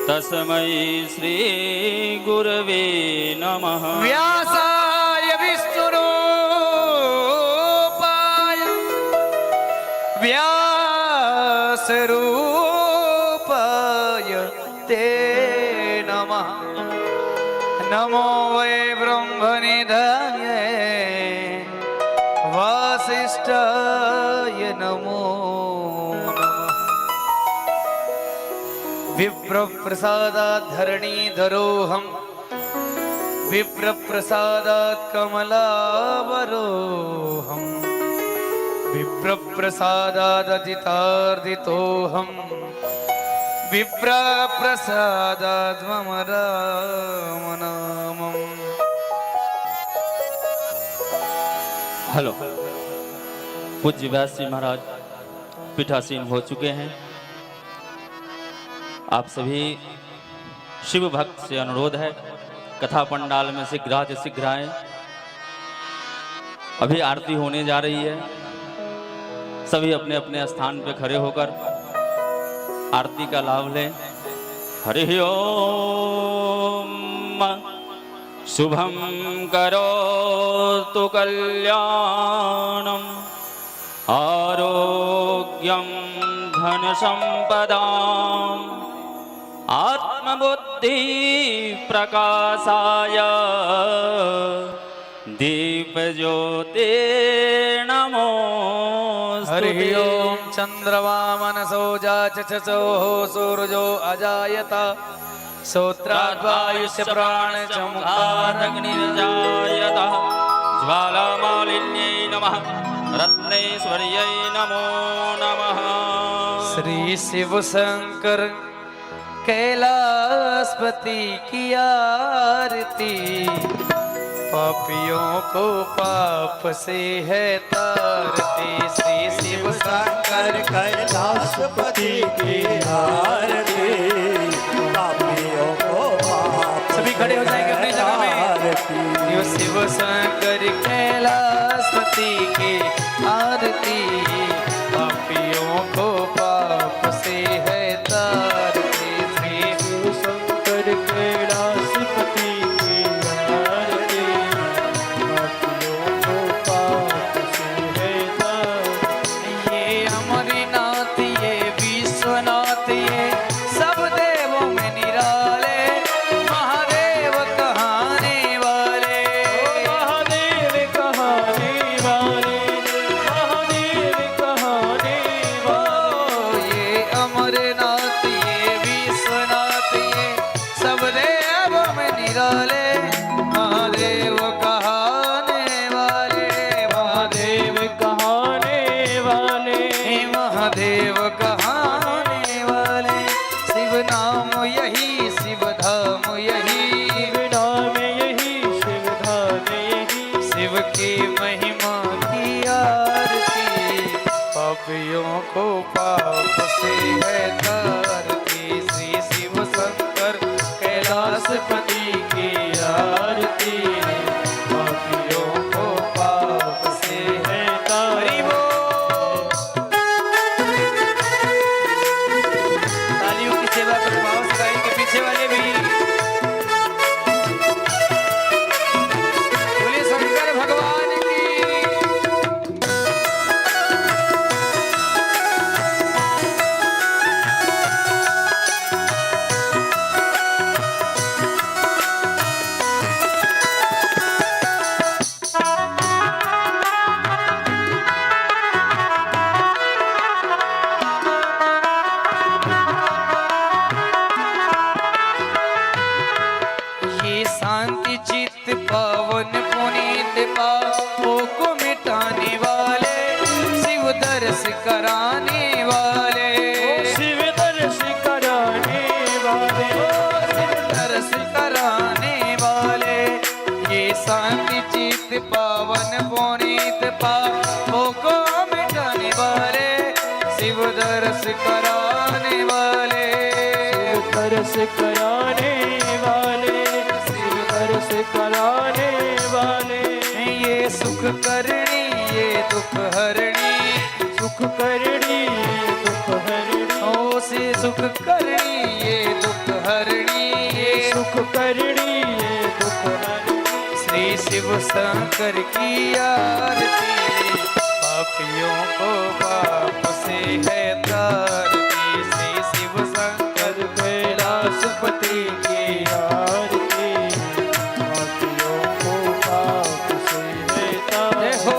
तस्मै श्री गुरवे नमः। व्यासाय विष्णुरूपाय व्यासरूपाय ते नमः। नमो वै ब्रह्मनिधये वासिष्ठाय नमो विप्रप्रसादात् धरणीधरोऽहं विप्रप्रसादात् कमलावरोऽहं विप्रप्रसादात् अजितार्दितोऽहं विप्रप्रसादात् मम रामनामम्। हेलो, पूज्य व्यास जी महाराज पीठासीन हो चुके हैं। आप सभी शिव भक्त से अनुरोध है, कथा पंडाल में शीघ्र आए। अभी आरती होने जा रही है। सभी अपने अपने स्थान पे खड़े होकर आरती का लाभ लें। हरि ओम। शुभम करोतु कल्याणम आरोग्यम धन संपदाम आत्मबुद्धि प्रकाशाय दीप ज्योति नमो। हरि ओम। चंद्रमा मनसो जाचचो सूरजो अजायत श्रोत्राद्वायुष्य प्राण चमुखाग्निर्जायत ज्वालामालिन्यै नमः रत्नेश्वर्यै नमो नमः। श्री शिव शंकर कैलाशपति की आरती पापियों को पाप से है तारती। श्री शिव शंकर कैलाशपति की आरती पापियों को पाप सभी खड़े हो जाएंगे अपनी जगह में। यो शिव शंकर कैलाशपति की आरती पापियों को पाप से है तारती। श्री शिव शंकर कैलाशपति की आरती पापियों को पाप से है तारती। ये अमरनाथ ये विश्वनाथ ये सब देवों में निराले महादेव कहाने वाले। महादेव कहाने वाले महादेव कहाने वाले। ये अमरनाथ ये विश्वनाथ ये सब देवों में निराले महादेव कहाने वाले। महादेव कहाने वाले महादेव कहाने वाले। शिव नाम यही शिव धाम यही शिव नाम यही शिव धाम यही। शिव की महिमा की आरती पापियों को पाप से है तारती। श्री शिव शंकर कैलाशपति की आरती पापियों को पाप से है तारती। तालियों की सेवा कर भाव से गाएंगे पीछे वाले भी। बोले शंकर भगवान की। ये शांति चित्त पावन पुनीत पापों को मिटाने वाले शिव दर्श कराने वाले। शिव दर्श कराने वाले शिव दर्श कराने वाले। ये शांति चित्त पावन पुनीत पापों को मिटाने वाले शिव दर्श कराने वाले। शिव दर्श कराने वाले शिव दर्श कराने वाले। ये सुख करणी ये दुख हरणी सुख करणी दुख हरणी। ओ से सुख करणी ये दुख हरणी ये सुख करणी ये दुख हरणी। श्री शिव शंकर की आरती पापियों को पाप से है तारती श्री शिव शंकर कैलाशपति की आरती पापियों को पाप से है तारती। जय हो।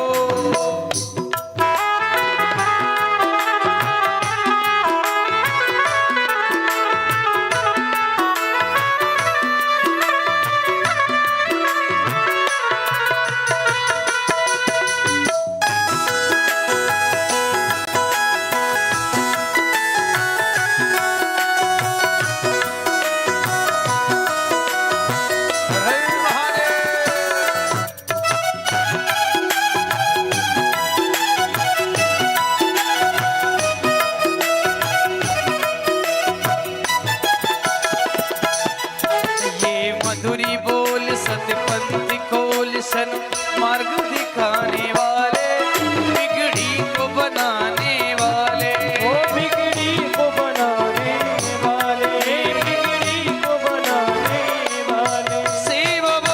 मधुरी बोल सतपंथ खोल सन मार्ग दिखाने वाले बिगड़ी को बनाने वाले वो बिगड़ी को बनाने वाले बिगड़ी को बनाने वाले शिव शिव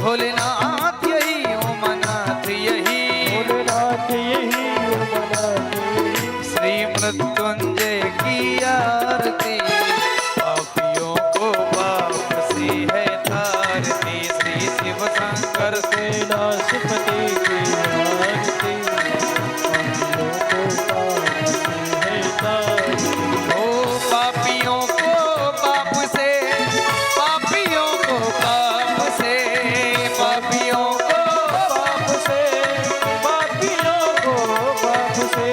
भोलेनाथ यही उमानाथ यही भोलेनाथ यही मनाते। श्री मृत्युंजय की आरती पापियों को पाप से है तारती श्री शिव शंकर कैलाशपति की आरती पापियों को पाप से है तारती। ओ पापियों को पाप से पापियों को पाप से पापियों को पाप से पापियों को पाप से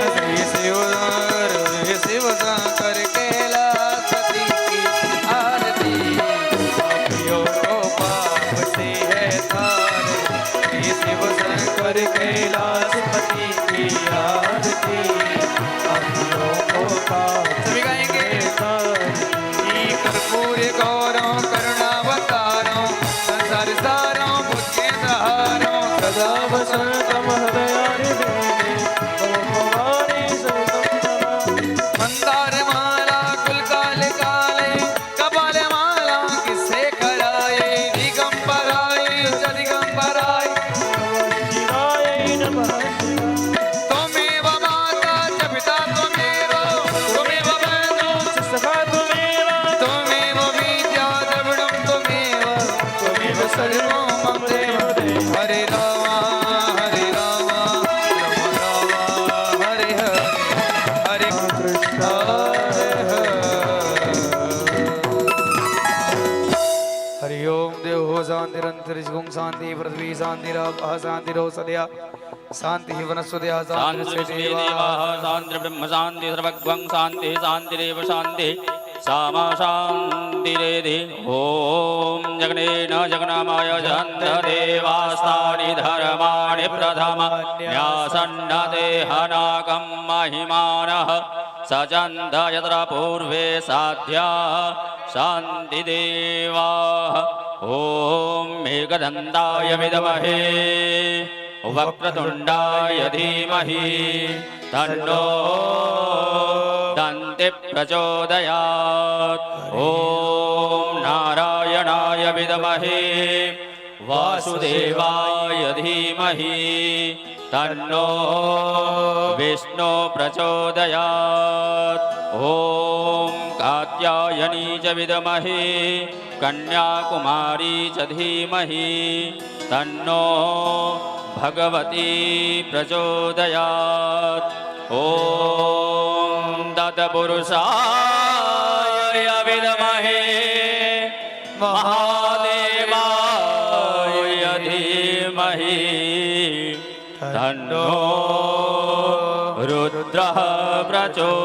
शिव शंकर कैलाशपति की आरती पापियों को पाप से है तारती शिव शंकर कैलाशपति की आरती पापियों को पाप सभी गाएंगे तारती। कर्पूर गौरव करुणावतारों संसार सारों बुद्धिहारों सदा वसंतम हृदयानि देवे भवानी सहितं मंदार माला गुलकाल काले कपाल माला किसे कराए दिगंबराय जदिगंबराय शिवाय नमः त्वमेव माता च पिता त्वमेव बन्धु सखा त्वमेव त्वमेव विद्या द्रविणं त्वमेव सर्वं मम देव हरे राम हरे राम राम राम हरे हरे हरे कृष्ण हरि ओम देव हो शांतिरंतरिक्षं शांति पृथ्वी शांतिरापः शांतिरो सदया शांति वनस्पतयः शांति शान्तिर्देवाः शान्तिर्ब्रह्म शान्ति सर्वगं शान्तिः शान्तिरेव शान्तिः सामा शान्तिरेधि ॐ जगनेन जगनामाय जन्तदेवास्तानि धर्माणि प्रथमन्यासन्नदेहनाकं महिमानः सचन्द यत्र पूर्वे साध्याः शान्तिदेवाः ॐ मेघदन्ताय विद्महे वक्रतुण्डाय धीमहि तन्नो दन्ति प्रचोदयात् ॐ नारायणाय विद्महे वासुदेवाय धीमहि तन्नो विष्णु प्रचोदयात् ॐ कात्यायनी च विद्महे कन्याकुमारी च धीमहि तन्नो भगवती प्रचोदयात् ॐ तत्पुरुषाय विद्महे महादेवाय धीमहि तन्नो रुद्रः प्रचोदयात्।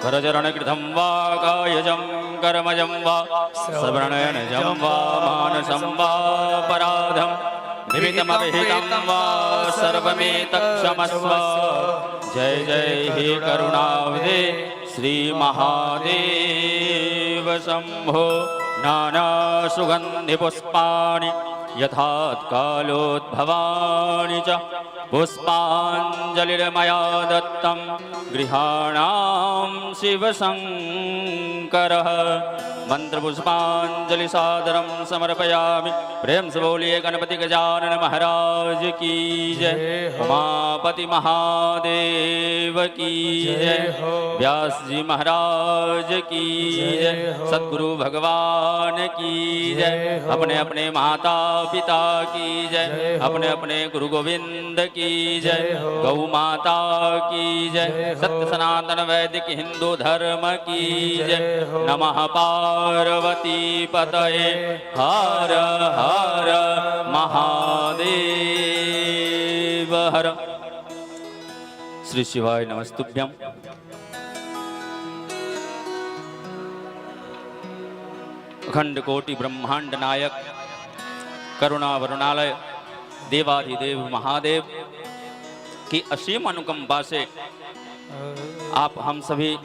करचरणकृतं वा कायजं कर्मजं वा श्रवणनजं वा मानसं वा पराधं विहितमविहितं वा सर्वमेतत्क्षमस्व। जय जय हे करुणावदे श्री महादेव शंभो। नाना सुगंधि पुष्पाणि यथात्कालोद्भवानि च पुष्पाञ्जलिर्मया दत्तं गृहाणां शिवशङ्करः। मंत्रपुष्पांजलि सादरं समर्पयामि। प्रेम से बोलिए गणपति गजानन महाराज की जय। उमापति महादेव की जय। व्यास जी महाराज की जय। सद्गुरु भगवान की जय। अपने अपने माता पिता की जय। अपने अपने गुरु गोविंद की जय। गौ माता की जय। सत्य सनातन वैदिक हिंदू धर्म की जय। नमः पार्वती पतये हर हर महादेव हर। श्री शिवाय नमस्तुभ्यं। अखंड कोटि ब्रह्मांड नायक करुणा वरुणालय देवाधिदेव महादेव की असीम अनुकंपा से आप हम सभी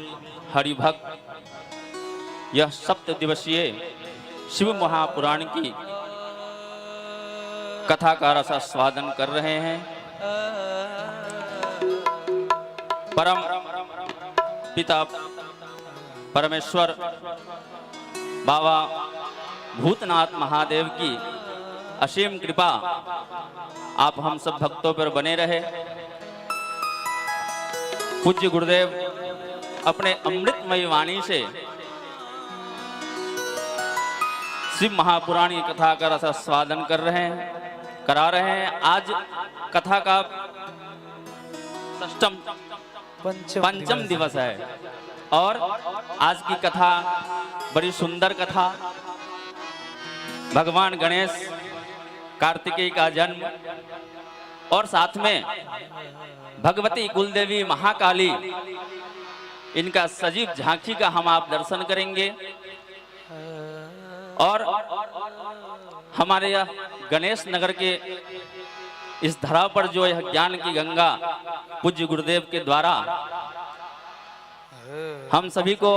हरिभक्त यह 7 दिवसीय शिव महापुराण की कथा का रसास्वादन कर रहे हैं। परम पिता परमेश्वर बाबा भूतनाथ महादेव की असीम कृपा आप हम सब भक्तों पर बने रहे। पूज्य गुरुदेव अपने अमृतमयी वाणी से शिव महापुराण की कथा का रसास्वादन करा रहे हैं। आज कथा का पंचम दिवस है और आज की कथा बड़ी सुंदर कथा। भगवान गणेश कार्तिकेय का जन्म और साथ में भगवती कुलदेवी महाकाली इनका सजीव झांकी का हम आप दर्शन करेंगे। और हमारे यह गणेश नगर के इस धरा पर जो यह ज्ञान की गंगा पूज्य गुरुदेव के द्वारा हम सभी को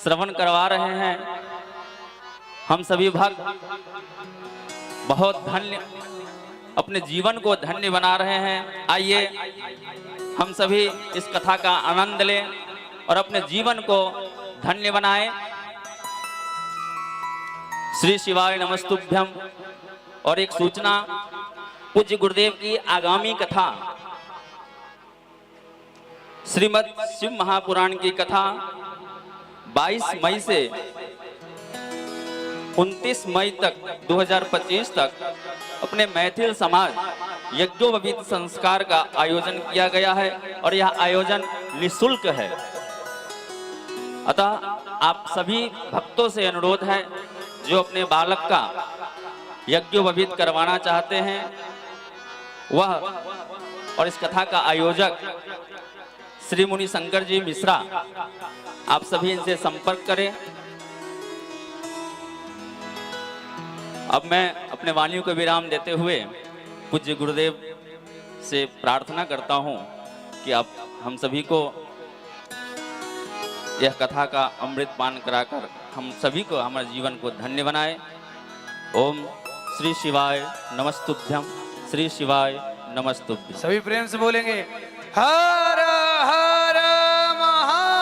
श्रवण करवा रहे हैं। हम सभी भक्त बहुत धन्य अपने जीवन को धन्य बना रहे हैं। आइए हम सभी इस कथा का आनंद लें और अपने जीवन को धन्य बनाएं। श्री शिवाय नमस्तुभ्यं। और एक सूचना, पूज्य गुरुदेव की आगामी कथा श्रीमद् शिव महापुराण की कथा 22 मई से 29 मई तक 2025 तक अपने मैथिल समाज यज्ञोपवीत संस्कार का आयोजन किया गया है और यह आयोजन निःशुल्क है। अतः आप सभी भक्तों से अनुरोध है जो अपने बालक का यज्ञोपवीत करवाना चाहते हैं वह और इस कथा का आयोजक श्री मुनि शंकर जी मिश्रा, आप सभी इनसे संपर्क करें। अब मैं अपने वाणियों को विराम देते हुए पूज्य गुरुदेव से प्रार्थना करता हूं कि आप हम सभी को यह कथा का अमृत पान कराकर हम सभी को हमारे जीवन को धन्य बनाए। ओम श्री शिवाय नमस्तुभ्यं। श्री शिवाय नमस्तुभ्यं। सभी प्रेम से बोलेंगे हर हर महादेव।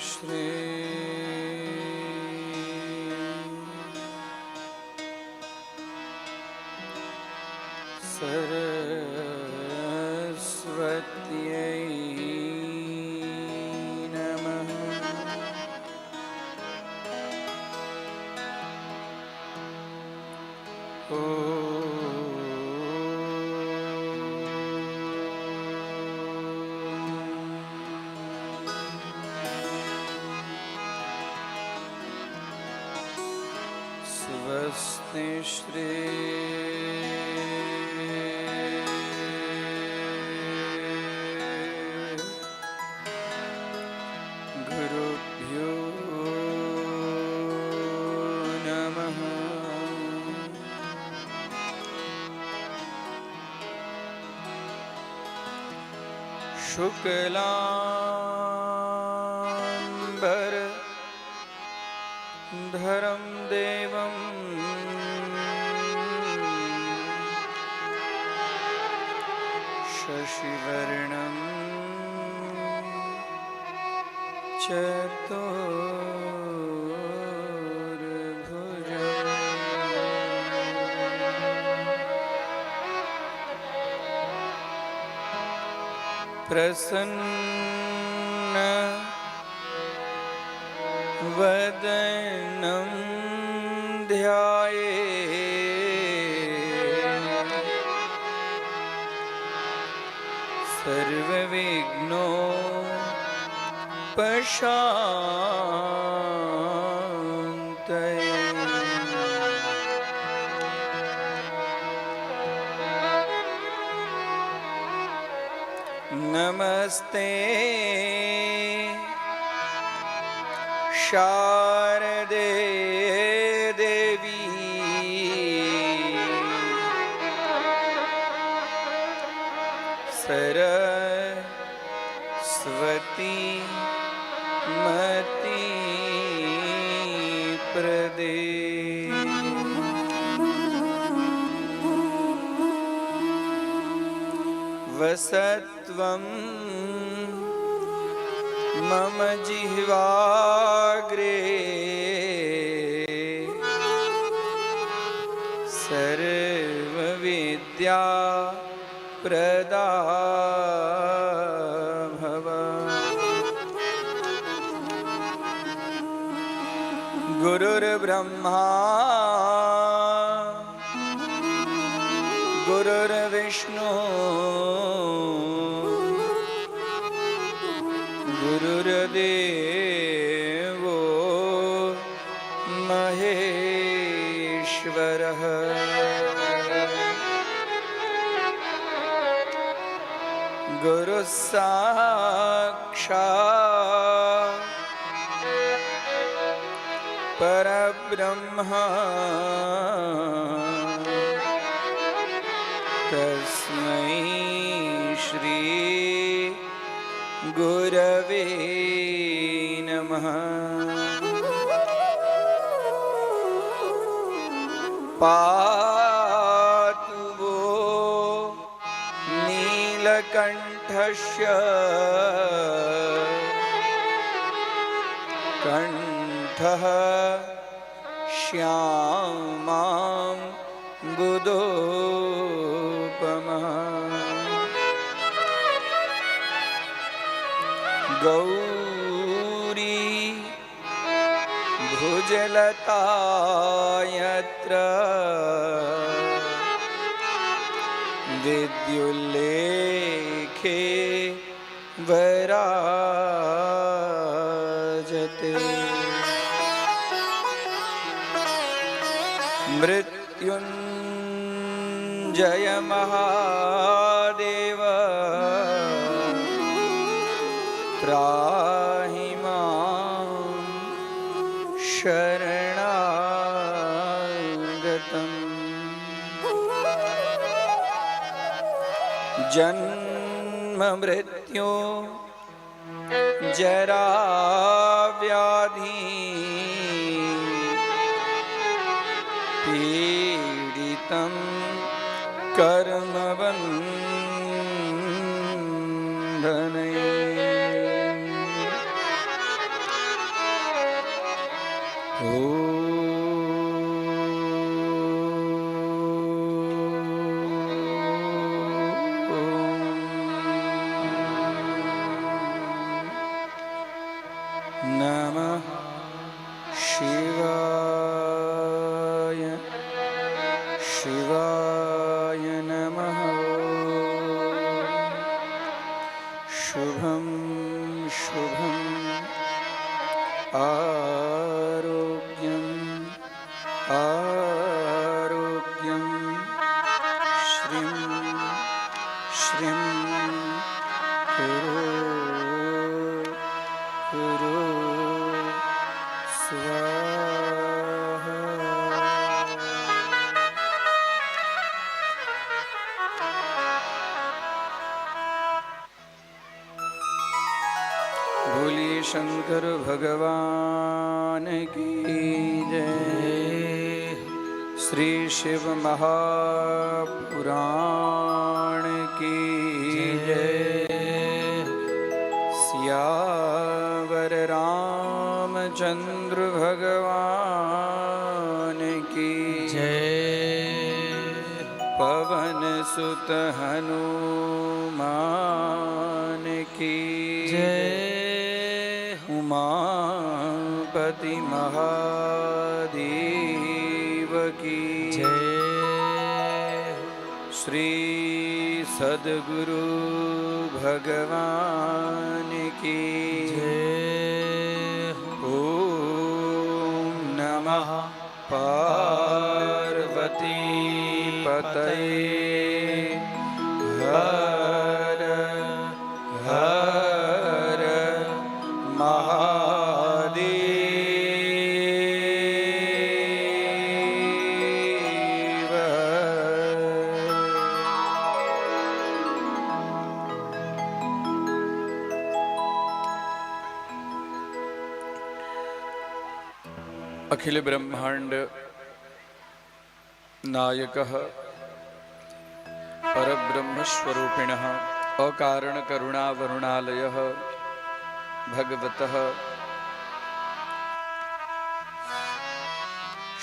श्री सरस्वत्यै नमः। स्वस्ति श्री गुरुभ्यो नमः। शुक्लांबर धरम देवं शशिवर्णं चतुर्भुजम् प्रसन्न वदनं ध्यायेत् सर्वविघ्नोपशान्तये। नमस्ते शारदे देवी सरस्वती मती प्रदे। वसत्वं मम जिह्वाग्रे सर्वविद्या प्रदा भव। गुरुर्ब्रह्मा गुरुर्विष्णु गुरुर्देवो महेश्वरः। गुरुः साक्षात् परब्रह्म तस्मै श्री गुरवे नमः। पातु वो नीलकण्ठस्य कण्ठः श्यामां बुदोपमः। गौरी भुजलता यत्र विद्युल्लेखे वराजते। मृत्युञ्जय महादेव त्राहि मां शरणागतम्। जन्म मृत्यु जरा व्याधि पीडितं कर्मबन्धनैः। नमः शिवाय शिवाय नमः शुभं शुभं आरोग्यं आरोग्यं श्रीं श्रीं कुरु कुरु स्वाहा। बोलिए शंकर भगवान की जय। श्री शिव महापुराण की जय। सियावर रामचंद्र भगवान की जय। पवन सुत हनुमान की जय। उमापति महादेव की जय। श्री सद्गुरु भगवान की जय। ओम नमः पार्वती पतये हर हर महादेव। अखिल ब्रह्मांड नायकः परब्रह्मस्वरूपिणः अकारण करुणा वरुणालयः भगवतः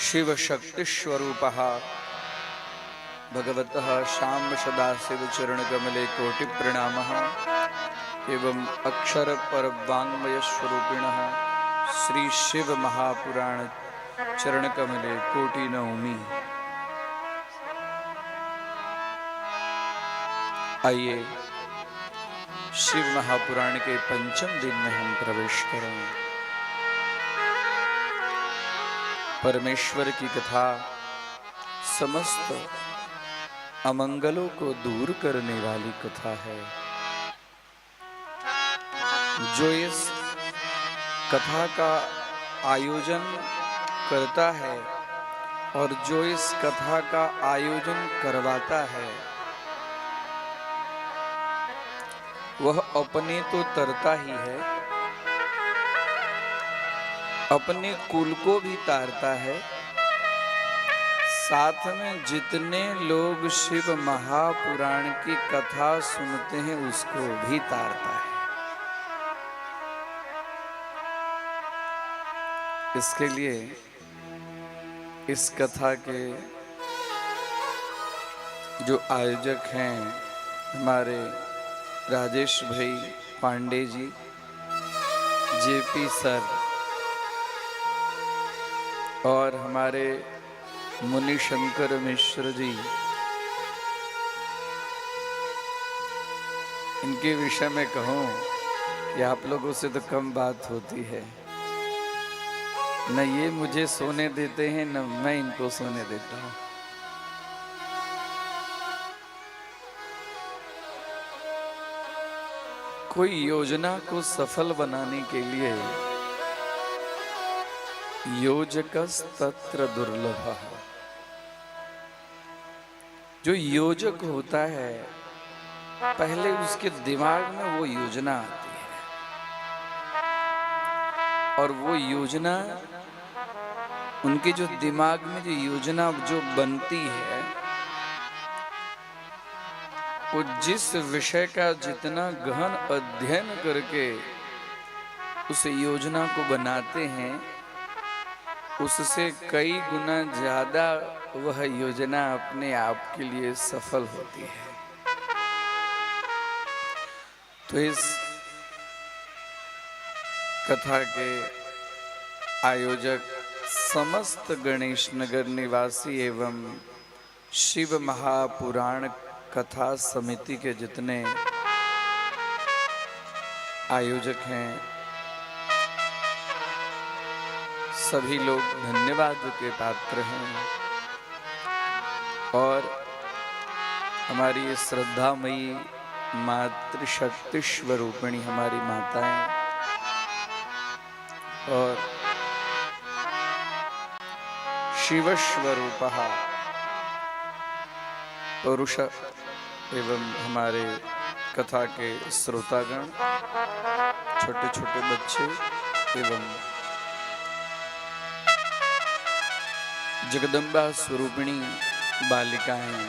शिव शक्ति स्वरूपः भगवतः श्याम सदाशिव चरण कमले कोटि प्रणामः एवं अक्षर परवाङ्मय स्वरूपिणः श्री शिव महापुराण चरण कमले कोटि नौमि। आइए शिव महापुराण के पंचम दिन में हम प्रवेश करें। परमेश्वर की कथा समस्त अमंगलों को दूर करने वाली कथा है। जो इस कथा का आयोजन करता है और जो इस कथा का आयोजन करवाता है वह अपने तो तरता ही है, अपने कुल को भी तारता है, साथ में जितने लोग शिव महापुराण की कथा सुनते हैं उसको भी तारता है। इसके लिए इस कथा के जो आयोजक हैं हमारे राजेश भाई पांडे जी, जेपी सर और हमारे मुनि शंकर मिश्र जी, इनके विषय में कहूँ कि आप लोगों से तो कम बात होती है। न ये मुझे सोने देते हैं न मैं इनको सोने देता हूँ। कोई योजना को सफल बनाने के लिए योजकस् तत्र दुर्लभः। जो योजक होता है पहले उसके दिमाग में वो योजना आती है और वो योजना उनके जो दिमाग में जो योजना जो बनती है वो जिस विषय का जितना गहन अध्ययन करके उस योजना को बनाते हैं उससे कई गुना ज्यादा वह योजना अपने आप के लिए सफल होती है। तो इस कथा के आयोजक समस्त गणेश नगर निवासी एवं शिव महापुराण कथा समिति के जितने आयोजक हैं, सभी लोग धन्यवाद के पात्र हैं। और हमारी श्रद्धामयी मातृशक्ति स्वरूपिणी हमारी माताएं और शिव स्वरूपः पुरुष एवं हमारे कथा के श्रोतागण, छोटे छोटे बच्चे एवं जगदम्बा स्वरूपिणी बालिकाएं,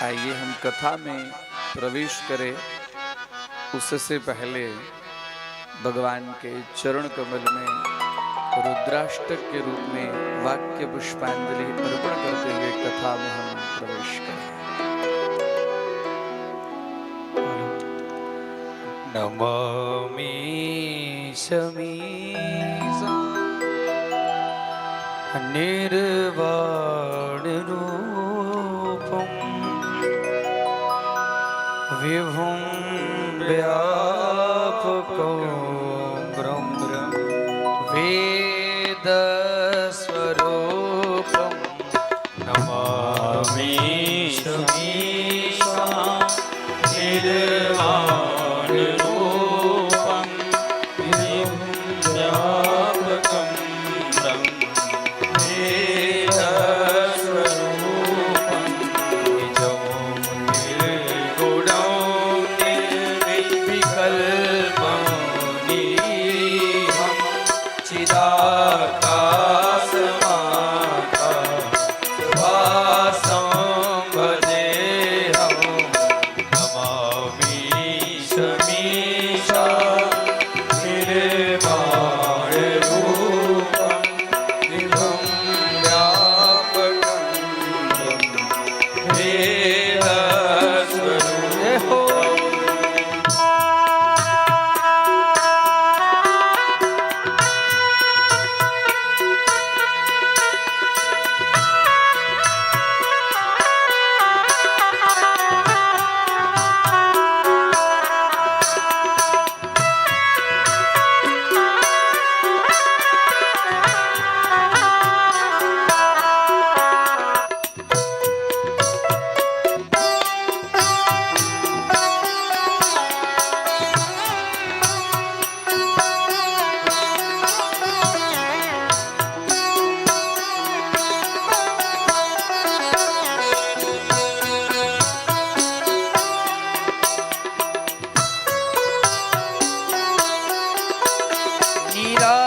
आइए हम कथा में प्रवेश करें। उससे पहले भगवान के चरण कमल में रुद्राष्टक के रूप में वाक्य पुष्पांजलि अर्पण करते हुए कथा में हम प्रवेश करें। नमामि शमीशा निर्वाणरूपं विभुं व्यापकं ब्रह्म वेदस्वरूपं नमामि शमीशा निर्वाणरूपं विभुं व्यापकं ब्रह्म वेदस्वरूपं निजं निर्गुणं निर्विकल्पं निरीहं चिदाकाशमाकाशवासं भजेऽहं नमामि शमीशा निर्वाणरूपं विभुं व्यापकं वेदस्वरूपं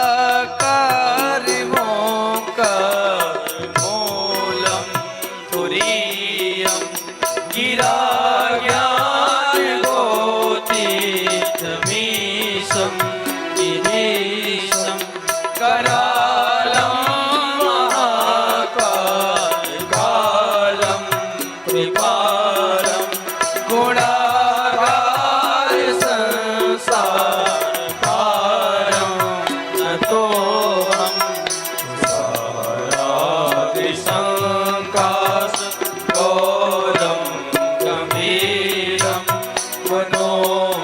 निराकार मोकार मूलं तुरीयं गिरा ज्ञानगोतीतमीशं गिरीशं करालं महाकालं कृपालं गुणागार संसारकारं नतोऽहं तुषारादिसङ्काश गौरं गम्भीरं मनोभूतकोटि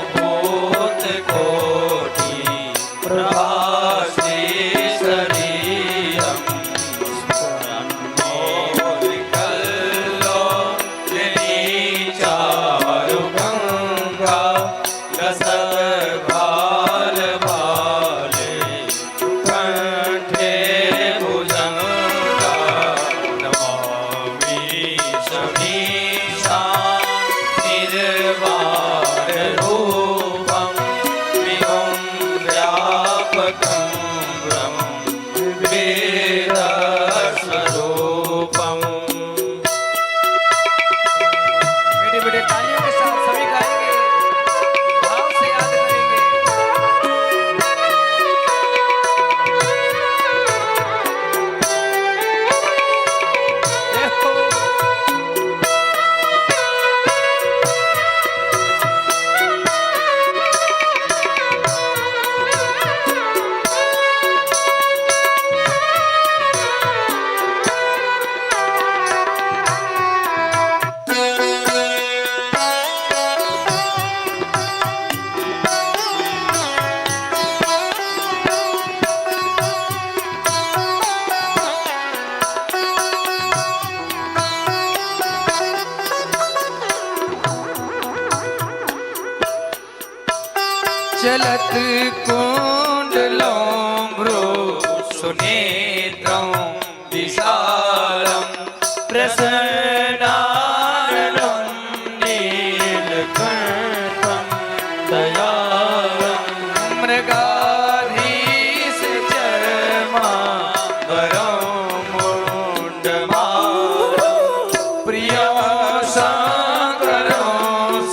चलत कुण्डलोम्भ्रो सुनेत्रं विशालं प्रसन्नाननं नीलकण्ठं दयालं मृगाधीश चर्माम्बरं मुण्डमालं प्रियं शङ्करं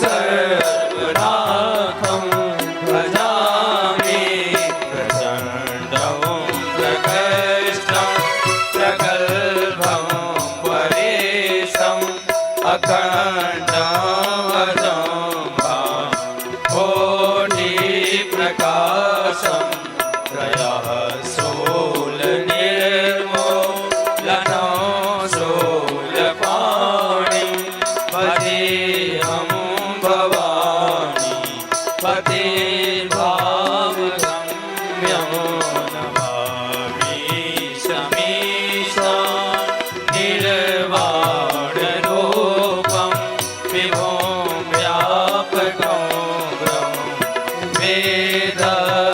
सर्वनाथं भजामि प्रचण्डं प्रकृष्टं प्रगल्भं परेशम् अखण्डं वजं कोटिप्रकाशं त्रयः शूलनिर्मूलनं शूलपाणिं भजेऽहं भवानी पतिर्भावगम्यं नमामि शमीशा निर्वाणरूपं विभुं व्यापकं ब्रह्म वेदस्वरूपम्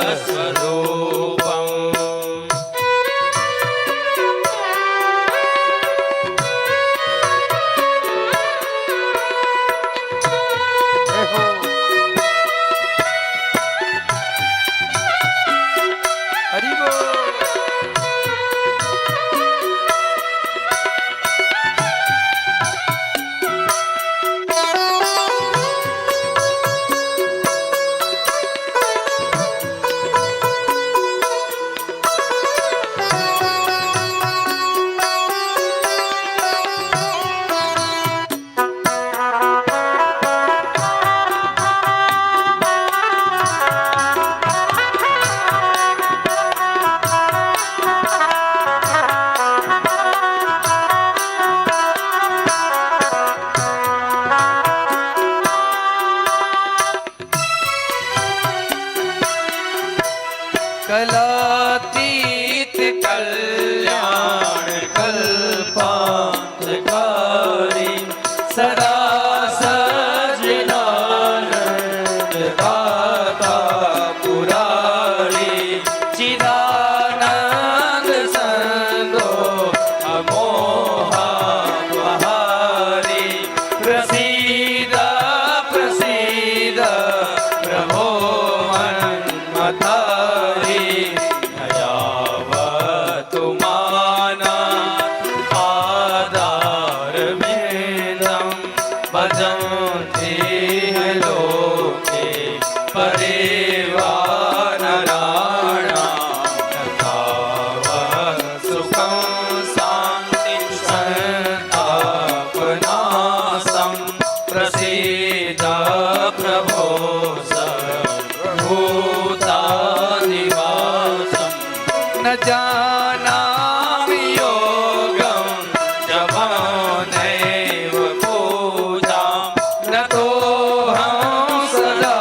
हरि बोल। कलातीत कल्याण कल्पान्तकारी सदा सज्जनानन्द दाता पुरारी चिदानन्द सन्दो अमोहापहारी प्रसीद प्रसीद प्रभो मन्मथारी दयावतु माना आधारवेदं भजन्ति लोके परिवानराणां तथावत् सुखं शान्तिं सन्तापनाशं प्रसीद प्रभो सर्वभूतानिवासम् न जानामि योगं जपनैव पूजां नतोऽहं सदा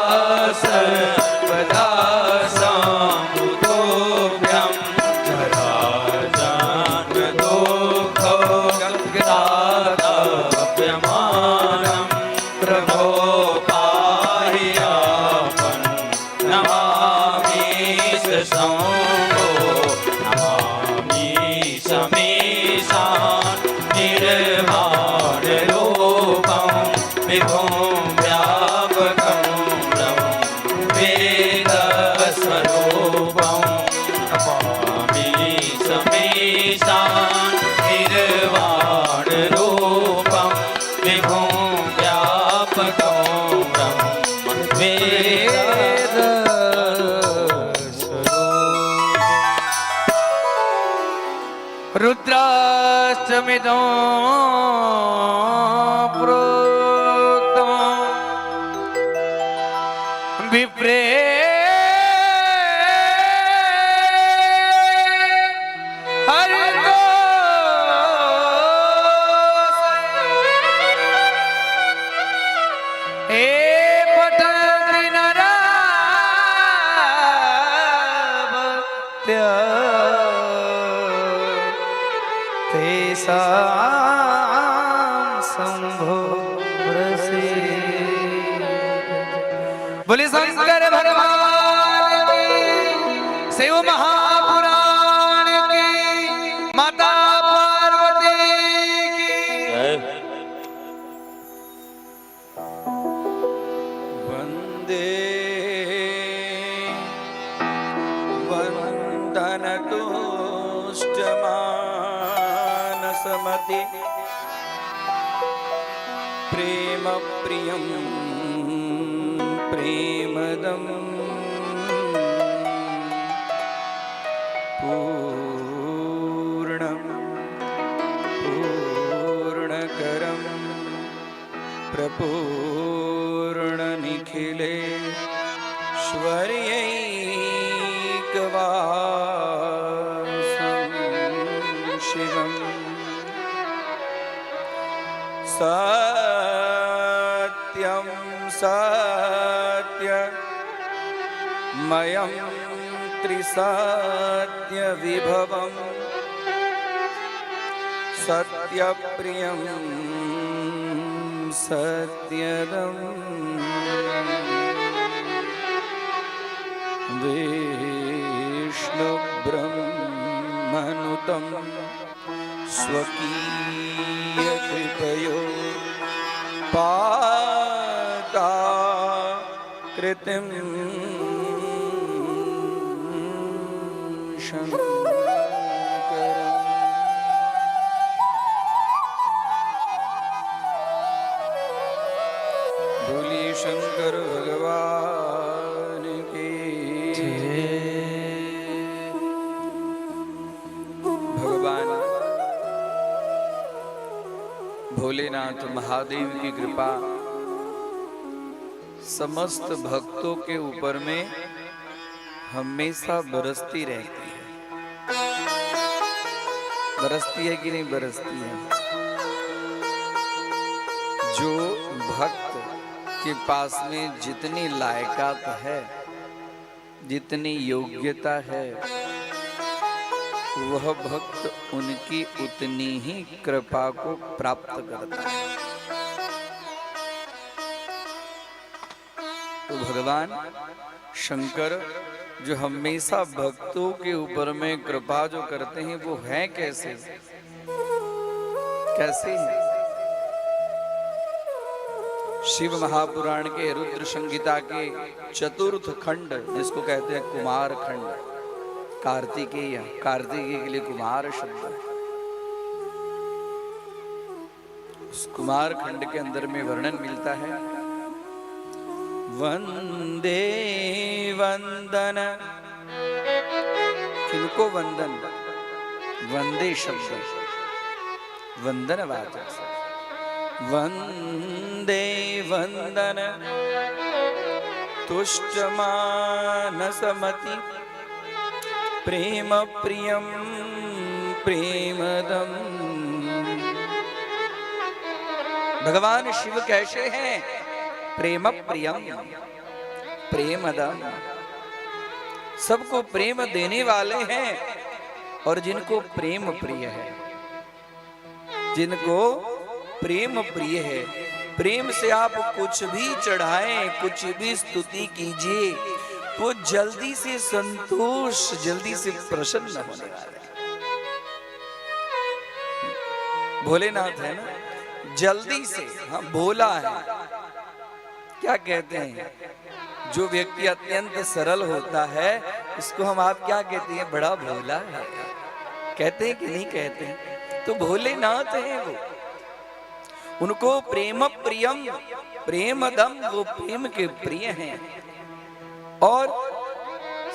सर्वदा सम्भुतोऽभ्यं जराजन्मदुःखदातव्यमानं प्रभो पाहि आपन् नमामि शम्भो नमामि शमीशान् निर्वाणरूपं विभुं व्यापकं ब्रह्म वेदस्वरूपं नमामि शमीशान् निर्वाणरूपं विभुं व्यापकं ब्रह्म रुद्राष्टमिदं प्रोक्तं विप्रे हरितो हे पठन्ति नरा भक्त्या तेषां शम्भो प्रसीद। बोले शंकर भगवान महापुराण की, माता पार्वती की। जय। वंदे वंदन तुष्टमानसमति प्रेम प्रियं प्रेमदम् पूर्णं पूर्णकरं प्रपूर्णनिखिलेश्वर्यैकवासं शिवम् सत्यं सत्यमयं त्रिसत्यविभवं सत्यप्रियं सत्यदम् विष्णुब्रह्मनुतं स्वकीयकृपयो पाताकृतिं शङ्करम्। बोलिए शंकर भगवान की भगवान भोलेनाथ महादेव की कृपा समस्त भक्तों के ऊपर में हमेशा बरसती रहती है। बरसती है कि नहीं बरसती है? जो भक्त के पास में जितनी लायकात है, जितनी योग्यता है, वह भक्त उनकी उतनी ही कृपा को प्राप्त करता है। तो भगवान शंकर जो हमेशा भक्तों के ऊपर में कृपा जो करते हैं, वो है कैसे? कैसे है? शिव महापुराण के रुद्र संहिता के चतुर्थ खंड, जिसको कहते हैं कुमार खंड, कार्तिकेय, कार्तिकेय के लिए कुमार शब्द है। उस कुमार खंड के अंदर में वर्णन मिलता है, वंदे वंदन। किनको वंदन? वंदे शब्द वंदन वाचक। वंदे वंदन तुष्टमानसमति प्रेम प्रियं प्रेमदम्। भगवान शिव कैसे हैं? प्रेम प्रियम प्रेमदम्, सबको प्रेम देने वाले हैं और जिनको प्रेम प्रिय है, जिनको प्रेम प्रिय है। प्रेम से आप कुछ भी चढ़ाएं, कुछ भी स्तुति कीजिए, वो जल्दी से संतोष, जल्दी से प्रसन्न होने वाले। भोलेनाथ है ना, जल्दी से। हाँ, भोला है। क्या कहते हैं? जो व्यक्ति अत्यंत सरल होता है, इसको हम आप क्या कहते हैं? बड़ा भोला है। कहते हैं कि नहीं कहते हैं? तो भोलेनाथ हैं वो। उनको प्रेम प्रियम प्रेमदम, वो प्रेम के प्रिय हैं और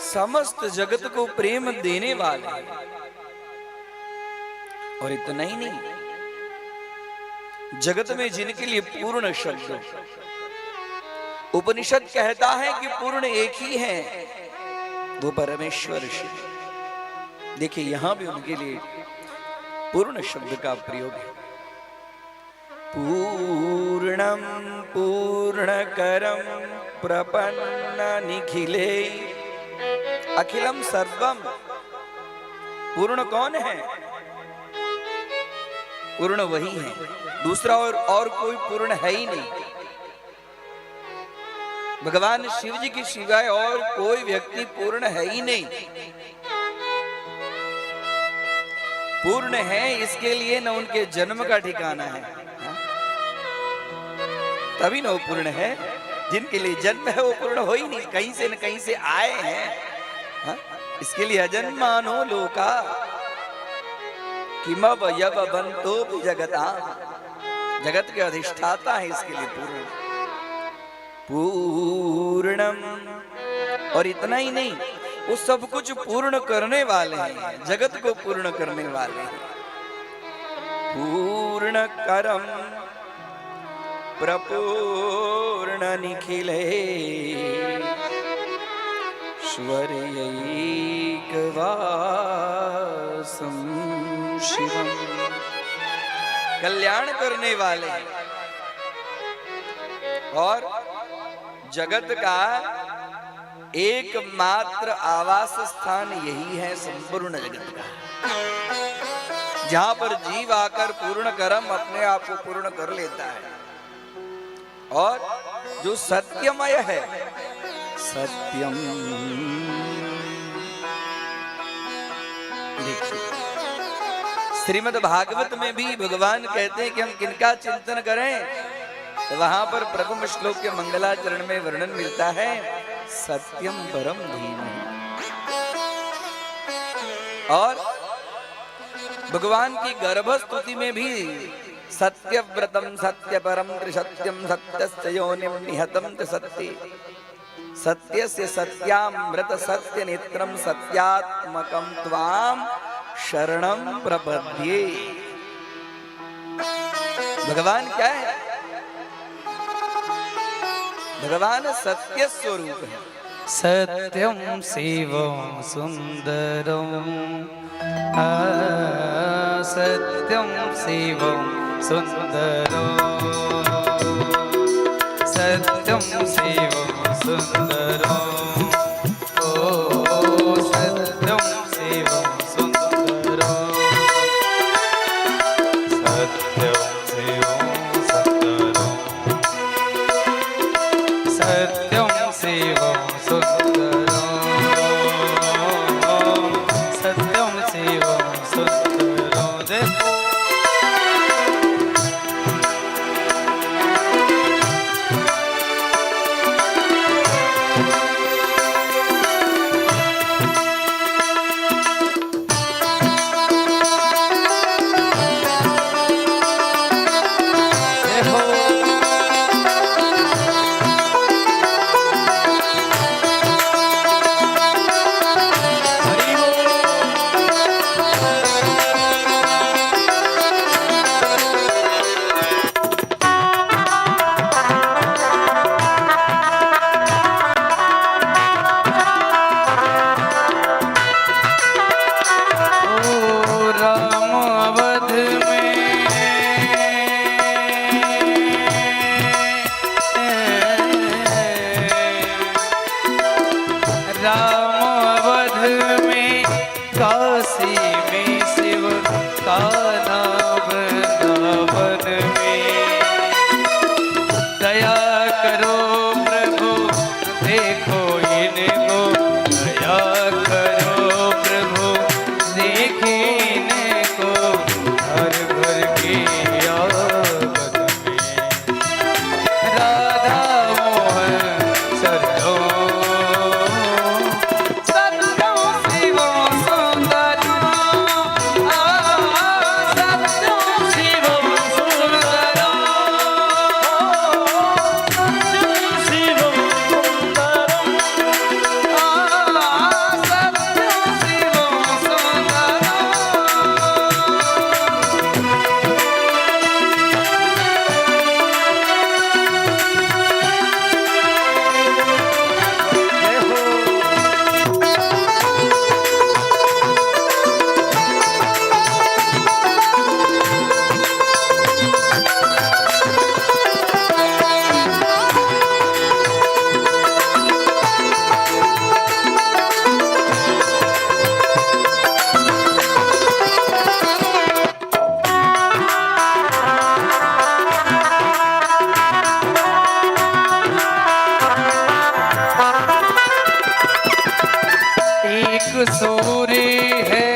समस्त जगत को प्रेम देने वाले हैं। और इतना ही नहीं, जगत में जिनके लिए पूर्ण शब्द, उपनिषद कहता है कि पूर्ण एक ही है, वो परमेश्वर शिव। देखिए यहां भी उनके लिए पूर्ण शब्द का प्रयोग है। पूर्णं पूर्णकरं प्रपन्न निखिले अखिलम सर्वम। पूर्ण कौन है? पूर्ण वही है, दूसरा और कोई पूर्ण है ही नहीं। भगवान शिव जी के सिवाय और कोई व्यक्ति पूर्ण है ही नहीं। पूर्ण है इसके लिए न उनके जन्म का ठिकाना है, हाँ? तभी न वो पूर्ण है। जिनके लिए जन्म है वो पूर्ण हो ही नहीं, कहीं से न कहीं से आए हैं, हाँ? इसके लिए अजन्मानो लोका किमव यव बंतो जगता, जगत के अधिष्ठाता है, इसके लिए पूर्ण पूर्णम। और इतना ही नहीं, वो सब कुछ पूर्ण करने वाले हैं, जगत को पूर्ण करने वाले हैं। पूर्ण करम प्रपूर्ण निखिले श्वर्यैकवासं शिवम। कल्याण करने वाले और जगत का एकमात्र आवास स्थान यही है संपूर्ण जगत का, जहां पर जीव आकर पूर्ण कर्म अपने आप को पूर्ण कर लेता है। और जो सत्यमय है, सत्यम, देखिए श्रीमद् भागवत में भी भगवान कहते हैं कि हम किनका चिंतन करें, तो वहां पर प्रथम श्लोक के मंगलाचरण में वर्णन मिलता है, सत्यम परम धीमहि। और भगवान की गर्भस्तुति में भी सत्यव्रतम सत्यपरम त्रिसत्यम सत्यस्य योनिम निहतम च सत्ये सत्यस्य सत्यामृत सत्य नेत्रम सत्यात्मकम त्वाम शरणम प्रपद्ये। भगवान क्या है? भगवान सत्य स्वरूप है। सत्यम शिवम सुंदरम, सत्यम शिवम सुंदरम, सत्यम शिवम सुंदरम, ओ सत्यम शिवम सुंदरम, सत्यम शिवम सुंदरम, सत्यम शिवम सुंदरम, सत्यम शिवम सुंदरम। जय सूरी है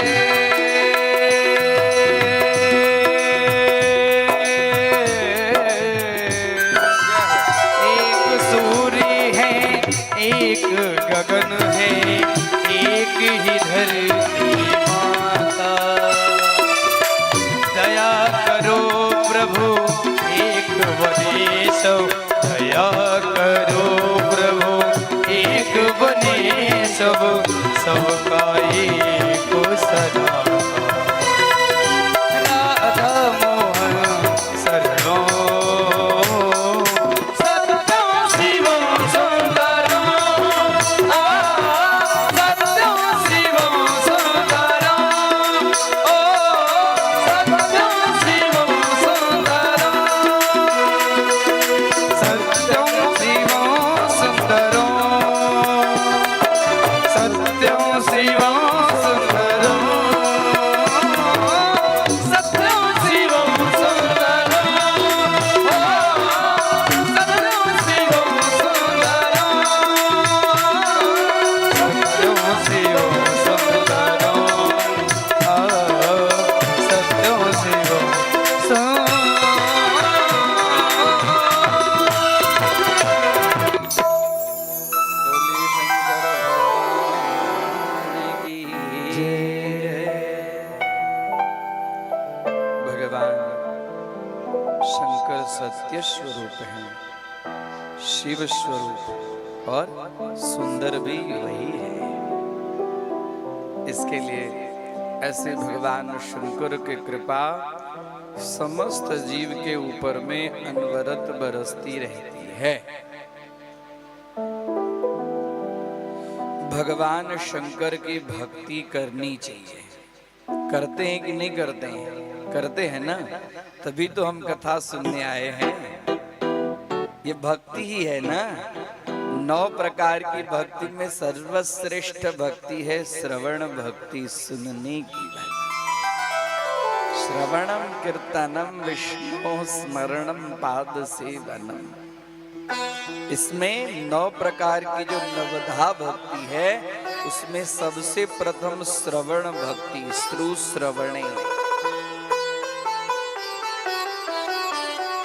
धरती माता। दया करो प्रभु एक बने सब, दया करो प्रभु एक बने सब, सबका एक सदा। राधा मोहन शरणो सत्यं शिवं सुंदरं, सत्यं शिवं सुंदरं, ओ सत्यं शिवं सुंदरं, सत्यं शिवं सुंदरं, सत्यं शिवं सुंदरं, सत्यं शिवं सुंदरं, सत्यं शिवं सुंदरं, सत्यं शिवं सुंदरं, सत्यं शिवं सुंदरं। बोले शंकर भगवान की जय। भगवान शंकर सत्य स्वरूप हैं, शिव स्वरूप और सुंदर भी वही है। इसके लिए ऐसे भगवान शंकर की कृपा समस्त जीव के ऊपर में अनवरत बरसती रहती है। भगवान शंकर की भक्ति करनी चाहिए। करते हैं कि नहीं करते हैं? करते हैं ना, तभी तो हम कथा सुनने आए हैं। ये भक्ति ही है ना। 9 प्रकार की भक्ति में सर्वश्रेष्ठ भक्ति है श्रवण भक्ति, सुनने की भक्ति। श्रवणम कीर्तनम विष्णु स्मरणम पाद सेवनम। इसमें 9 प्रकार की जो नवधा भक्ति है, उसमें सबसे प्रथम श्रवण भक्ति, श्रु श्रवणे।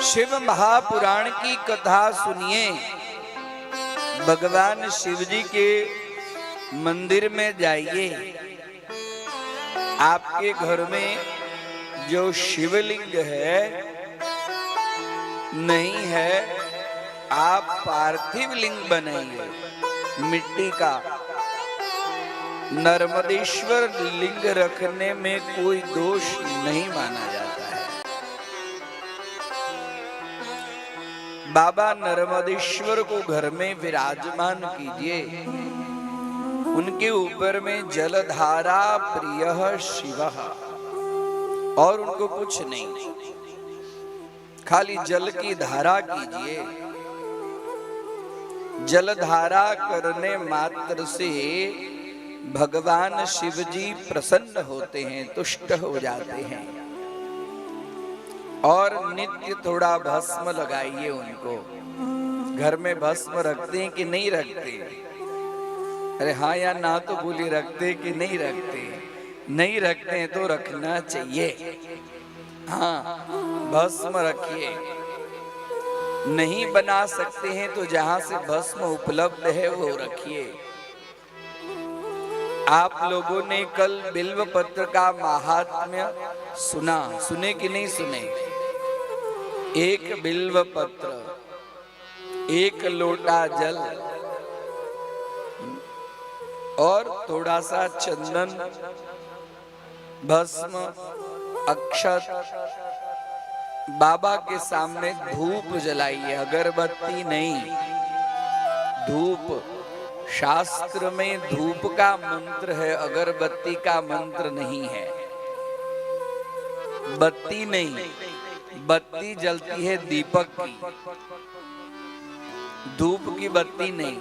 शिव महापुराण की कथा सुनिए। भगवान शिव जी के मंदिर में जाइए। आपके घर में जो शिवलिंग है नहीं है, आप पार्थिव लिंग बनाइए मिट्टी का। नर्मदेश्वर लिंग रखने में कोई दोष नहीं माना जाता है। बाबा नर्मदेश्वर को घर में विराजमान कीजिए। उनके ऊपर में जलधारा प्रिय शिवः, और उनको कुछ नहीं, खाली जल की धारा कीजिए। जलधारा करने मात्र से भगवान शिव जी प्रसन्न होते हैं, तुष्ट हो जाते हैं। और नित्य थोड़ा भस्म लगाइए उनको। घर में भस्म रखते हैं कि नहीं रखते? अरे हाँ या ना तो बोली, रखते कि नहीं रखते? नहीं रखते हैं तो रखना चाहिए। हाँ, भस्म रखिए। नहीं बना सकते हैं तो जहां से भस्म उपलब्ध है वो रखिए। आप लोगों ने कल बिल्व पत्र का महात्म्य सुना, सुने कि नहीं सुने? एक बिल्व पत्र, एक लोटा जल और थोड़ा सा चंदन, भस्म, अक्षत, बाबा के सामने धूप जलाइए। अगरबत्ती नहीं, धूप। शास्त्र में धूप का मंत्र है, अगरबत्ती का मंत्र नहीं है। बत्ती नहीं, बत्ती जलती है दीपक की, धूप की बत्ती नहीं।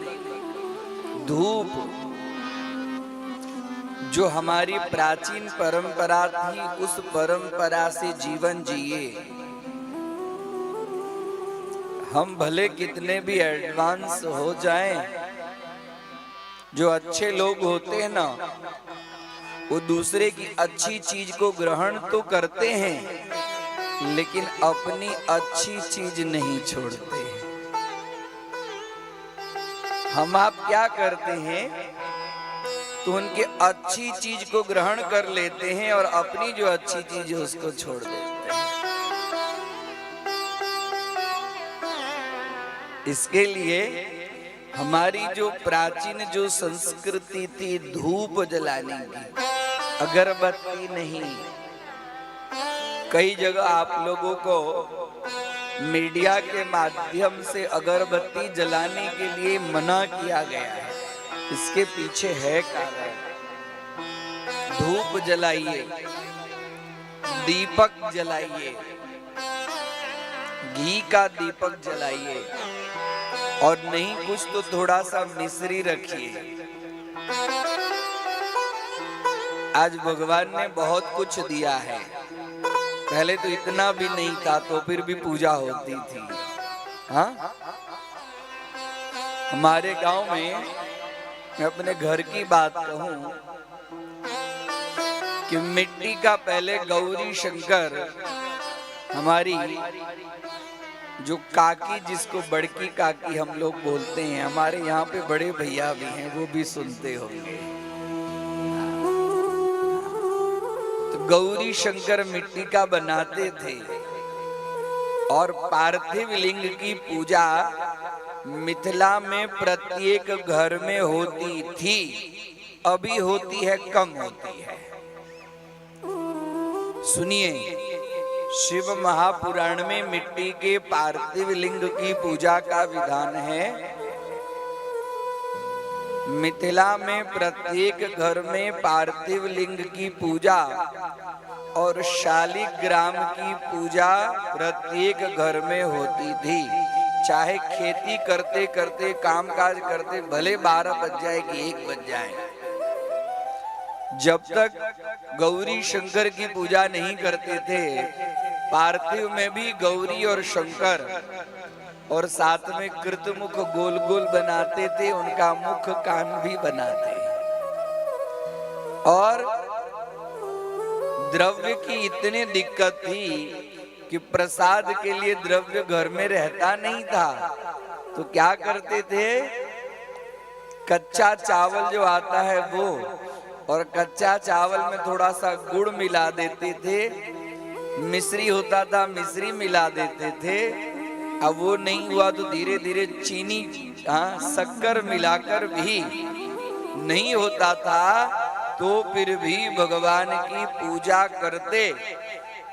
धूप जो हमारी प्राचीन परंपरा थी, उस परंपरा से जीवन जिए। हम भले कितने भी एडवांस हो जाएं, जो अच्छे लोग होते हैं ना, वो दूसरे की अच्छी चीज को ग्रहण तो करते हैं, लेकिन अपनी अच्छी चीज नहीं छोड़ते। हम आप क्या करते हैं? तो उनके अच्छी चीज को ग्रहण कर लेते हैं और अपनी जो अच्छी चीज है उसको छोड़ देते हैं। इसके लिए हमारी जो प्राचीन जो संस्कृति थी धूप जलाने की, अगरबत्ती नहीं। कई जगह आप लोगों को मीडिया के माध्यम से अगरबत्ती जलाने के लिए मना किया गया है। इसके पीछे है कारण। धूप जलाइए, दीपक जलाइए, घी का दीपक जलाइए, और नहीं कुछ तो थोड़ा सा मिश्री रखिए। आज भगवान ने बहुत कुछ दिया है, पहले तो इतना भी नहीं था, तो फिर भी पूजा होती थी। हाँ, हमारे गांव में, मैं अपने घर की बात कहूं कि मिट्टी का पहले गौरी शंकर, हमारी जो काकी, जिसको बड़की काकी हम लोग बोलते हैं, हमारे यहाँ पे बड़े भैया भी हैं, वो भी सुनते होंगे। तो गौरी शंकर मिट्टी का बनाते थे और पार्थिव लिंग की पूजा मिथिला में प्रत्येक घर में होती थी। अभी होती है, कम होती है। सुनिए, शिव महापुराण में मिट्टी के पार्थिव लिंग की पूजा का विधान है। मिथिला में प्रत्येक घर में पार्थिव लिंग की पूजा और शालिग्राम की पूजा प्रत्येक घर में होती थी। चाहे खेती करते करते, कामकाज करते, भले 12 बज जाए कि 1 बज जाए, जब तक गौरी शंकर की पूजा नहीं करते थे, पार्थिव में भी गौरी और शंकर, और साथ में कृतमुख गोल गोल बनाते थे, उनका मुख कान भी बनाते। और द्रव्य की इतनी दिक्कत थी कि प्रसाद के लिए द्रव्य घर में रहता नहीं था, तो क्या करते थे, कच्चा चावल जो आता है वो, और कच्चा चावल में थोड़ा सा गुड़ मिला देते थे, मिश्री होता था मिश्री मिला देते थे। अब वो नहीं हुआ तो धीरे धीरे चीनी, शक्कर मिलाकर भी नहीं होता था, तो फिर भी भगवान की पूजा करते।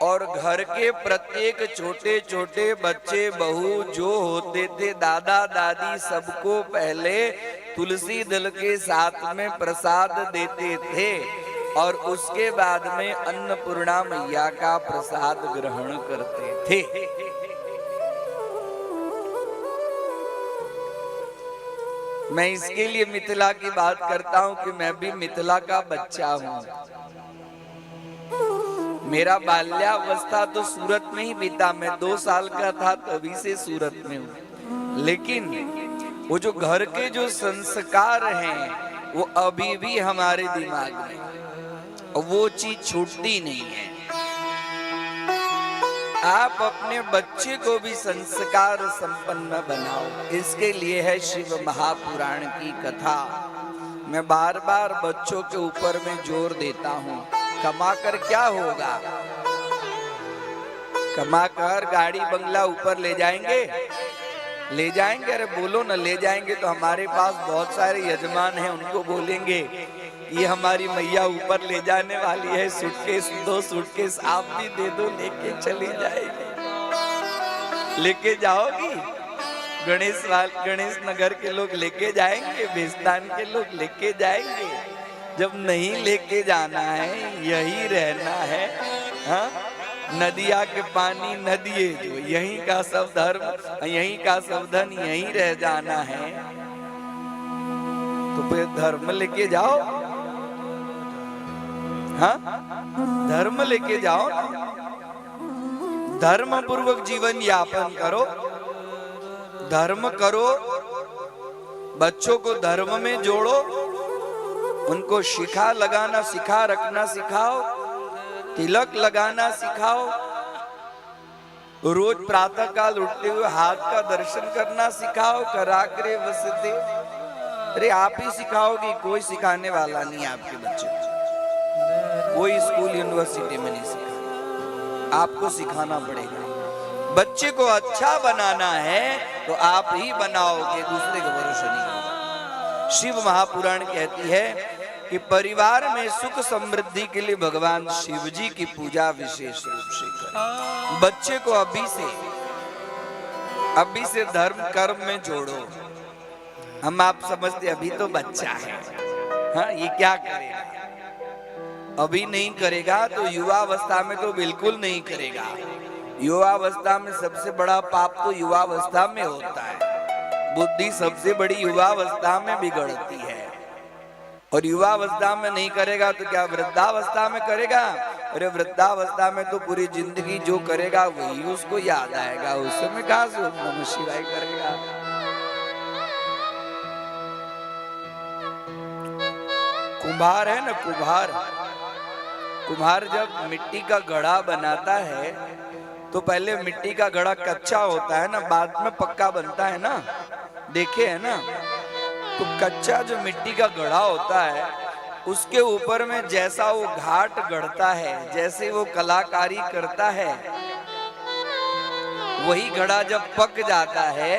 और घर के प्रत्येक छोटे छोटे बच्चे बहू जो होते थे, दादा दादी, सबको पहले तुलसी दल के साथ में प्रसाद देते थे, और उसके बाद में अन्नपूर्णा मैया का प्रसाद ग्रहण करते थे। मैं इसके लिए मिथिला की बात करता हूं कि मैं भी मिथिला का बच्चा हूं। मेरा बाल्यावस्था तो सूरत में ही बीता। मैं 2 साल का था तभी से सूरत में हूँ, लेकिन वो जो घर के जो संस्कार हैं वो अभी भी हमारे दिमाग में, और वो चीज छूटती नहीं है। आप अपने बच्चे को भी संस्कार संपन्न बनाओ, इसके लिए है शिव महापुराण की कथा। मैं बार बार बच्चों के ऊपर में जोर देता हूँ। कमाकर क्या होगा, कमाकर गाड़ी बंगला ऊपर ले जाएंगे, ले जाएंगे, अरे बोलो ना, ले जाएंगे तो हमारे पास बहुत सारे यजमान हैं, उनको बोलेंगे ये हमारी मैया ऊपर ले जाने वाली है, सूटकेस 2 सूटकेस आप भी दे दो, लेके चली जाएगी। लेके जाओगी? गणेश नगर के लोग लेके जाएंगे, बेस्तान के लोग लेके जाएंगे। जब नहीं लेके जाना है, यही रहना है। हाँ, नदिया के पानी नदिये जो, यहीं का सब धर्म, यहीं का सब धन, यहीं रह जाना है, तो फिर धर्म लेके जाओ। हाँ, धर्म लेके जाओ, धर्म पूर्वक जीवन यापन करो, धर्म करो, बच्चों को धर्म में जोड़ो, उनको शिखा लगाना, सिखा रखना सिखाओ, तिलक लगाना सिखाओ, रोज प्रातः काल उठते हुए हाथ का दर्शन करना सिखाओ। कराग्रे वसते अरे आप ही सिखाओगे, कोई सिखाने वाला नहीं है आपके बच्चे को। कोई स्कूल यूनिवर्सिटी में नहीं सिखा, आपको सिखाना पड़ेगा। बच्चे को अच्छा बनाना है तो आप ही बनाओगे, दूसरे का भरोसा नहीं होगा। शिव महापुराण कहती है कि परिवार में सुख समृद्धि के लिए भगवान शिव जी की पूजा विशेष रूप से करें। बच्चे को अभी से धर्म कर्म में जोड़ो। हम आप समझते अभी तो बच्चा है, हाँ ये क्या करेगा, अभी नहीं करेगा तो युवावस्था में तो बिल्कुल नहीं करेगा। युवावस्था में सबसे बड़ा पाप तो युवावस्था में होता है। बुद्धि सबसे बड़ी युवावस्था में बिगड़ती है, और युवावस्था में नहीं करेगा तो क्या वृद्धावस्था में करेगा? अरे वृद्धावस्था में तो पूरी जिंदगी जो करेगा वही उसको याद आएगा, उस समय कहां से नमः शिवाय करेगा। कुम्हार है ना, कुम्हार जब मिट्टी का घड़ा बनाता है तो पहले मिट्टी का घड़ा कच्चा होता है ना, बाद में पक्का बनता है ना, देखे है ना। तो कच्चा जो मिट्टी का घड़ा होता है उसके ऊपर में जैसा वो घाट गढ़ता है, जैसे वो कलाकारी करता है, वही घड़ा जब पक जाता है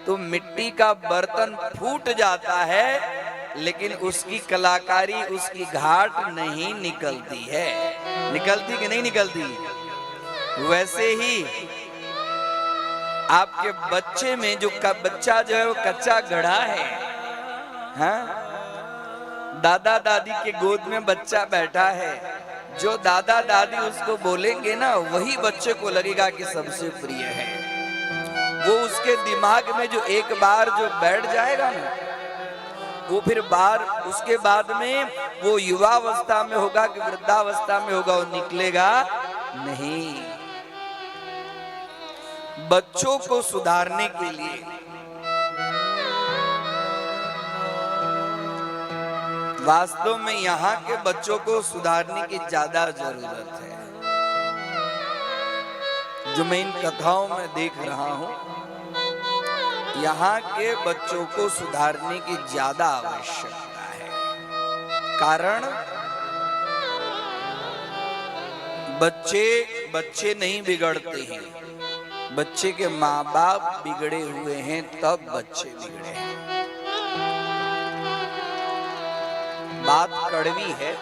तो मिट्टी का बर्तन फूट जाता है, लेकिन उसकी कलाकारी, उसकी घाट नहीं निकलती है। निकलती कि नहीं निकलती? वैसे ही आपके बच्चे में जो बच्चा जो है वो कच्चा घड़ा है, हाँ? दादा दादी के गोद में बच्चा बैठा है, जो दादा दादी उसको बोलेंगे ना वही बच्चे को लगेगा कि सबसे प्रिय है। वो उसके दिमाग में जो एक बार जो बैठ जाएगा ना, वो फिर बार उसके बाद में वो युवावस्था में होगा कि वृद्धावस्था में होगा, वो निकलेगा नहीं। बच्चों को सुधारने के लिए वास्तव में यहाँ के बच्चों को सुधारने की ज्यादा जरूरत है। जो मैं इन कथाओं में देख रहा हूं, यहाँ के बच्चों को सुधारने की ज्यादा आवश्यकता है। कारण बच्चे नहीं बिगड़ते हैं, बच्चे के माँ बाप बिगड़े हुए हैं, तब बच्चे बिगड़े हैं। बात कड़वी है,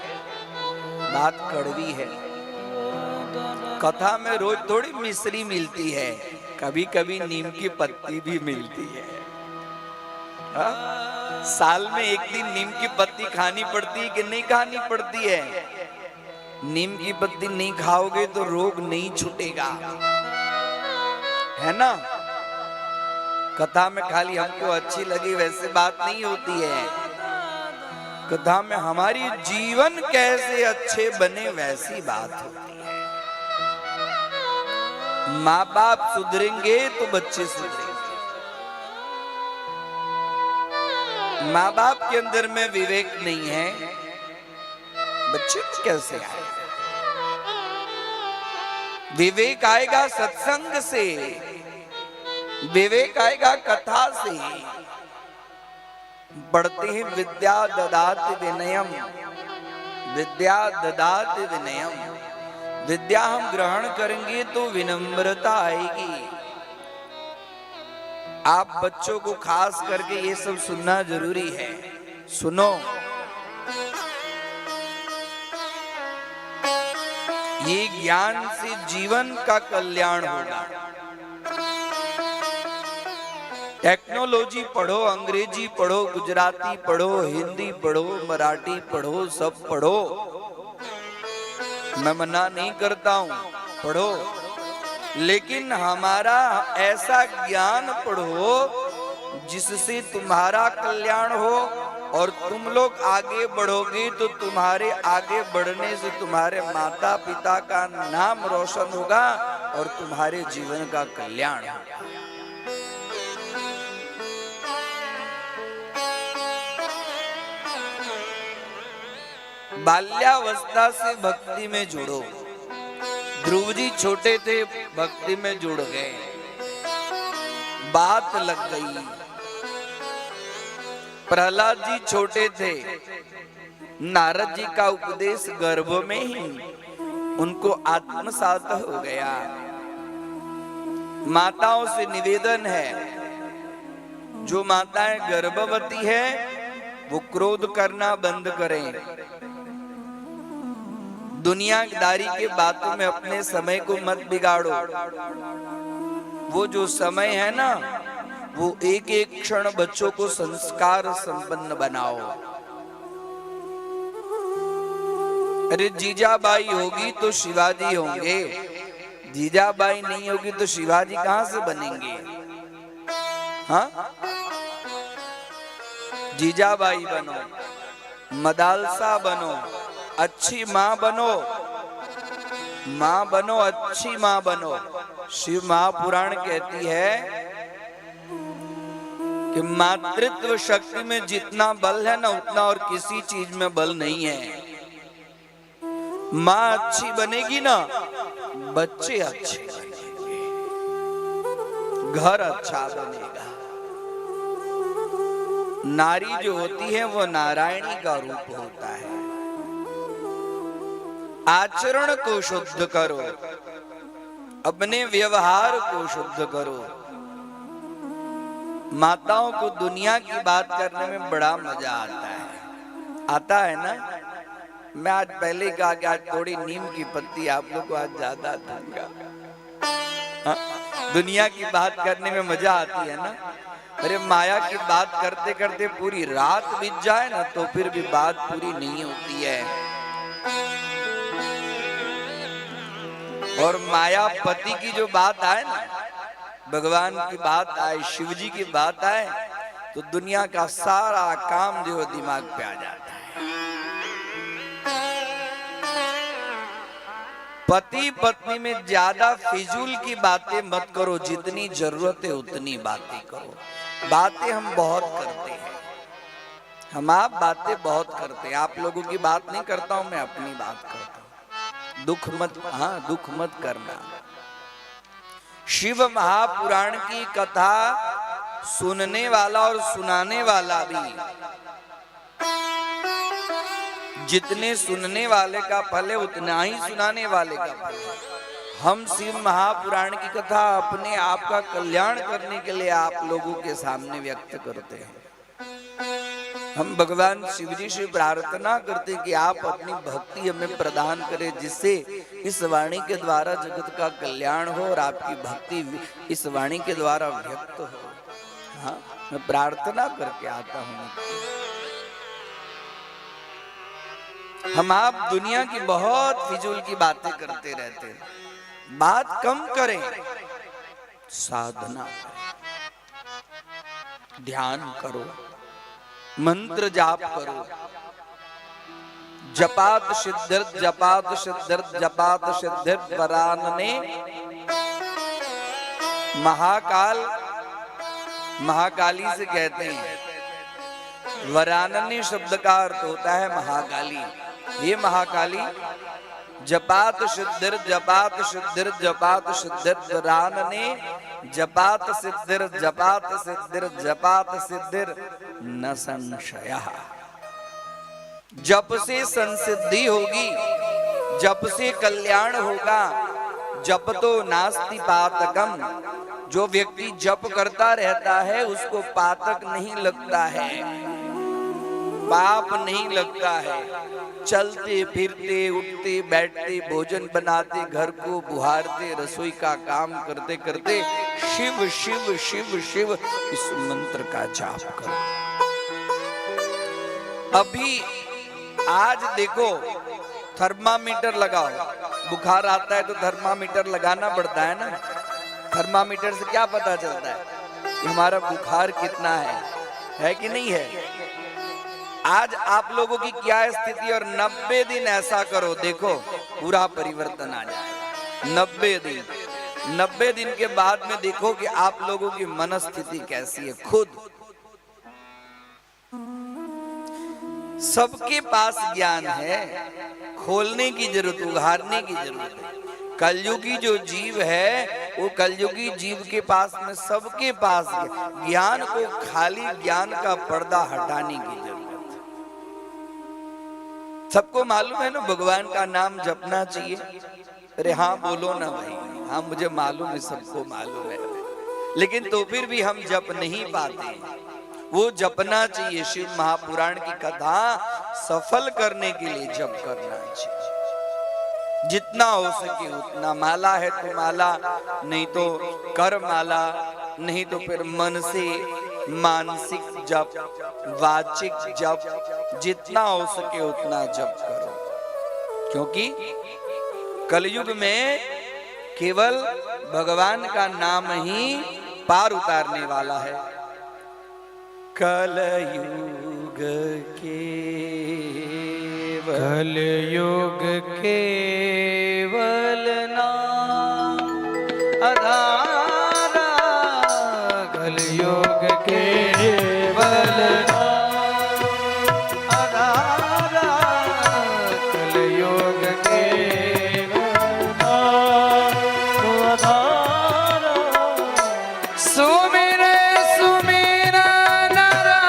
बात कड़वी है। कथा में रोज थोड़ी मिश्री मिलती है, कभी कभी नीम की पत्ती भी मिलती है। हा? साल में एक दिन नीम की पत्ती खानी पड़ती है कि नहीं खानी पड़ती है? नीम की पत्ती नहीं खाओगे तो रोग नहीं छूटेगा, है ना। कथा में खाली हमको अच्छी लगी वैसे बात नहीं होती है। कथा में हमारी जीवन कैसे अच्छे बने वैसी बात होती है। माँ बाप सुधरेंगे तो बच्चे सुधरेंगे। माँ बाप के अंदर में विवेक नहीं है, बच्चे कैसे आएगा? विवेक आएगा सत्संग से, विवेक आएगा कथा से। पढ़ते हैं विद्या ददाति विनयम, विद्या ददाति विनयम। विद्या हम ग्रहण करेंगे तो विनम्रता आएगी। आप बच्चों को खास करके ये सब सुनना जरूरी है। सुनो, ये ज्ञान से जीवन का कल्याण होगा। टेक्नोलॉजी पढ़ो, अंग्रेजी पढ़ो, गुजराती पढ़ो, हिंदी पढ़ो, मराठी पढ़ो, सब पढ़ो, मैं मना नहीं करता हूं, पढ़ो। लेकिन हमारा ऐसा ज्ञान पढ़ो जिससे तुम्हारा कल्याण हो, और तुम लोग आगे बढ़ोगे तो तुम्हारे आगे बढ़ने से तुम्हारे माता पिता का नाम रोशन होगा और तुम्हारे जीवन का कल्याण होगा। बाल्यावस्था से भक्ति में जुड़ो। ध्रुव जी छोटे थे, भक्ति में जुड़ गए, बात लग गई। प्रहलाद जी छोटे थे, नारद जी का उपदेश गर्भ में ही उनको आत्मसात हो गया। माताओं से निवेदन है, जो माताएं गर्भवती है वो क्रोध करना बंद करें, दुनियादारी के बातों में अपने समय को मत बिगाड़ो। वो जो समय है ना, वो एक एक क्षण बच्चों को संस्कार संपन्न बनाओ। अरे जीजाबाई होगी तो शिवाजी होंगे, जीजाबाई नहीं होगी तो शिवाजी कहां से बनेंगे? हाँ, जीजाबाई बनो, मदालसा बनो, अच्छी माँ बनो, माँ बनो, अच्छी माँ बनो। शिव महापुराण कहती है कि मातृत्व शक्ति में जितना बल है ना, उतना और किसी चीज में बल नहीं है। माँ अच्छी बनेगी ना, बच्चे अच्छे बनेंगे, घर अच्छा बनेगा। नारी जो होती है वो नारायणी का रूप होता है। आचरण को शुद्ध करो, अपने व्यवहार को शुद्ध करो। माताओं को दुनिया की बात करने में बड़ा मजा आता है ना? मैं आज पहले कहा कि आज थोड़ी नीम की पत्ती आप लोग को आज ज्यादा दूंगा। दुनिया की बात करने में मजा आती है ना? अरे माया की बात करते करते पूरी रात बीत जाए ना, तो फिर भी बात पूरी नहीं होती है। और मायापति की जो बात आए ना, भगवान की बात आए, शिव जी की बात आए, तो दुनिया का सारा काम जो दिमाग पे आ जाता है। पति पत्नी में ज्यादा फिजूल की बातें मत करो, जितनी जरूरत है उतनी बातें करो। बातें हम बहुत करते हैं, हम आप बातें बहुत करते हैं। आप लोगों की बात नहीं करता हूं, मैं अपनी बात करता हूं। दुख मत करना। शिव महापुराण की कथा सुनने वाला और सुनाने वाला भी, जितने सुनने वाले का फल है उतना ही सुनाने वाले का फल है। हम शिव महापुराण की कथा अपने आप का कल्याण करने के लिए आप लोगों के सामने व्यक्त करते हैं। हम भगवान शिव जी से प्रार्थना करते हैं कि आप अपनी भक्ति हमें प्रदान करें, जिससे इस वाणी के द्वारा जगत का कल्याण हो और आपकी भक्ति इस वाणी के द्वारा व्यक्त हो। हाँ, मैं प्रार्थना करके आता हूँ। हम आप दुनिया की बहुत फिजूल की बातें करते रहते हैं। बात कम करें, साधना करें, ध्यान करो, मंत्र जाप करो। जपात सिद्धिर्थ जपात सिद्धिर्थ जपात सिद्धिर्थ वरानने। महाकाल महाकाली से कहते हैं। वरानने शब्द का अर्थ होता है महाकाली। ये महाकाली जपात सिद्धिर्थ जपात सिद्धिर्थ जपात सिद्धिर्थ वरानने। जपात सिद्धिर्थ जपात सिद्धिर्थ जपात सिद्धिर्थ न संशयः। जप से संसिद्धि होगी, जप से कल्याण होगा। जप तो नास्ति पातकम। जो व्यक्ति जप करता रहता है उसको पातक नहीं लगता है, पाप नहीं लगता है। चलते फिरते उठते बैठते भोजन बनाते घर को बुहारते रसोई का काम करते करते शिव शिव शिव शिव इस मंत्र का जाप करो। अभी आज देखो, थर्मामीटर लगाओ। बुखार आता है तो थर्मामीटर लगाना पड़ता है ना। थर्मामीटर से क्या पता चलता है कि हमारा बुखार कितना है कि नहीं है। आज आप लोगों की क्या स्थिति, और 90 दिन ऐसा करो, देखो पूरा परिवर्तन आ जाएगा। 90 दिन के बाद में देखो कि आप लोगों की मनस्थिति कैसी है। खुद सबके पास ज्ञान है, खोलने की जरूरत, उघारने की जरूरत है। कलयुगी जो जीव है वो कलयुगी जीव के पास में, सबके पास है। ज्ञान को खाली ज्ञान का पर्दा हटाने की जरूरत है। सबको मालूम है ना भगवान का नाम जपना चाहिए। अरे हाँ बोलो ना भाई, हाँ मुझे मालूम है, सबको मालूम है, लेकिन तो फिर भी हम जप नहीं पाते। वो जपना चाहिए। शिव महापुराण की कथा सफल करने के लिए जप करना चाहिए, जितना हो सके उतना। माला है तो माला, नहीं तो कर माला, नहीं तो फिर मन से मानसिक जप, वाचिक जप, जितना हो सके उतना जप करो। क्योंकि कलयुग में केवल भगवान का नाम ही पार उतारने वाला है। कलयुग कलयुग केवल नाम आधारा, कलयुग केवल नाम आधारा, कलयुग केवल नाम आधारा। सुमिर सुमिर नरा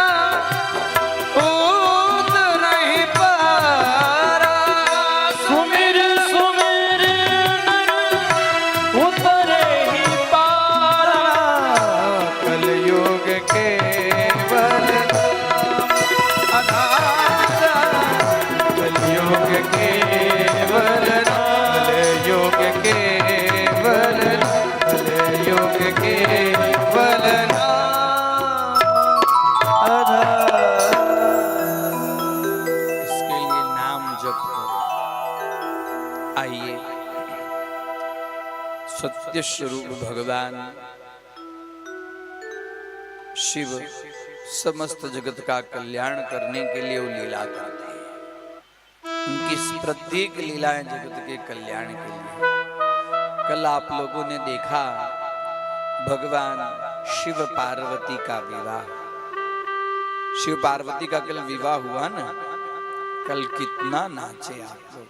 उत नहीं पारा, सुमिर सुमिर नर उतरे ही पारा, कलयुग केवल आधारा, कलयुग केवल, कलयुग केवल, कलयुग केवल आधारा। इसके लिए नाम जप करो। आइए सत्य स्वरूप भगवान शिव समस्त जगत का कल्याण करने के लिए वो लीला करते हैं। उनकी प्रत्येक लीलाएं जगत के कल्याण के लिए। कल आप लोगों ने देखा भगवान शिव पार्वती का विवाह। शिव पार्वती का कल विवाह हुआ ना, कल कितना नाचे आप लोग।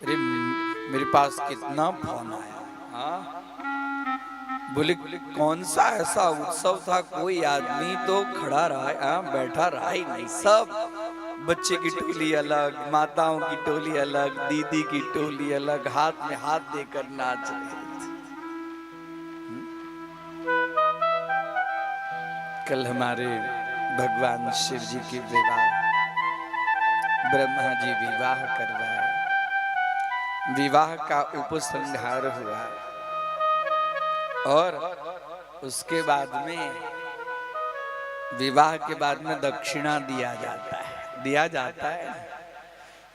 अरे मेरे पास कितना फोन आया, हाँ बोले कौन सा ऐसा उत्सव था, कोई आदमी तो खड़ा रहा, बैठा रहा ही नहीं। सब बच्चे की टोली अलग, माताओं की टोली अलग, दीदी की टोली अलग, हाथ में हाथ देकर नाच रहे थे। कल हमारे भगवान शिव जी की विवाह, ब्रह्मा जी विवाह करवाए, विवाह का उपसंहार हुआ और उसके बाद में विवाह के बाद में दक्षिणा दिया जाता है। दिया जाता है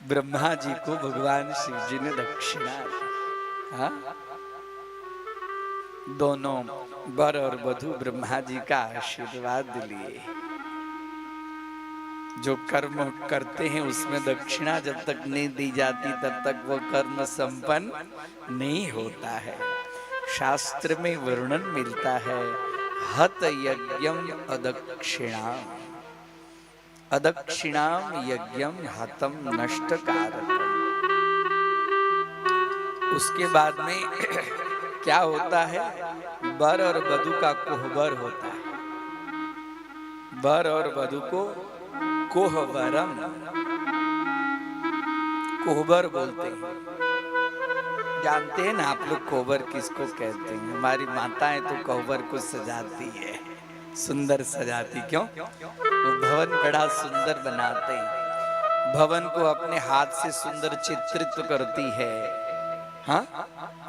ब्रह्मा जी को भगवान शिव जी ने दक्षिणा दी। हाँ? दोनों वर और वधू ब्रह्मा जी का आशीर्वाद लिए। जो कर्म करते हैं उसमें दक्षिणा जब तक नहीं दी जाती तब तक वो कर्म संपन्न नहीं होता है। शास्त्र में वर्णन मिलता है, हत यज्ञम अदक्षिणाम, अदक्षिणाम यज्ञम हतम नष्ट कारकम। उसके बाद में क्या होता है, वर और वधू का कोहबर होता है। वर और वधू को कोहबरम, कोहबर बोलते हैं। जानते हैं ना आप लोग कोहबर किसको कहते हैं? हमारी माताएं तो कोहबर को सजाती है, सुंदर सजाती। क्यों? वो भवन बड़ा सुंदर बनाते हैं, भवन को अपने हाथ से सुंदर चित्रित करती है। हाँ,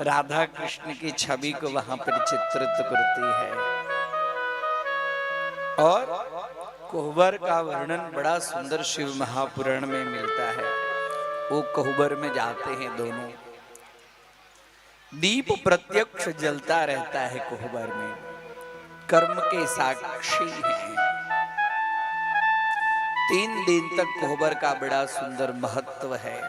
राधा कृष्ण की छवि को वहां पर चित्रित करती है। और कोहबर का वर्णन बड़ा सुंदर शिव महापुराण में मिलता है। वो कोहबर में जाते हैं दोनों, दीप प्रत्यक्ष जलता रहता है कोहबर में, कर्म के साक्षी हैं। 3 दिन तक कोहबर का बड़ा सुंदर महत्व है।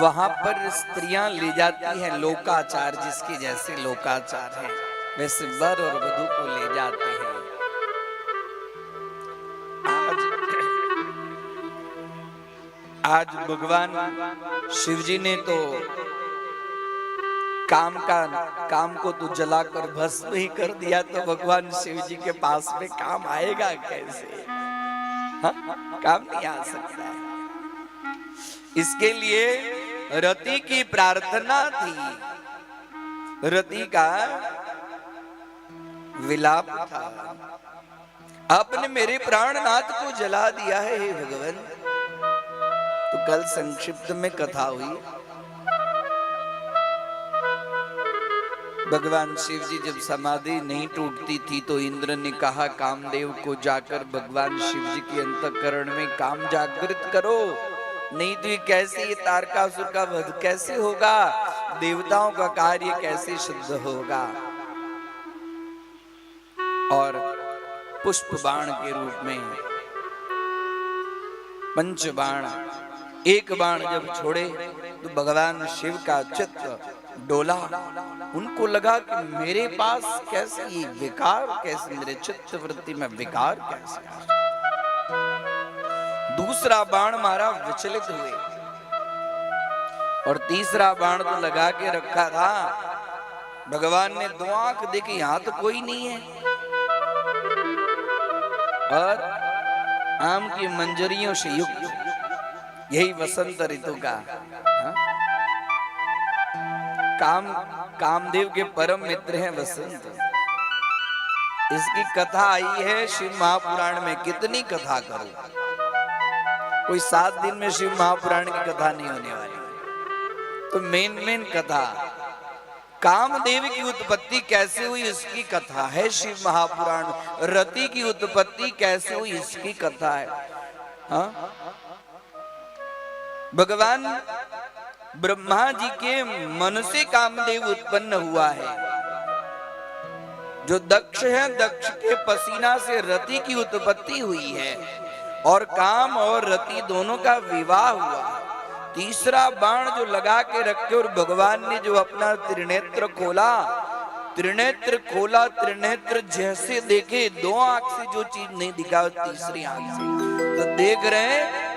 वहां पर स्त्रियां ले जाती हैं लोकाचार, जिसके जैसे लोकाचार है वैसे वर और वधू को ले जाते हैं। आज भगवान शिव जी ने तो काम को तो जलाकर भस्म ही कर दिया, तो भगवान शिव जी के पास में काम आएगा कैसे? हाँ? काम नहीं आ सकता है। इसके लिए रति की प्रार्थना थी, रति का विलाप था। आपने मेरे प्राणनाथ को जला दिया है हे भगवान। तो कल संक्षिप्त में कथा हुई, भगवान शिव जी जब समाधि नहीं टूटती थी तो इंद्र ने कहा कामदेव को जाकर भगवान शिव जी के अंतःकरण में काम जागृत करो, नहीं तो ये कैसे, ये तारकासुर का वध कैसे होगा, देवताओं का कार्य कैसे सिद्ध होगा। और पुष्प बाण के रूप में पंच बाण, एक बाण जब छोड़े तो भगवान शिव का चित्त डोला। उनको लगा कि मेरे पास कैसे ये विकार, कैसे मेरे चित्त वृत्ति में विकार कैसे आ जाए। दूसरा बाण मारा, विचलित हुए। और तीसरा बाण तो लगा के रखा था, भगवान ने दो आंख देखी, यहां तो कोई नहीं है। और आम की मंजरियों से युक्त, यही वसंत ऋतु का कामदेव के परम मित्र हैं वसंत। इसकी कथा आई है शिव महापुराण में। कितनी कथा करो, कोई 7 दिन में शिव महापुराण की कथा नहीं होने वाली। तो मेन कथा कामदेव की उत्पत्ति कैसे हुई इसकी कथा है शिव महापुराण। रति की उत्पत्ति कैसे हुई इसकी कथा है। हाँ? भगवान ब्रह्मा जी के मन से कामदेव उत्पन्न हुआ है। जो दक्ष है, दक्ष के पसीना से रति की उत्पत्ति हुई है और काम और रति दोनों का विवाह हुआ। तीसरा बाण जो लगा के रखे और भगवान ने जो अपना त्रिनेत्र खोला, त्रिनेत्र जैसे देखे, दो आंख से जो चीज नहीं दिखा तीसरी आंख से तो देख रहे हैं।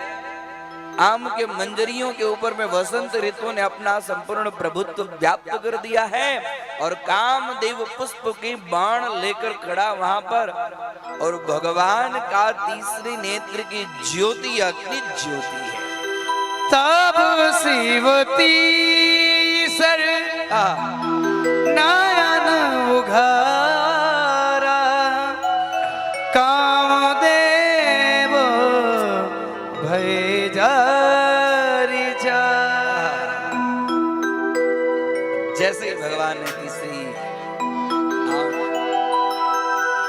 आम के मंजरियों के ऊपर में वसंत ऋतु ने अपना संपूर्ण प्रभुत्व व्याप्त कर दिया है और कामदेव पुष्प के बाण लेकर खड़ा वहां पर। और भगवान का तीसरे नेत्र की ज्योति अग्नि ज्योति है। तब शिवती सर नयन उघारा, कामदेव भय जारी जा। जैसे ही भगवान ने तीसरी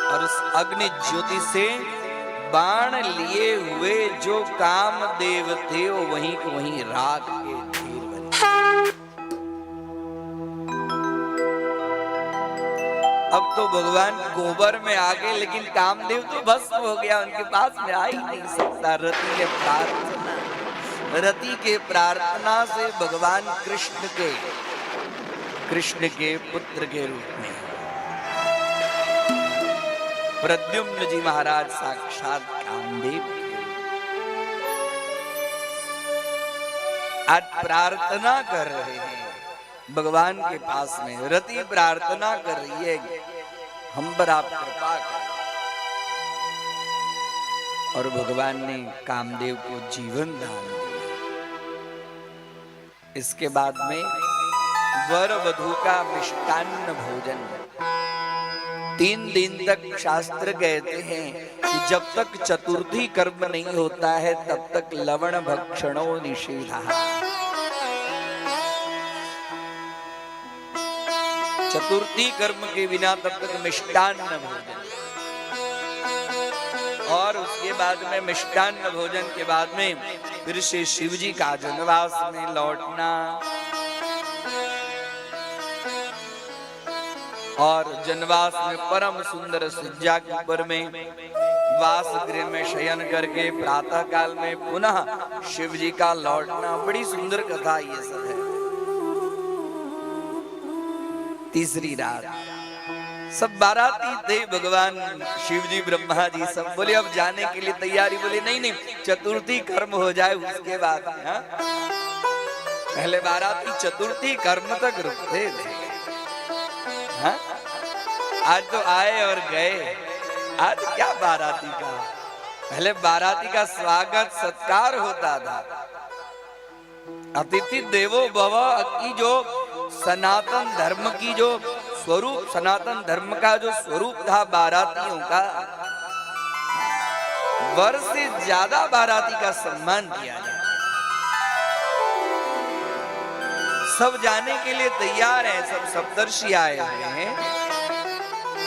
और उस अग्नि ज्योति से बाण लिए हुए जो कामदेव थे वो वहीं को वहीं राख के ढेर बने। अब तो भगवान गोबर में आ गए, लेकिन कामदेव तो भस्म हो गया, उनके पास में आ ही नहीं सकता। रति के प्रार्थना से भगवान कृष्ण के पुत्र के रूप में प्रद्युम्न जी महाराज साक्षात कामदेव आज प्रार्थना कर रहे हैं भगवान के पास में। रति प्रार्थना कर रही है, हम पर आप कृपा करें। और भगवान ने कामदेव को जीवन दान दिया। इसके बाद में वर वधू का मिष्टान्न भोजन। 3 दिन तक शास्त्र कहते हैं कि जब तक चतुर्थी कर्म नहीं होता है तब तक लवण भक्षणो निषेधः। चतुर्थी कर्म के बिना तब तक मिष्टान्न भोजन। और उसके बाद में मिष्टान्न भोजन के बाद में फिर से शिव जी का जनवास में लौटना। और जनवास में परम सुंदर सज्जा के ऊपर में वास गृह में शयन करके प्रातः काल में पुनः शिव जी का लौटना। बड़ी सुंदर कथा ये सब है। तीसरी रात सब बाराती थे, भगवान शिव जी ब्रह्मा जी सब बोले अब जाने के लिए तैयारी। बोले नहीं, चतुर्थी कर्म हो जाए उसके बाद। पहले बाराती चतुर्थी कर्म तक रुकते थे। हाँ? आज तो आए और गए, आज क्या बाराती का। पहले बाराती का स्वागत सत्कार होता था। अतिथि देवो भव की जो सनातन धर्म की जो स्वरूप, सनातन धर्म का जो स्वरूप था बारातियों का, वर्ष से ज्यादा बाराती का सम्मान किया जाता। सब जाने के लिए तैयार हैं, सब सप्तर्षि आए हुए हैं,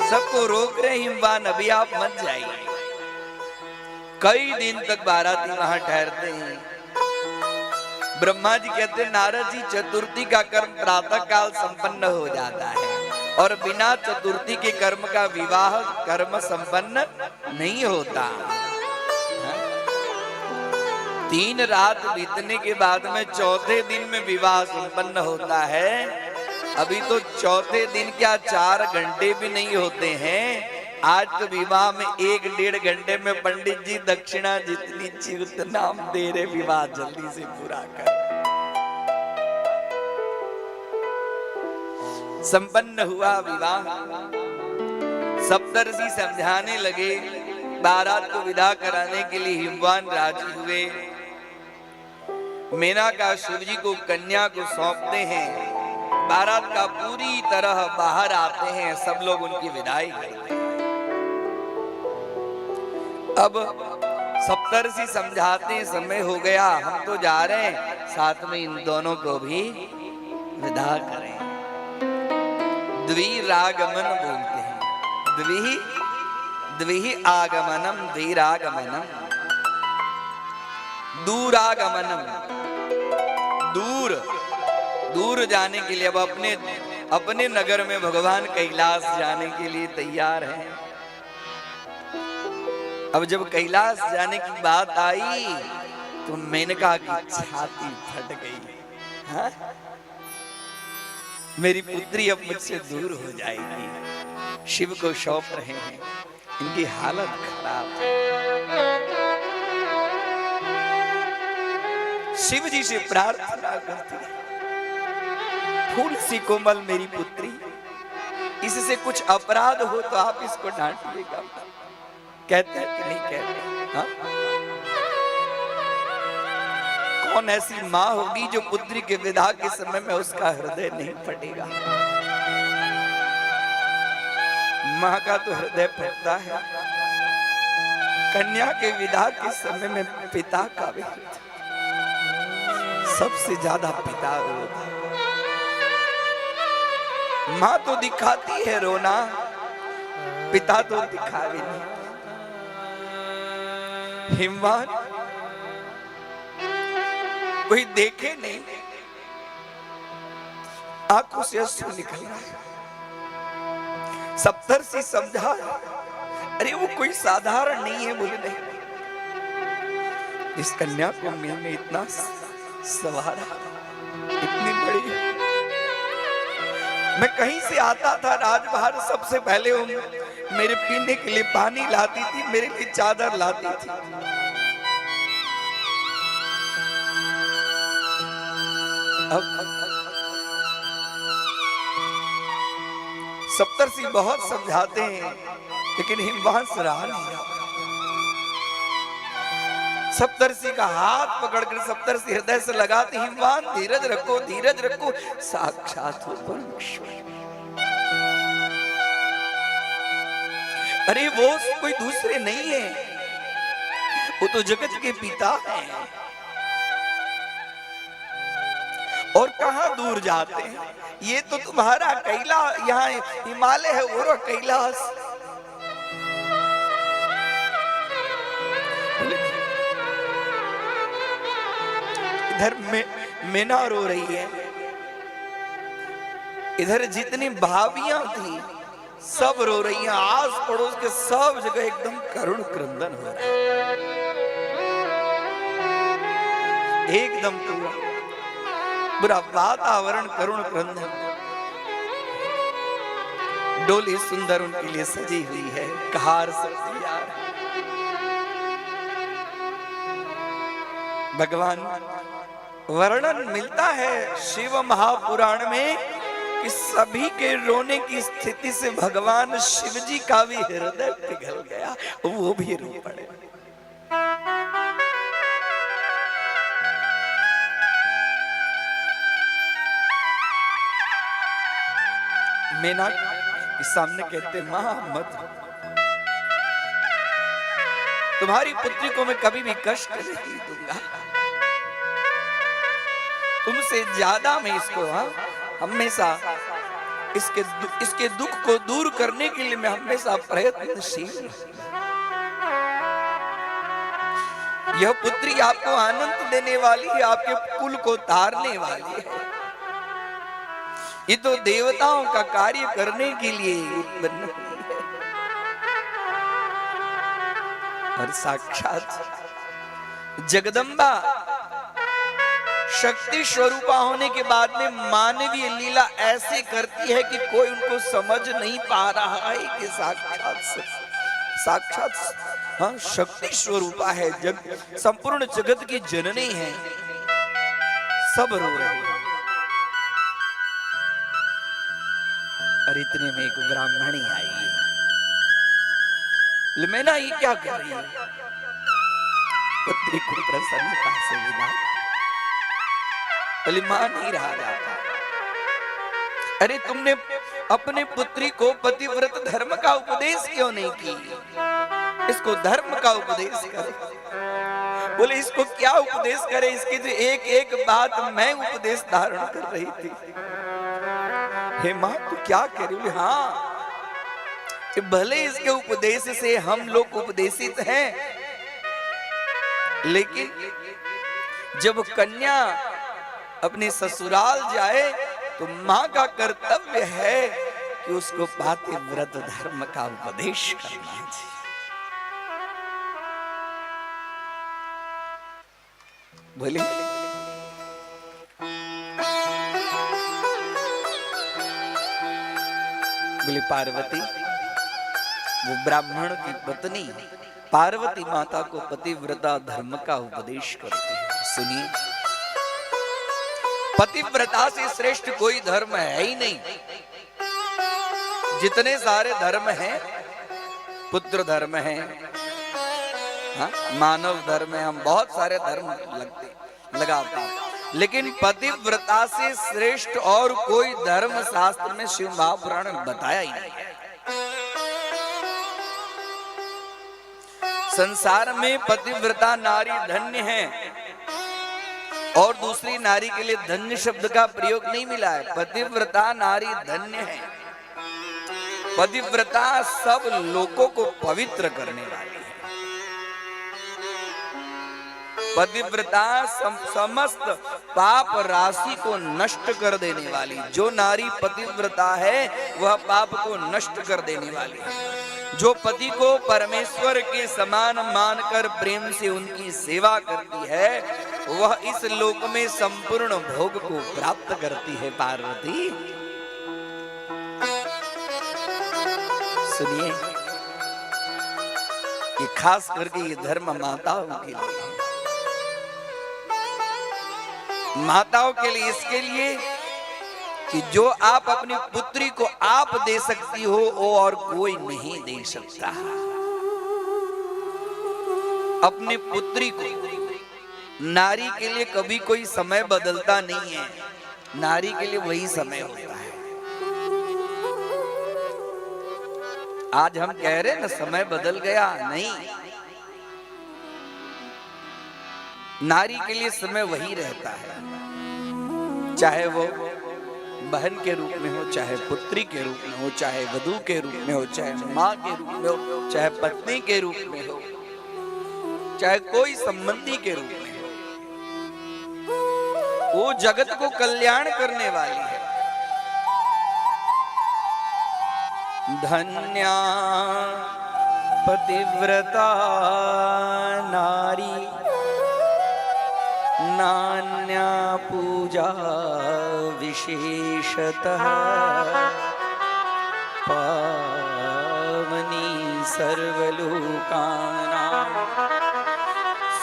सबको रोक रहे हिमवान अभी आप मत जाइए। कई दिन तक बाराती वहां ठहरते हैं। ब्रह्मा जी कहते हैं नारद जी चतुर्थी का कर्म प्रातः काल संपन्न हो जाता है और बिना चतुर्थी के कर्म का विवाह कर्म संपन्न नहीं होता। 3 रात बीतने के बाद में चौथे दिन में विवाह संपन्न होता है। अभी तो चौथे दिन क्या 4 घंटे भी नहीं होते हैं। आज तो विवाह में 1-1.5 घंटे में पंडित जी दक्षिणा जितनी चाहिए उतना हम दे रहे, विवाह जल्दी से पूरा कर। संपन्न हुआ विवाह। सप्तर्षि समझाने लगे, बारात को विदा कराने के लिए हिमवान राजी हुए। मेनका शिव जी को कन्या को सौंपते हैं। बारात का पूरी तरह बाहर आते हैं, सब लोग उनकी विदाई करते हैं। अब सप्तर्षि समझाते समय हो गया, हम तो जा रहे हैं, साथ में इन दोनों को भी विदा करें। द्विरागमन बोलते हैं, द्वि आगमनम द्विरागमनम, दूरागमनम, दूर जाने के लिए। अब अपने नगर में भगवान कैलाश जाने के लिए तैयार हैं। अब जब कैलाश जाने की बात आई तो मेनका की छाती फट गई। हाँ? मेरी पुत्री अब मुझसे दूर हो जाएगी। शिव को सौंप रहे हैं, इनकी हालत खराब है। शिव जी से प्रार्थना करती है, फूल सी कोमल मेरी पुत्री, इससे कुछ अपराध हो तो आप इसको डांटिएगा। कहते हैं कि नहीं कहते? हाँ? कौन ऐसी माँ होगी जो पुत्री के विदा के समय में उसका हृदय नहीं फटेगा? माँ का तो हृदय फटता है, कन्या के विदा के समय में पिता का भी सबसे ज्यादा पिता रोता। माँ तो दिखाती है रोना, पिता तो दिखावे नहीं। हिमवान कोई देखे नहीं, आंखों से आंसू निकल रहा है। सप्तर्षि समझा, अरे वो कोई साधारण नहीं है। बोले नहीं, इस कन्या को मैंने इतना सवारा, इतनी बड़ी, मैं कहीं से आता था राजबाहर, सबसे पहले वो मेरे पीने के लिए पानी लाती थी, मेरे लिए चादर लाती थी। अब सप्तर्षि बहुत समझाते हैं, लेकिन हिमवान रहा नहीं जाता। सप्तर्षि का हाथ पकड़कर सप्तर्षि हृदय से लगाते, हिमवान धीरज रखो, धीरज रखो, साक्षात हो परमेश्वर। अरे वो कोई दूसरे नहीं है, वो तो जगत के पिता हैं। और कहां दूर जाते हैं, ये तो तुम्हारा कैलाश, यहाँ हिमालय है और कैलाश। इधर मेना रो रही है, इधर जितनी भाभियां थी सब रो रही हैं, आस पड़ोस के सब जगह एकदम करुण क्रंदन हो रहा है, एकदम पूरा वातावरण करुण क्रंदन। डोली सुंदर उनके लिए सजी हुई है, कहार सब तैयार है। भगवान वर्णन मिलता है शिव महापुराण में कि सभी के रोने की स्थिति से भगवान शिव जी का भी हृदय पिघल गया, वो भी रो पड़े। मेना के सामने कहते, मां मत, तुम्हारी पुत्री को मैं कभी भी कष्ट नहीं दूंगा, तुमसे ज्यादा मैं इसको हमेशा इसके दुख को दूर करने के लिए मैं हमेशा प्रयत्नशील। यह पुत्री आपको आनंद देने वाली है, आपके कुल को तारने वाली है। ये तो देवताओं का कार्य करने के लिए उत्पन्न हुई है, और साक्षात जगदम्बा शक्ति स्वरूपा होने के बाद में मानवीय लीला ऐसे करती है कि कोई उनको समझ नहीं पा रहा है कि साक्षात शक्ति स्वरूपा है, संपूर्ण जगत की जननी है। सब रो रहे हैं। और इतने में एक ब्राह्मणी आई है। मेना ये क्या कर रही है? पुत्री को प्रसन्नता से विदा। बोली मां नहीं रहा जाता। अरे तुमने अपने पुत्री को पतिव्रत धर्म का उपदेश क्यों नहीं की? इसको धर्म का उपदेश करे। बोले इसको क्या उपदेश करे? इसकी जो एक एक बात मैं उपदेश धारण कर रही थी। हे मां तू क्या कह रही? हाँ भले इसके उपदेश से हम लोग उपदेशित हैं, लेकिन जब कन्या अपने ससुराल जाए तो मां का कर्तव्य है कि उसको पतिव्रत धर्म का उपदेश करना चाहिए। बोले पार्वती, वो ब्राह्मण की पत्नी पार्वती माता को पतिव्रता धर्म का उपदेश करती है। सुनिए, पतिव्रता से श्रेष्ठ कोई धर्म है ही नहीं। जितने सारे धर्म हैं, पुत्र धर्म है, मानव धर्म है, हम बहुत सारे धर्म लगाते हैं, लेकिन पतिव्रता से श्रेष्ठ और कोई धर्म शास्त्र में शिव महापुराण में बताया ही नहीं। संसार में पतिव्रता नारी धन्य है, और दूसरी नारी के लिए धन्य शब्द का प्रयोग नहीं मिला है। पतिव्रता नारी धन्य है। पतिव्रता सब लोगों को पवित्र करने वाली है। पतिव्रता समस्त पाप राशि को नष्ट कर देने वाली। जो नारी पतिव्रता है वह पाप को नष्ट कर देने वाली है। जो पति को परमेश्वर के समान मानकर प्रेम से उनकी सेवा करती है, वह इस लोक में संपूर्ण भोग को प्राप्त करती है। पार्वती सुनिए, ये खास करके ये धर्म माताओं के लिए है। माताओं के लिए इसके लिए कि जो आप अपनी पुत्री को आप दे सकती हो, वो और कोई नहीं दे सकता। अपनी पुत्री को, नारी के लिए कभी कोई समय बदलता नहीं है। नारी के लिए वही समय होता है। आज हम कह रहे हैं ना समय बदल गया, नहीं, नारी के लिए समय वही रहता है। चाहे वो बहन के रूप में हो, चाहे पुत्री के रूप में हो, चाहे वधू के रूप में हो, चाहे माँ के रूप में हो, चाहे पत्नी के रूप में हो, चाहे कोई संबंधी के रूप में हो, वो जगत को कल्याण करने वाली है। धन्या पतिव्रता नारी नान्या पूजा विशेषतः पावनी सर्वलोकानां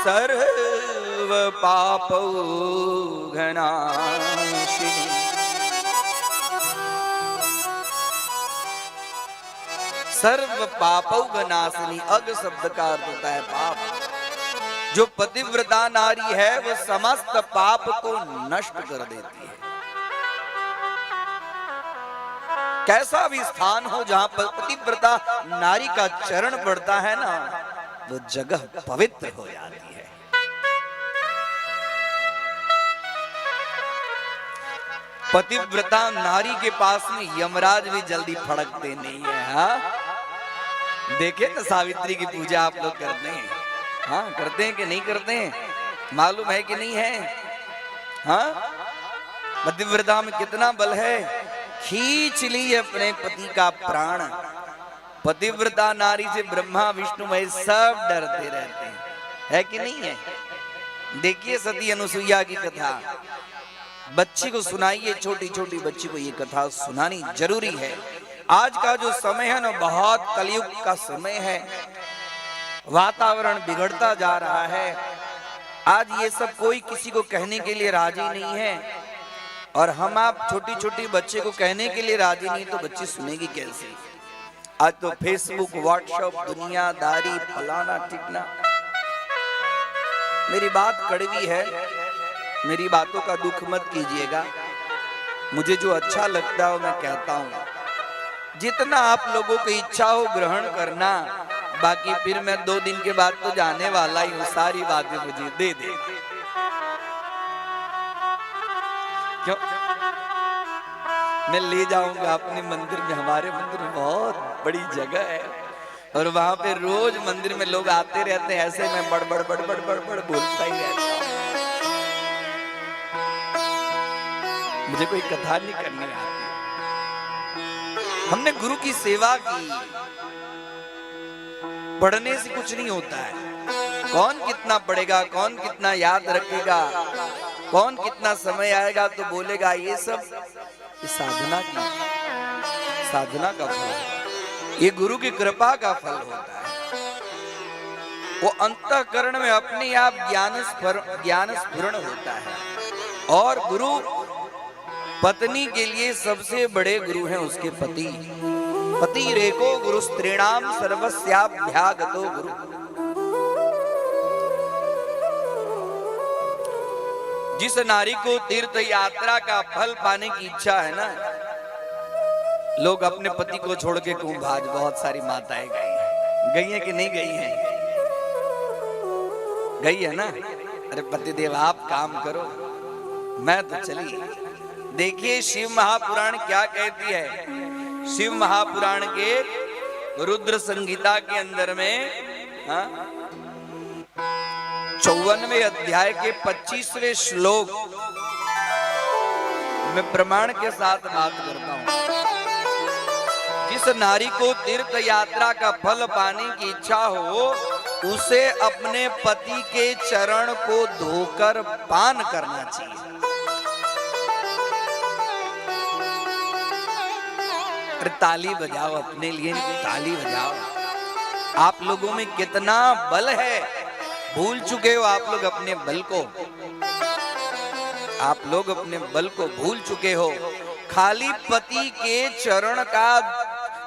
सर्व पापौ घनाशिनी सर्व पापौ नाशिनी। अग शब्द का अर्थ होता है पाप। जो पतिव्रता नारी है वो समस्त पाप को नष्ट कर देती है। कैसा भी स्थान हो जहां पर पतिव्रता नारी का चरण पड़ता है ना, वो जगह पवित्र हो जाती है। पतिव्रता नारी के पास में यमराज भी जल्दी फड़कते नहीं है। हाँ, देखे ना सावित्री की पूजा आप लोग करते हैं? हाँ, करते हैं कि नहीं करते हैं? मालूम है कि नहीं है? हाँ, पतिव्रता में कितना बल है। खींच ली अपने पति का प्राण। पतिव्रता नारी से ब्रह्मा विष्णु महेश सब डरते रहते हैं, है कि नहीं है? देखिए सती अनुसुईया की कथा, बच्ची को सुनाइए, छोटी छोटी बच्ची को ये कथा सुनानी जरूरी है। आज का जो समय है ना, बहुत कलयुग का समय है। वातावरण बिगड़ता जा रहा है। आज ये सब कोई किसी को कहने के लिए राजी नहीं है, और हम आप छोटी छोटी बच्चे को कहने के लिए राजी नहीं, तो बच्ची सुनेगी कैसे? आज तो फेसबुक, व्हाट्सएप, दुनियादारी, फलाना ठिकना। मेरी बात कड़वी है, मेरी बातों का दुख मत कीजिएगा। मुझे जो अच्छा लगता है मैं कहता हूँ। जितना आप लोगों की इच्छा हो ग्रहण करना, बाकी फिर मैं 2 दिन के बाद तो जाने वाला ही हूँ। सारी बातें मुझे दे दे। क्यों? मैं ले जाऊंगा अपने मंदिर में। हमारे मंदिर में बहुत बड़ी जगह है, और वहां पे रोज मंदिर में लोग आते रहते हैं। ऐसे मैं बड़बड़ बड़बड़ बड़बड़ बोलता ही रहता हूँ। मुझे कोई कथा नहीं करनी आती। हमने गुरु की सेवा की। पढ़ने से कुछ नहीं होता है। कौन कितना पढ़ेगा, कौन कितना याद रखेगा, कौन कितना समय आएगा तो बोलेगा, ये सब साधना का फल, ये गुरु की कृपा का फल होता है। वो अंतःकरण में अपने आप ज्ञान स्फुरण होता है। और गुरु पत्नी के लिए सबसे बड़े गुरु हैं उसके पति। पति रेको गुरु स्त्रीणाम सर्वस्याभ्यागतो गुरु। जिस नारी को तीर्थ यात्रा का फल पाने की इच्छा है ना, लोग अपने पति को छोड़ के कुंभ, आज बहुत सारी माताएं गई हैं कि नहीं गई हैं? गई है ना। अरे पतिदेव आप काम करो, मैं तो चली। देखिए शिव महापुराण क्या कहती है। शिव महापुराण के रुद्र संहिता के अंदर में 54वें अध्याय के 25वें श्लोक में प्रमाण के साथ बात करता हूं। जिस नारी को तीर्थ यात्रा का फल पाने की इच्छा हो, उसे अपने पति के चरण को धोकर पान करना चाहिए। अरे ताली बजाओ अपने लिए, ताली बजाओ। आप लोगों में कितना बल है, भूल चुके हो आप लोग अपने बल को। आप लोग अपने बल को भूल चुके हो। खाली पति के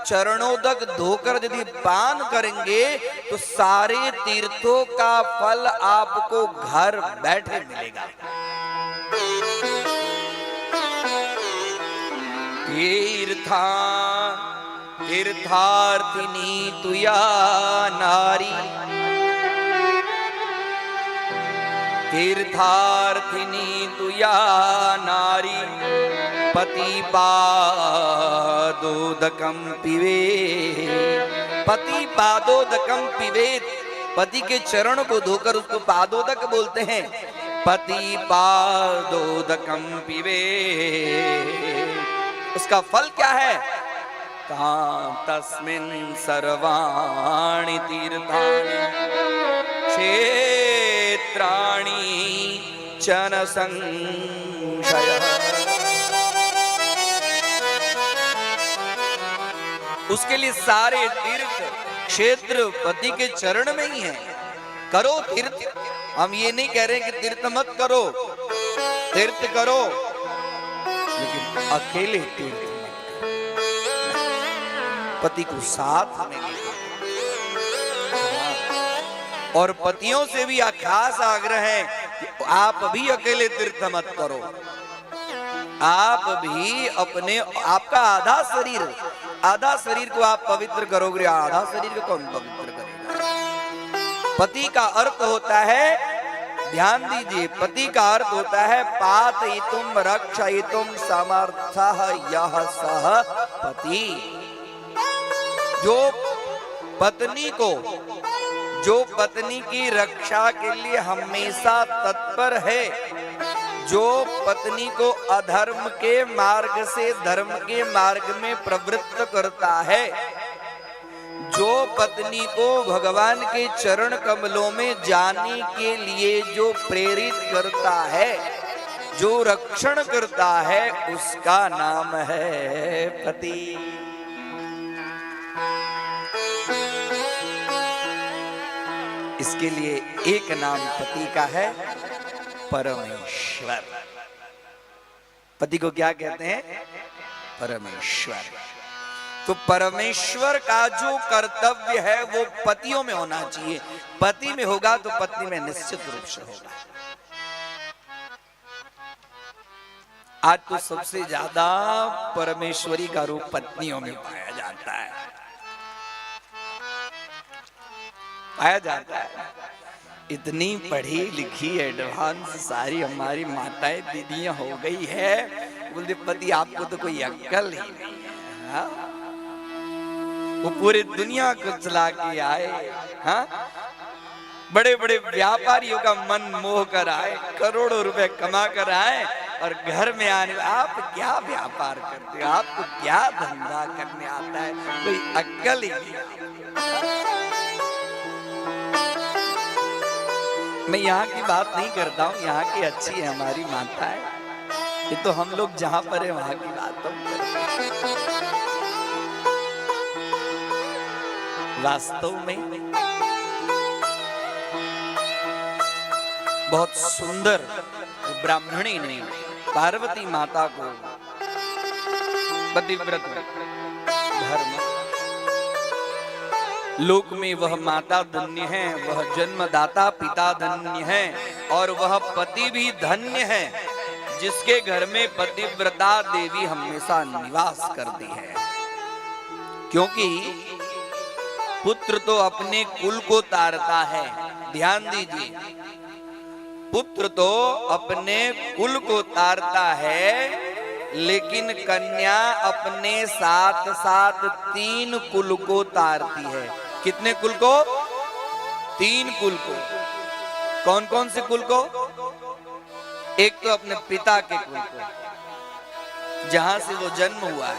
चरणोदक धोकर यदि पान करेंगे तो सारे तीर्थों का फल आपको घर बैठे मिलेगा। तीर्थार्थिनी तुया नारी, तीर्थार्थिनी तुया नारी, पति पादोदकम पिवे। पति पादोदकम पिवे, पति के चरण को धोकर उसको पादोदक बोलते हैं। पति पादोदकम पिवे, उसका फल क्या है? तस्मिन् सर्वाणि तीर्थानि क्षेत्राणि च न संशयः। उसके लिए सारे तीर्थ क्षेत्र पति के चरण में ही है। करो तीर्थ, हम ये नहीं कह रहे कि तीर्थ मत करो, तीर्थ करो, लेकिन अकेले तीर्थ मत करो। पति को साथ में लेकर। और पतियों से भी खास आग्रह है कि आप भी अकेले तीर्थ मत करो। आप भी अपने, आपका आधा शरीर को आप पवित्र करोगे, आधा शरीर को कौन पवित्र करेगा। पति का अर्थ होता है, ध्यान दीजिए, पति का अर्थ होता है पातयितुम रक्षयितुम समर्थः यः सः पति। जो पत्नी की रक्षा के लिए हमेशा तत्पर है, जो पत्नी को अधर्म के मार्ग से धर्म के मार्ग में प्रवृत्त करता है, जो पत्नी को भगवान के चरण कमलों में जाने के लिए जो प्रेरित करता है, जो रक्षण करता है, उसका नाम है पति। इसके लिए एक नाम पति का है, परमेश्वर। पति को क्या कहते हैं? परमेश्वर। तो परमेश्वर का जो कर्तव्य है वो पतियों में होना चाहिए। पति में होगा तो पत्नी में निश्चित रूप से होगा। आज तो सबसे ज्यादा परमेश्वरी का रूप पत्नियों में पाया जाता है, इतनी पढ़ी लिखी एडवांस सारी हमारी माताएं दीदियां हो गई है, बोलते पति आपको तो कोई अक्ल ही नहीं है। हाँ? वो पूरे दुनिया को चला के आए, हाँ? बड़े बड़े व्यापारियों का मन मोह कर आए, करोड़ों रुपए कमा कर आए, और घर में आने आप क्या व्यापार करते हो, आपको क्या धंधा करने आता है, कोई अक्ल ही नहीं। मैं यहाँ की बात नहीं करता हूँ, यहाँ की अच्छी है हमारी माताएं, ये तो हम लोग जहां पर है वहां की बात तो वास्तव में बहुत सुंदर ब्राह्मणी ने पार्वती माता को पतिव्रत धर्म, लोक में वह माता धन्य है, वह जन्मदाता पिता धन्य है, और वह पति भी धन्य है जिसके घर में पतिव्रता देवी हमेशा निवास करती है। क्योंकि पुत्र तो अपने कुल को तारता है, ध्यान दीजिए, पुत्र तो अपने कुल को तारता है, लेकिन कन्या अपने साथ साथ 3 कुल को तारती है। कितने कुल को? 3 कुल को। कौन कौन से कुल को? एक तो अपने पिता के कुल को, जहां से वो जन्म हुआ है,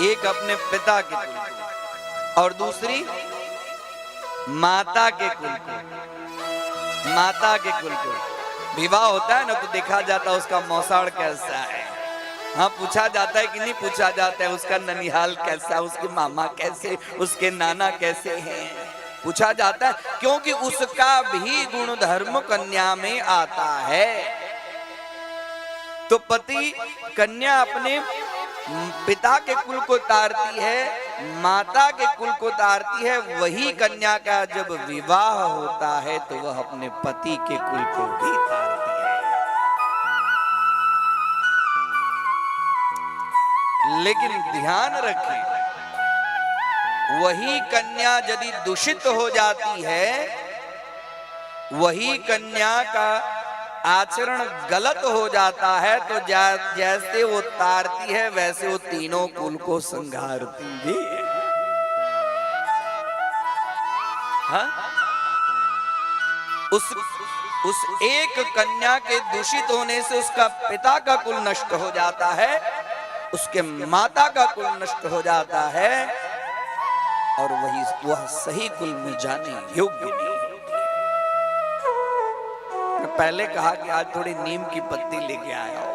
एक अपने पिता के कुल को, और दूसरी माता के कुल को। माता के कुल को विवाह होता है ना तो देखा जाता है उसका मौसाड़ कैसा है, हाँ पूछा जाता है कि नहीं पूछा जाता है, उसका ननिहाल कैसा, उसके मामा कैसे, उसके नाना कैसे हैं, पूछा जाता है, क्योंकि उसका भी गुण धर्म कन्या में आता है। तो पति कन्या अपने पिता के कुल को तारती है, माता के कुल को तारती है, वही कन्या का जब विवाह होता है तो वह अपने पति के कुल को भी तारती है। लेकिन ध्यान रखें, वही कन्या यदि दूषित हो जाती है, वही कन्या का आचरण गलत हो जाता है, तो जैसे वो तारती है वैसे वो तीनों कुल को संघारती भी है। हाँ? उस एक कन्या के दूषित होने से उसका पिता का कुल नष्ट हो जाता है, उसके माता का कुल नष्ट हो जाता है, और वह सही कुल में जाने योग्य नहीं। पहले कहा कि आज थोड़ी नीम की पत्ती लेके आया हो।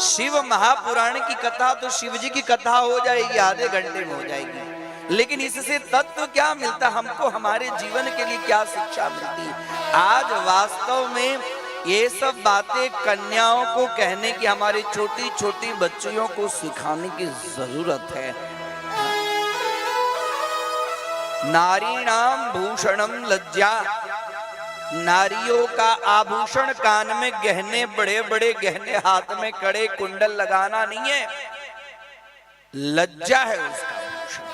शिव महापुराण की कथा तो शिव जी की कथा हो जाएगी, आधे घंटे में हो जाएगी, लेकिन इससे तत्व क्या मिलता, हमको हमारे जीवन के लिए क्या शिक्षा मिलती। आज वास्तव में ये सब बातें कन्याओं को कहने की, हमारी छोटी छोटी बच्चियों को सिखाने की जरूरत है। नारीणाम भूषणम लज्जा, नारियों का आभूषण कान में गहने, बड़े बड़े गहने, हाथ में कड़े कुंडल लगाना नहीं है, लज्जा है उसका आभूषण।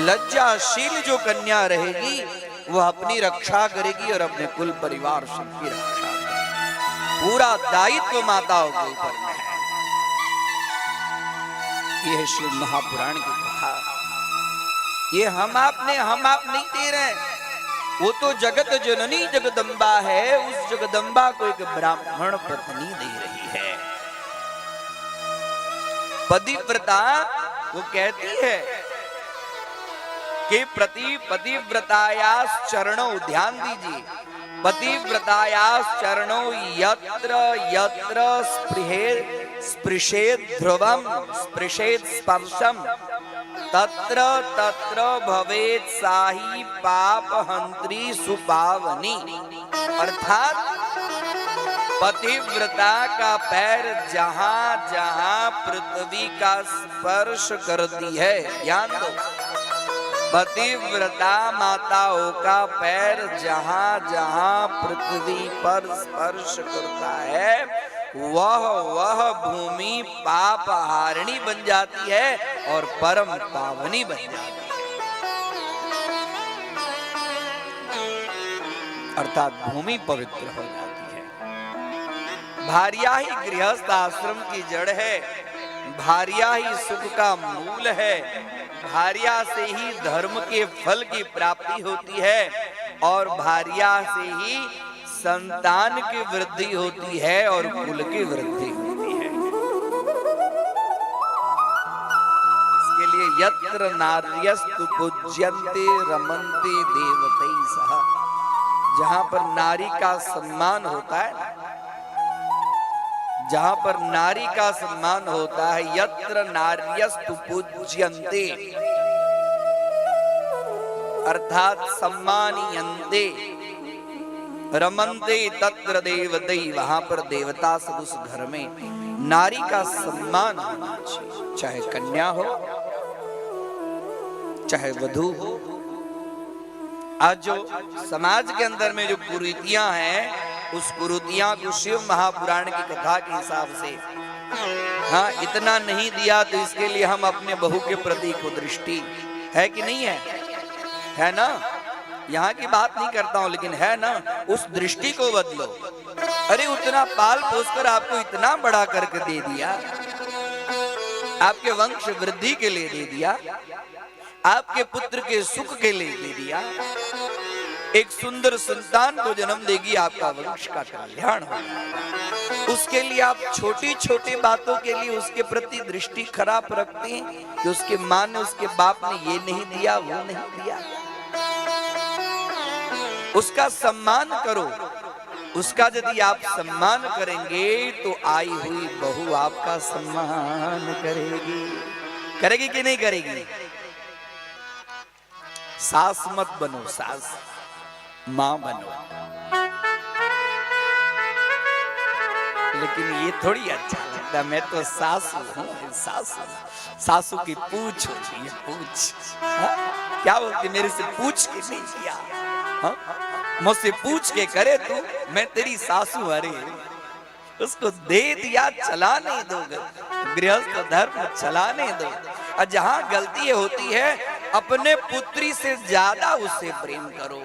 लज्जाशील जो कन्या रहेगी वह अपनी रक्षा करेगी और अपने कुल परिवार सबकी रक्षा करेगी। पूरा दायित्व माताओं के ऊपर में है। यह शिव महापुराण की कथा, ये हम आप नहीं दे रहे, वो तो जगत जननी जगदम्बा है। उस जगदम्बा को एक ब्राह्मण पत्नी दे रही है। पतिव्रता वो कहती है कि पतिव्रतायास चरणों, ध्यान दीजिए, पतिव्रतायास चरणों यत्र यत्र स्पृशेद ध्रुवम स्पृशेद स्पर्शम तत्र तत्र भवेत् साही पाप हंत्री सुपावनी। अर्थात पतिव्रता का पैर जहां जहां पृथ्वी का स्पर्श करती है, ध्यान दो, पतिव्रता माताओं का पैर जहां जहां पृथ्वी पर स्पर्श करता है वह भूमि पाप हारिणी बन जाती है और परम पावनी बन जाती है। अर्थात भूमि पवित्र हो जाती है। भार्या ही गृहस्थ आश्रम की जड़ है, भार्या ही सुख का मूल है, भार्या से ही धर्म के फल की प्राप्ति होती है और भार्या से ही संतान की वृद्धि होती है और कुल की वृद्धि होती है। इसके लिए यत्र नार्यस्तु पूज्यन्ते रमन्ते देवतै सह, जहां पर नारी का सम्मान होता है, जहां पर नारी का सम्मान होता है, यत्र नार्यस्तु पूज्यन्ते अर्थात सम्मानियन्ते, रमन्ते तत्र देवतै, वहां पर देवता सब उस घर में नारी का सम्मान होना चाहिए, चाहे कन्या हो चाहे वधू हो। आज जो समाज के अंदर में जो कुरीतियां हैं, उस कुरीतियां को शिव महापुराण की कथा के हिसाब से, हाँ, इतना नहीं दिया तो इसके लिए हम अपने बहू के प्रति को दृष्टि है कि नहीं है ना? यहाँ की बात नहीं करता हूं, लेकिन है ना, उस दृष्टि को बदलो। अरे उतना पाल पोस कर आपको इतना बड़ा करके दे दिया, आपके वंश वृद्धि के लिए दे दिया, आपके पुत्र के सुख के लिए दे दिया, एक सुंदर संतान को जन्म देगी, आपका वंश का कल्याण होगा। उसके लिए आप छोटी छोटी बातों के लिए उसके प्रति दृष्टि खराब रखते हैं कि उसके माँ ने, उसके बाप ने ये नहीं दिया, वो नहीं दिया। उसका सम्मान करो। उसका यदि आप सम्मान करेंगे तो आई हुई बहू आपका सम्मान करेगी। करेगी कि नहीं करेगी? सास मत बनो, सास, मां बनो। लेकिन ये थोड़ी अच्छा लगता, मैं तो सासू हूँ, सासू, सासू की पूछ होती है, पूछ। क्या बोलती, मेरे से पूछ के नहीं किया, मुझसे पूछ के करे तू, मैं तेरी सासू। अरे उसको दे दिया, चला नहीं दो, गृहस्थ धर्म चलाने दो। और जहां गलती होती है, अपने पुत्री से ज्यादा उससे प्रेम करो,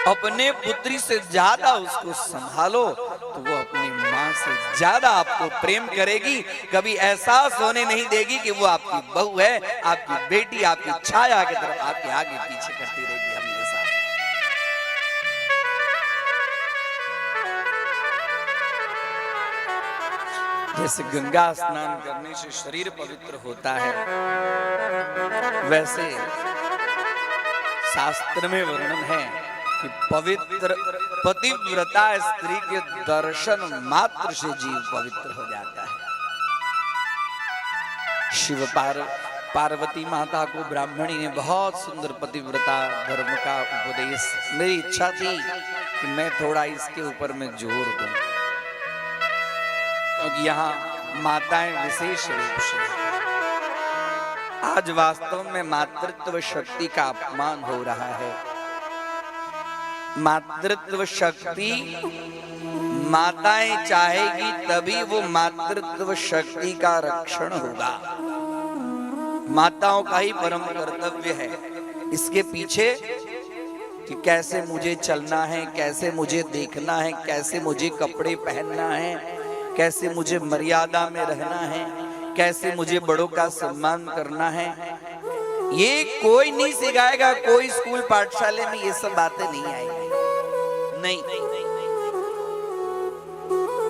अपने पुत्री से ज्यादा उसको संभालो, तो वो अपनी मां से ज्यादा आपको प्रेम करेगी। कभी एहसास होने नहीं देगी कि वो आपकी बहू है, आपकी बेटी, आपकी छाया की तरफ आपके आगे पीछे करती रहेगी हमेशा। जैसे गंगा स्नान करने से शरीर पवित्र होता है, वैसे शास्त्र में वर्णन है कि पवित्र पतिव्रता स्त्री के दर्शन मात्र से जीव पवित्र हो जाता है। पार्वती माता को ब्राह्मणी ने बहुत सुंदर पतिव्रता धर्म का उपदेश, मेरी इच्छा थी कि मैं थोड़ा इसके ऊपर में जोर दूं, क्योंकि यहाँ माताएं विशेष रूप से, आज वास्तव में मातृत्व शक्ति का अपमान हो रहा है। मातृत्व शक्ति माताएं चाहेगी तभी वो मातृत्व शक्ति का रक्षण होगा। माताओं का ही परम कर्तव्य है इसके पीछे कि कैसे मुझे चलना है, कैसे मुझे देखना है, कैसे मुझे कपड़े पहनना है, कैसे मुझे मर्यादा में रहना है, कैसे मुझे बड़ों का सम्मान करना है। ये कोई नहीं सिखाएगा, कोई स्कूल पाठशाले में ये सब बातें नहीं आएंगी, नहीं।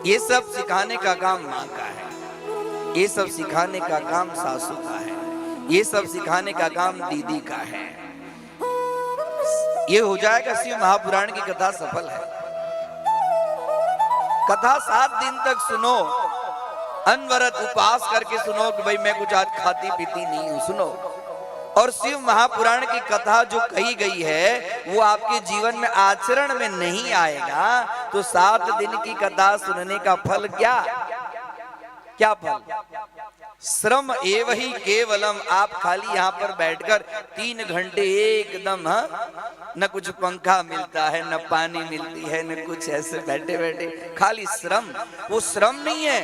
ये सब सिखाने का काम माँ का है, ये सब सिखाने का काम सासू का है, ये सब सिखाने का काम दीदी का है। ये हो जाएगा, शिव महापुराण की कथा सफल है। कथा 7 दिन तक सुनो, अनवरत उपवास करके सुनो कि भाई मैं कुछ आज खाती पीती नहीं हूं, सुनो। और शिव महापुराण की कथा जो कही गई है वो आपके जीवन में आचरण में नहीं आएगा तो 7 दिन की कथा सुनने का फल क्या फल? श्रम एव ही केवलम। आप खाली यहाँ पर बैठकर 3 घंटे एकदम, न कुछ पंखा मिलता है, न पानी मिलती है, न कुछ, ऐसे बैठे बैठे खाली श्रम। वो श्रम नहीं है,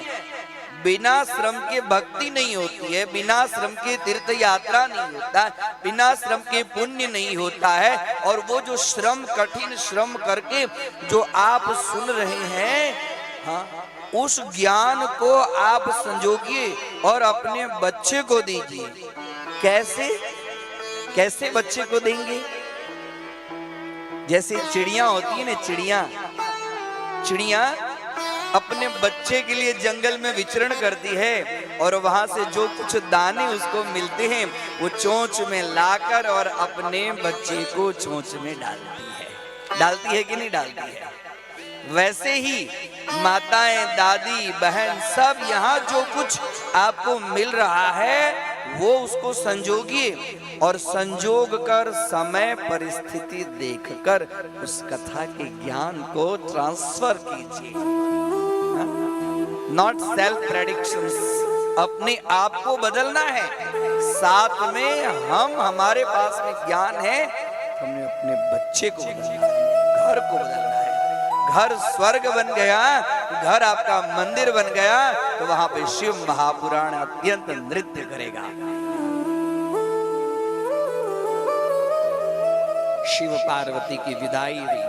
बिना श्रम के भक्ति नहीं होती है, बिना श्रम के तीर्थ यात्रा नहीं होता, बिना श्रम के पुण्य नहीं होता है। और वो जो श्रम, कठिन श्रम करके जो आप सुन रहे हैं, हाँ, उस ज्ञान को आप संजोगिए और अपने बच्चे को दीजिए। कैसे बच्चे को देंगे? जैसे चिड़िया होती है ना, चिड़िया अपने बच्चे के लिए जंगल में विचरण करती है और वहां से जो कुछ दाने उसको मिलते हैं वो चोंच में लाकर और अपने बच्चे को चोंच में डालती है कि नहीं डालती है? वैसे ही माताएं, दादी, बहन सब यहाँ जो कुछ आपको मिल रहा है वो उसको संजोगिए और संजोग कर समय परिस्थिति देखकर उस कथा के ज्ञान को ट्रांसफर कीजिए। नॉट सेल्फ प्रेडिक्शंस, अपने आप को बदलना है, साथ में हमारे पास में ज्ञान है, हमें अपने बच्चे को बदलना है, घर को बदलना है। घर स्वर्ग बन गया, घर आपका मंदिर बन गया तो वहां पे शिव महापुराण अत्यंत नृत्य करेगा। शिव पार्वती की विदाई हुई,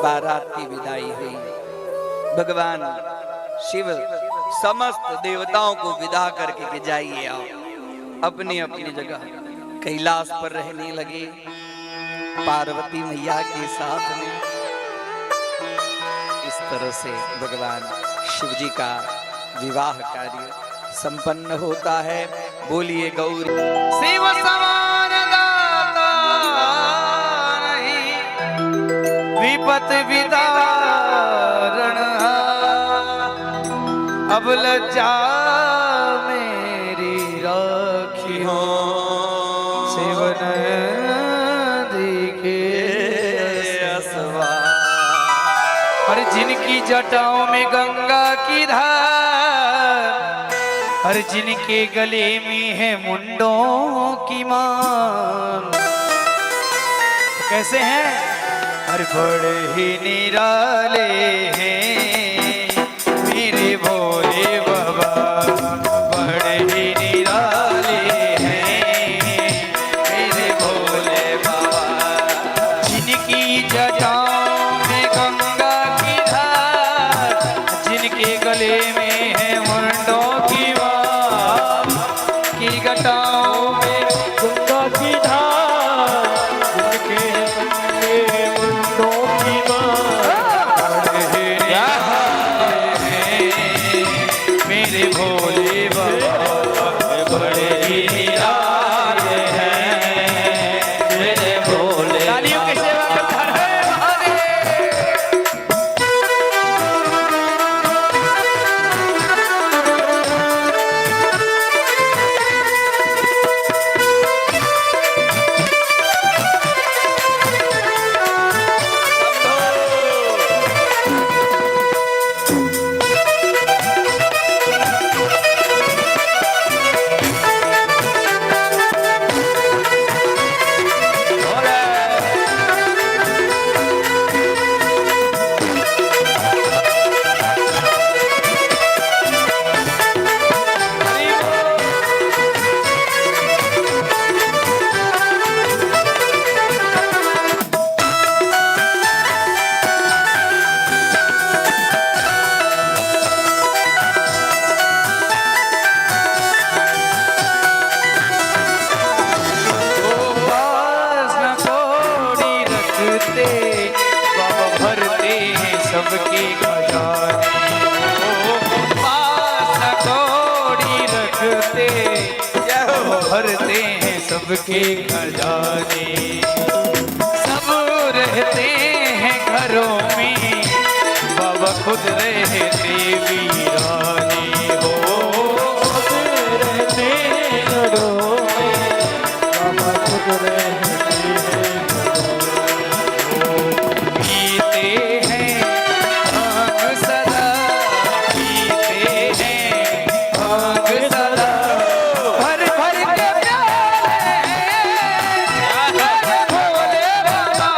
बारात की विदाई हुई। भगवान शिव समस्त देवताओं को विदा करके के जाइए आओ अपनी अपनी जगह कैलाश पर रहने लगे पार्वती मैया के साथ में। इस तरह से भगवान शिव जी का विवाह कार्य संपन्न होता है। बोलिए गौरी शिव समान दाता नहीं, विपत विदारण, अब लज्जा मेरी राखी हो, शिव दिखे असवा। और जिनकी जटाओं में गंगा की धार, और जिनके गले में है मुंडों की माल, कैसे हैं? और बड़े ही निराले हैं मेरे भोले बाबा, बड़े ही निराले हैं मेरे भोले बाबा। जिनकी जटाओं में गंगा की धार, जिनके गले में है मुंडों की माल, की गटाओं में गंगा की धार, जिनके गले में मुंडों की माल, मेरे भोले बाबा, बड़े ही निराले हैं मेरे भोले। तालियों की सेवा करता है महादेव। रखते, बाबा भरते हैं सबके खजाने। पास कौड़ी रखते, बाबा भरते हैं सबके खजाने। सब रहते हैं घरों में, बाबा खुद रहते वीराने। हो रहते हैं घरों में, बाबा खुद रहते हैं पीते हैं भांग सदा, पीते हैं भांग सदा, भर भर के प्याले भोले बाबा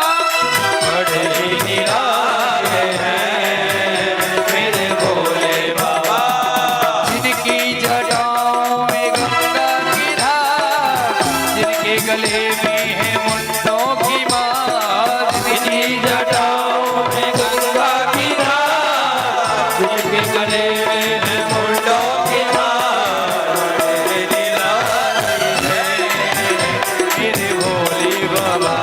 बड़े निराले हैं मेरे भोले बाबा। जिनकी जटाओं में गंगा की धार, जिनके गले में है मुंडों की मार, जिनकी जटाओं में गंगा की धार, जिनके गले में है मुंडों की मार, बड़े निराले हैं मेरे भोले बाबा,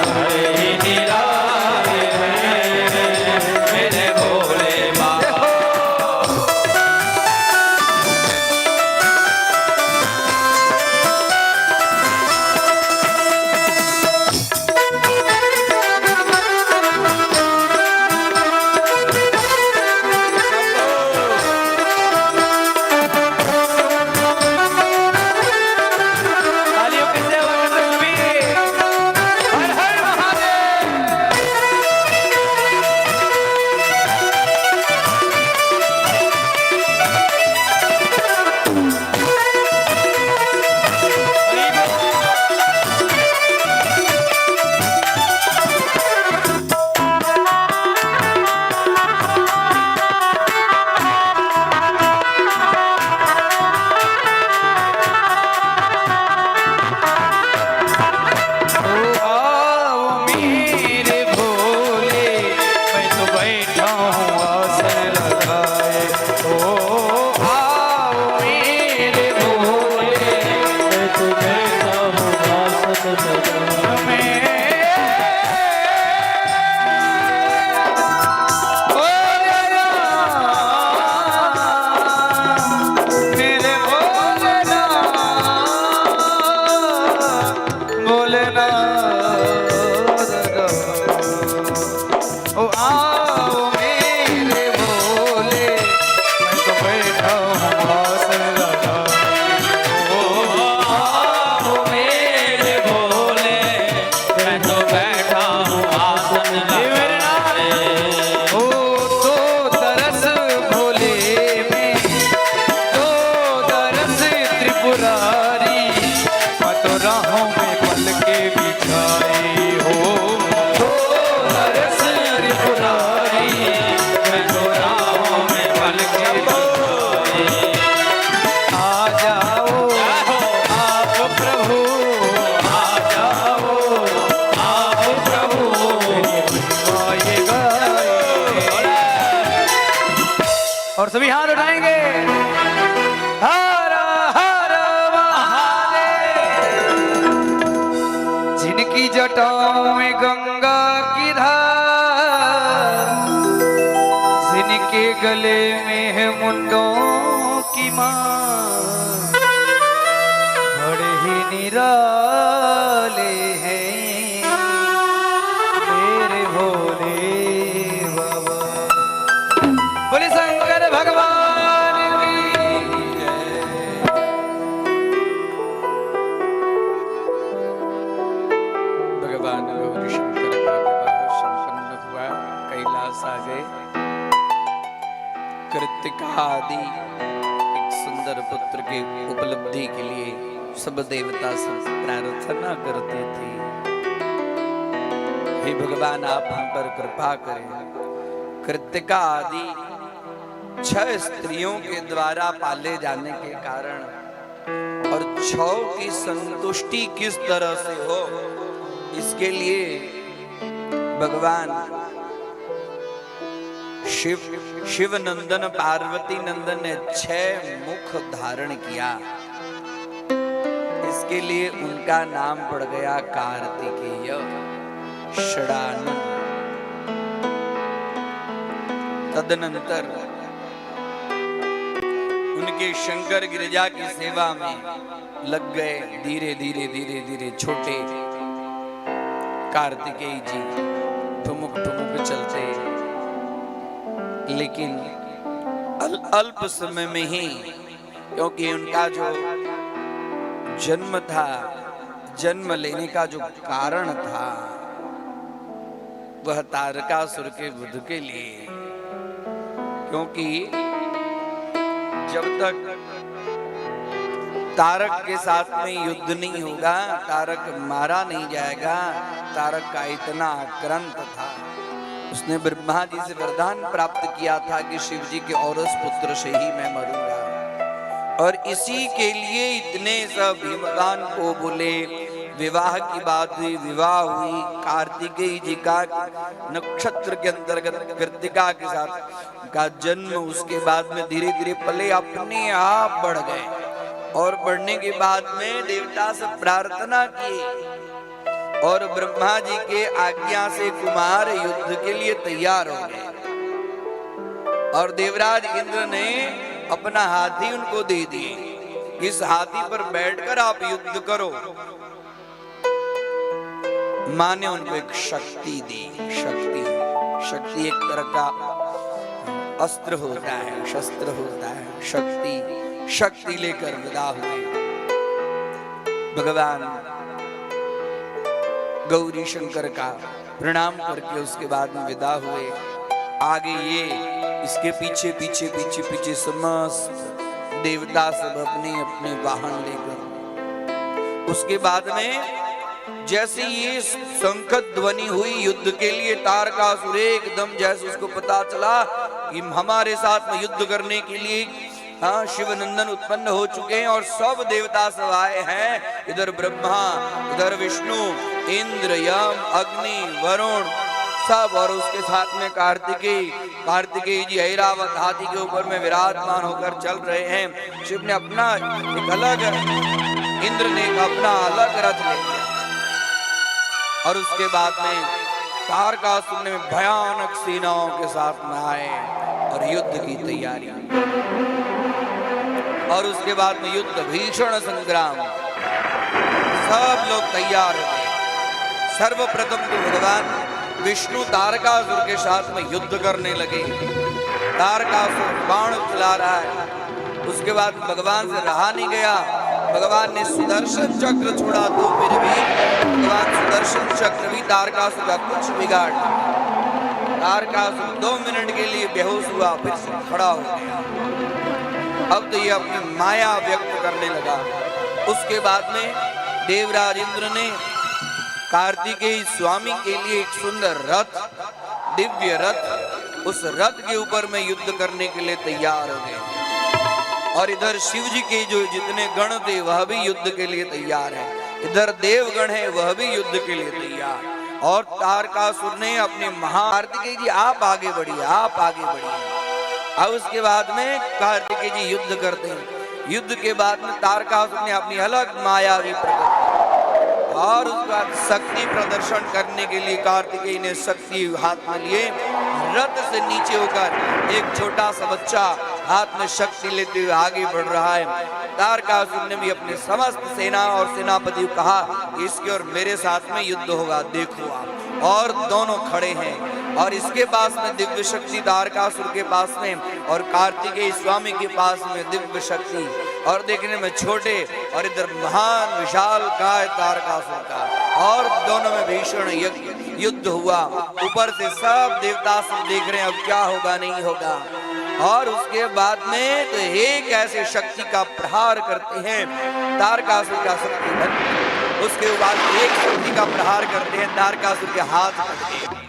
बड़े निराले हैं मेरे भोले बाबा। तालियों की सेवा करते हुए हर हर महादेव। आओ मेरे भोले, मैं तो बैठा हूँ आसन लगाए। ओ आओ मेरे भोले, मैं तो बैठा हूँ आसन लगाए। मेरे ओ आओ मेरे भोले, मैं तो बैठा हूँ आसन लगाए। ओ आओ मेरे भोले, मैं तो बैठा हूँ आसन लगाए। ओ दो तरस भोले में, दो तरस त्रिपुरारी, मैं तो राहों में पल के बिछाए। हो दो तरस त्रिपुरारी, मैं तो राहों में पल के बिछाए। आ जाओ आप प्रभु, आ जाओ आप प्रभु, मेरी महिमा ये गाए। और सभी हाथ उठाएंगे। हर हर महादेव। जिनकी जटाओं में गंगा की धार, जिनके गले में है मुंडों की मार, बड़े ही निराले हैं मेरे भोले बाबा। बोले शंकर भगवान की जय। भगवान गौरी शंकर का विवाह संपन्न हुआ, कैलाश आ गए। कृतिका आदि एक सुंदर पुत्र की उपलब्धि के लिए सब देवता सब प्रार्थना करते थे, हे भगवान आप हम पर कृपा करें। कृतिका आदि 6 स्त्रियों के द्वारा पाले जाने के कारण और 6 की संतुष्टि किस तरह से हो, इसके लिए भगवान शिव नंदन पार्वती नंदन ने 6 मुख धारण किया। इसके लिए उनका नाम पड़ गया कार्तिकेय। षडानन। तदनंतर उनके शंकर गिरिजा की सेवा में लग गए। धीरे धीरे धीरे धीरे छोटे कार्तिकेय जी ठुमुक ठुमुक चलते, लेकिन अल्प समय में ही, क्योंकि उनका जो जन्म था, जन्म लेने का जो कारण था, वह तारकासुर के वध के लिए। क्योंकि जब तक तारक के साथ में युद्ध नहीं होगा, तारक मारा नहीं जाएगा। तारक का इतना आक्रांत था, उसने ब्रह्मा जी से वरदान प्राप्त किया था कि शिव जी के औरस पुत्र से ही मैं मरूंगा। और इसी के लिए इतने सब भीमगान को बोले। विवाह की बात हुई, विवाह हुई। कार्तिकेय जी का नक्षत्र के अंतर्गत कृतिका के साथ का जन्म, उसके बाद में धीरे धीरे पले अपने आप बढ़ गए। और बढ़ने के बाद में देवता से प्रार्थना की और ब्रह्मा जी के आज्ञा से कुमार युद्ध के लिए तैयार हो गए। और देवराज इंद्र ने अपना हाथी उनको दे दिए, इस हाथी पर बैठकर आप युद्ध करो। मां ने उनको एक शक्ति दी। शक्ति एक तरह का अस्त्र होता है, शस्त्र होता है। शक्ति लेकर विदा हुए भगवान गौरी शंकर का प्रणाम करके उसके बाद में विदा हुए। आगे ये इसके पीछे पीछे पीछे पीछे समस्त देवता सब अपने अपने वाहन लेकर। उसके बाद में जैसे ये शंख ध्वनि हुई युद्ध के लिए, तारकासुर एकदम जैसे उसको पता चला कि हमारे साथ में युद्ध करने के लिए शिव नंदन उत्पन्न हो चुके हैं और सब देवता सब आए हैं। इधर ब्रह्मा, इधर विष्णु, इंद्र, यम, अग्नि, वरुण सब, और उसके साथ में कार्तिकेय जी ऐरावत हाथी के ऊपर में विराजमान होकर चल रहे हैं। शिव ने अपना एक अलग, इंद्र ने अपना अलग रथ ले लिया। और उसके बाद में तारकासुर ने भयानक सेनाओं के साथ में आए और युद्ध की तैयारी। और उसके बाद में युद्ध, भीषण संग्राम, सब लोग तैयार हो गए। सर्वप्रथम तो भगवान विष्णु तारकासुर के साथ में युद्ध करने लगे। तारकासुर बाण चला रहा है। उसके बाद भगवान से रहा नहीं गया, भगवान ने सुदर्शन चक्र छोड़ा, तो फिर भी भगवान सुदर्शन चक्र भी तारकासुर का कुछ बिगाड़ नहीं। तारकासुर 2 मिनट के लिए बेहोश हुआ, फिर से खड़ा हो गया। अब तो ये अपनी माया व्यक्त करने लगा। उसके बाद में देवराज इंद्र ने कार्तिकेय स्वामी के लिए एक सुंदर रथ, दिव्य रथ, उस रथ के ऊपर में युद्ध करने के लिए तैयार हो गए। और इधर शिव जी के जो जितने गण थे वह भी युद्ध के लिए तैयार है। इधर देवगण है वह भी युद्ध के लिए तैयार। और तारकासुर ने अपने कार्तिकेय जी आप आगे बढ़िए, आप आगे बढ़िए। अब उसके बाद में कार्तिकेय जी युद्ध करते हैं। युद्ध के बाद में तारकासुर ने अपनी अलग मायावी प्रकट, और उसके बाद शक्ति प्रदर्शन करने के लिए कार्तिकेय ने शक्ति हाथ में लिए। रथ से नीचे होकर एक छोटा सा बच्चा हाथ में शक्ति लेते हुए आगे बढ़ रहा है। तारकासुर ने भी अपने समस्त सेना और सेनापति को कहा इसके और मेरे साथ में युद्ध होगा, देखो आप। और दोनों खड़े हैं। और इसके पास में दिव्य शक्ति तारकासुर के पास में, और कार्तिकेय स्वामी के पास में दिव्य शक्ति, और देखने में छोटे, और इधर महान विशाल काय तारकासुर का। और दोनों में भीषण युद्ध हुआ। ऊपर से सब देवता सब देख रहे हैं अब क्या होगा नहीं होगा। और उसके बाद में तो एक ऐसे शक्ति का प्रहार करते हैं तारकासुर का शक्ति। उसके बाद एक शक्ति का प्रहार करते हैं, तारकासुर के हाथ कटते,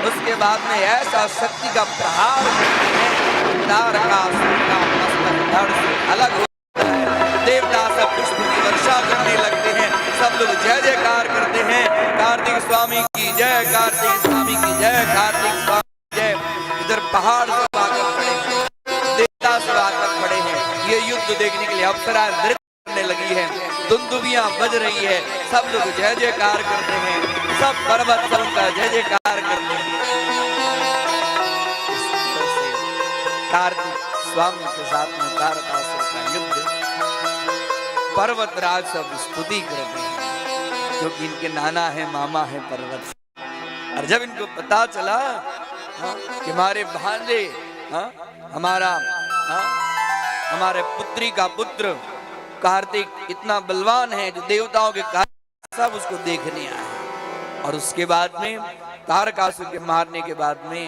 उसके बाद में ऐसा शक्ति का प्रहार करते हैं, तारकासुर का मस्तक धड़ से अलग होता है। देवता सब पुष्प की वर्षा करने लगते हैं। सब लोग जय जयकार करते हैं, कार्तिक स्वामी की जय, कार्तिक स्वामी की जय, कार्तिक स्वामी की जय। इधर पहाड़ सब आकर खड़े हैं, देवता सब आकर खड़े हैं। ये युद्ध देखने के लिए अप्सरा नृत्य पड़ने लगी है, दुंदुबियां बज रही है, सब लोग जय जयकार करते हैं, सब पर्वत सब का जय जयकार करते हैं। कार्तिक स्वामी के साथ में तारकासुर का युद्ध, पर्वतराज सब स्तुति करते हैं, क्योंकि इनके नाना है, मामा है पर्वत। और जब इनको पता चला कि हमारे भांजे हमारे पुत्री का पुत्र कार्तिक इतना बलवान है, जो देवताओं के कार्य सब उसको देखने आए, और उसके बाद में तारकासुर के मारने के बाद में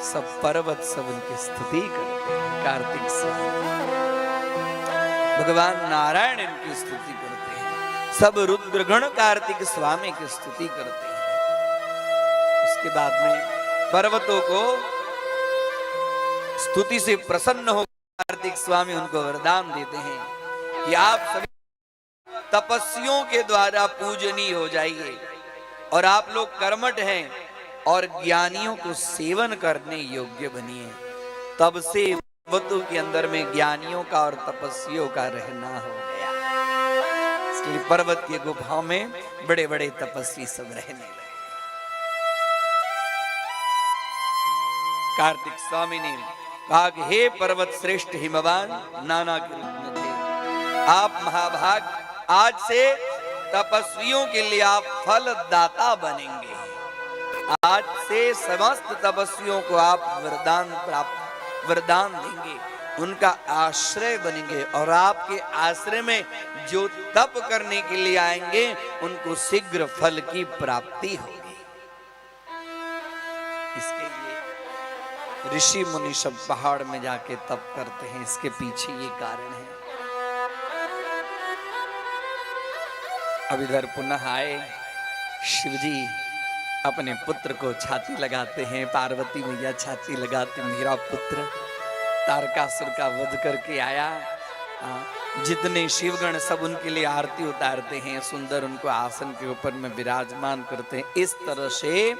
सब पर्वत सब उनकी स्तुति करते हैं। कार्तिक स्वामी भगवान नारायण इनकी स्तुति करते हैं, सब रुद्रगण कार्तिक स्वामी की स्तुति करते हैं। उसके बाद में पर्वतों को स्तुति से प्रसन्न हो कार्तिक स्वामी उनको वरदान देते हैं कि आप सभी तपस्वियों के द्वारा पूजनीय हो जाइए, और आप लोग कर्मठ हैं और ज्ञानियों को सेवन करने योग्य बनिए। तब से पर्वतों के अंदर में ज्ञानियों का और तपस्वियों का रहना हो गया। इसलिए पर्वत की गुफाओं में बड़े बड़े तपस्वी सब रहने लगे। कार्तिक स्वामी ने कहा कि हे पर्वत श्रेष्ठ हिमवान, नाना के रूप में थे आप महाभाग, आज से तपस्वियों के लिए आप फलदाता बनेंगे। आज से समस्त तपस्वियों को आप वरदान देंगे, उनका आश्रय बनेंगे, और आपके आश्रय में जो तप करने के लिए आएंगे उनको शीघ्र फल की प्राप्ति होगी। इसके लिए ऋषि मुनि सब पहाड़ में जाके तप करते हैं। इसके पीछे ये कारण है। अब इधर पुनः आए शिवजी, अपने पुत्र को छाती लगाते हैं। पार्वती मैया छाती लगाते, मेरा पुत्र तारकासुर का वध करके आया। जितने शिवगण सब उनके लिए आरती उतारते हैं, सुंदर उनको आसन के ऊपर में विराजमान करते हैं। इस तरह से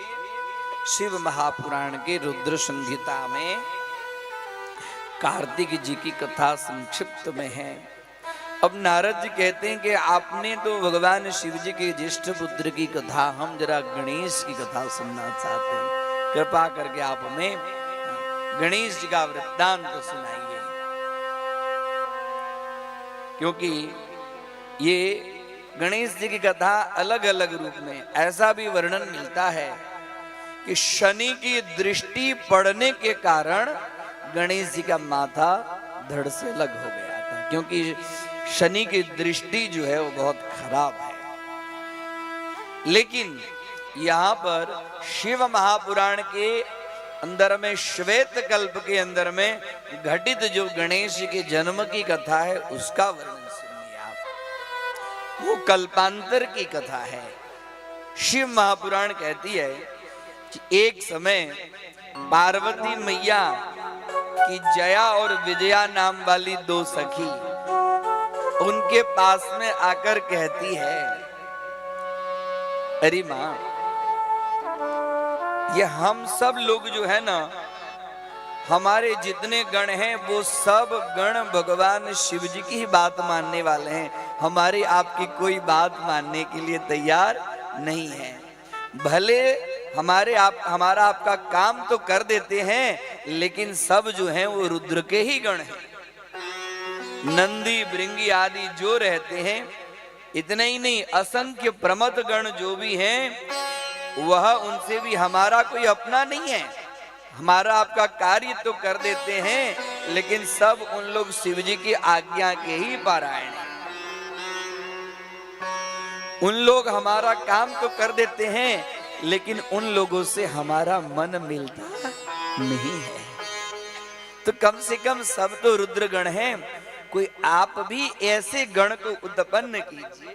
शिव महापुराण के रुद्र संहिता में कार्तिक जी की कथा संक्षिप्त में है। अब नारद जी कहते हैं कि आपने तो भगवान शिव जी के ज्येष्ठ पुत्र की कथा, हम जरा गणेश की कथा सुनना चाहते हैं, कृपा करके आप हमें गणेश जी का वृत्तांत तो सुनाइए। क्योंकि ये गणेश जी की कथा अलग अलग रूप में ऐसा भी वर्णन मिलता है कि शनि की दृष्टि पड़ने के कारण गणेश जी का माथा धड़ से अलग हो गया था, क्योंकि शनि की दृष्टि जो है वो बहुत खराब है। लेकिन यहाँ पर शिव महापुराण के अंदर में श्वेत कल्प के अंदर में घटित जो गणेश जी के जन्म की कथा है उसका वर्णन सुनिए आप। वो कल्पांतर की कथा है। शिव महापुराण कहती है कि एक समय पार्वती मैया की जया और विजया नाम वाली दो सखी उनके पास में आकर कहती है, अरे माँ, ये हम सब लोग जो है ना, हमारे जितने गण हैं वो सब गण भगवान शिव जी की ही बात मानने वाले हैं, हमारी आपकी कोई बात मानने के लिए तैयार नहीं है। भले हमारा आपका काम तो कर देते हैं, लेकिन सब जो हैं वो रुद्र के ही गण हैं। नंदी भृंगी आदि जो रहते हैं, इतने ही नहीं, असंख्य प्रमथ गण जो भी हैं वह उनसे भी हमारा कोई अपना नहीं है। हमारा आपका कार्य तो कर देते हैं, लेकिन सब उन लोग शिव जी की आज्ञा के ही पारायण हैं। उन लोग हमारा काम तो कर देते हैं, लेकिन उन लोगों से हमारा मन मिलता नहीं है। तो कम से कम सब तो रुद्र गण हैं, कोई आप भी ऐसे गण को उत्पन्न कीजिए,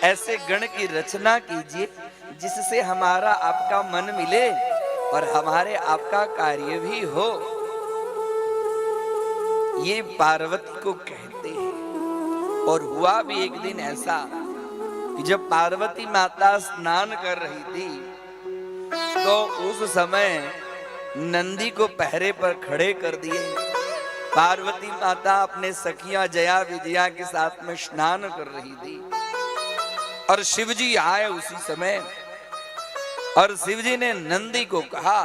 ऐसे गण की रचना कीजिए जिससे हमारा आपका मन मिले और हमारे आपका कार्य भी हो। ये पार्वती को कहते हैं। और हुआ भी एक दिन ऐसा कि जब पार्वती माता स्नान कर रही थी तो उस समय नंदी को पहरे पर खड़े कर दिए पार्वती माता अपने सखियां जया विजया के साथ में स्नान कर रही थी और शिव जी आए उसी समय। और शिव जी ने नंदी को कहा,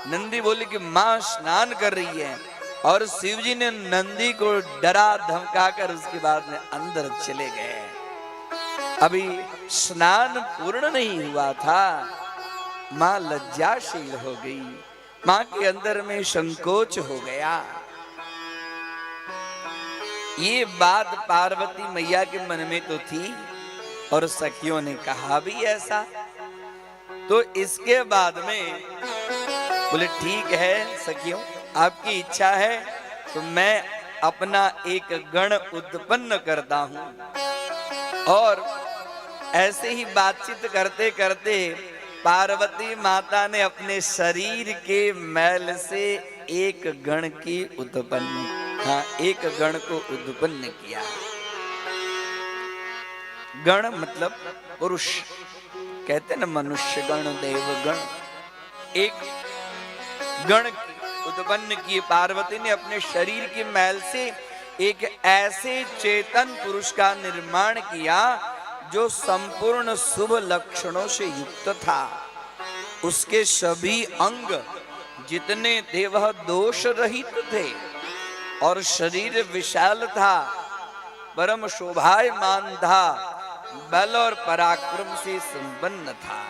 नंदी बोली कि मां स्नान कर रही है, और शिव जी ने नंदी को डरा धमका कर उसके बाद में अंदर चले गए। अभी स्नान पूर्ण नहीं हुआ था, मां लज्जाशील हो गई, मां के अंदर में संकोच हो गया। ये बात पार्वती मैया के मन में तो थी और सखियों ने कहा भी ऐसा। तो इसके बाद में बोले ठीक है सखियों, आपकी इच्छा है तो मैं अपना एक गण उत्पन्न करता हूं। और ऐसे ही बातचीत करते करते पार्वती माता ने अपने शरीर के मैल से एक गण की उत्पन्न, हाँ, एक गण को उत्पन्न किया। गण मतलब पुरुष, कहते ना मनुष्य गण देव गण। एक गण उत्पन्न किए पार्वती ने अपने शरीर के मैल से एक ऐसे चेतन पुरुष का निर्माण किया जो संपूर्ण शुभ लक्षणों से युक्त था। उसके सभी अंग जितने थे वह दोष रहित थे और शरीर विशाल था, परम शोभायमान था, बल और पराक्रम से संपन्न था।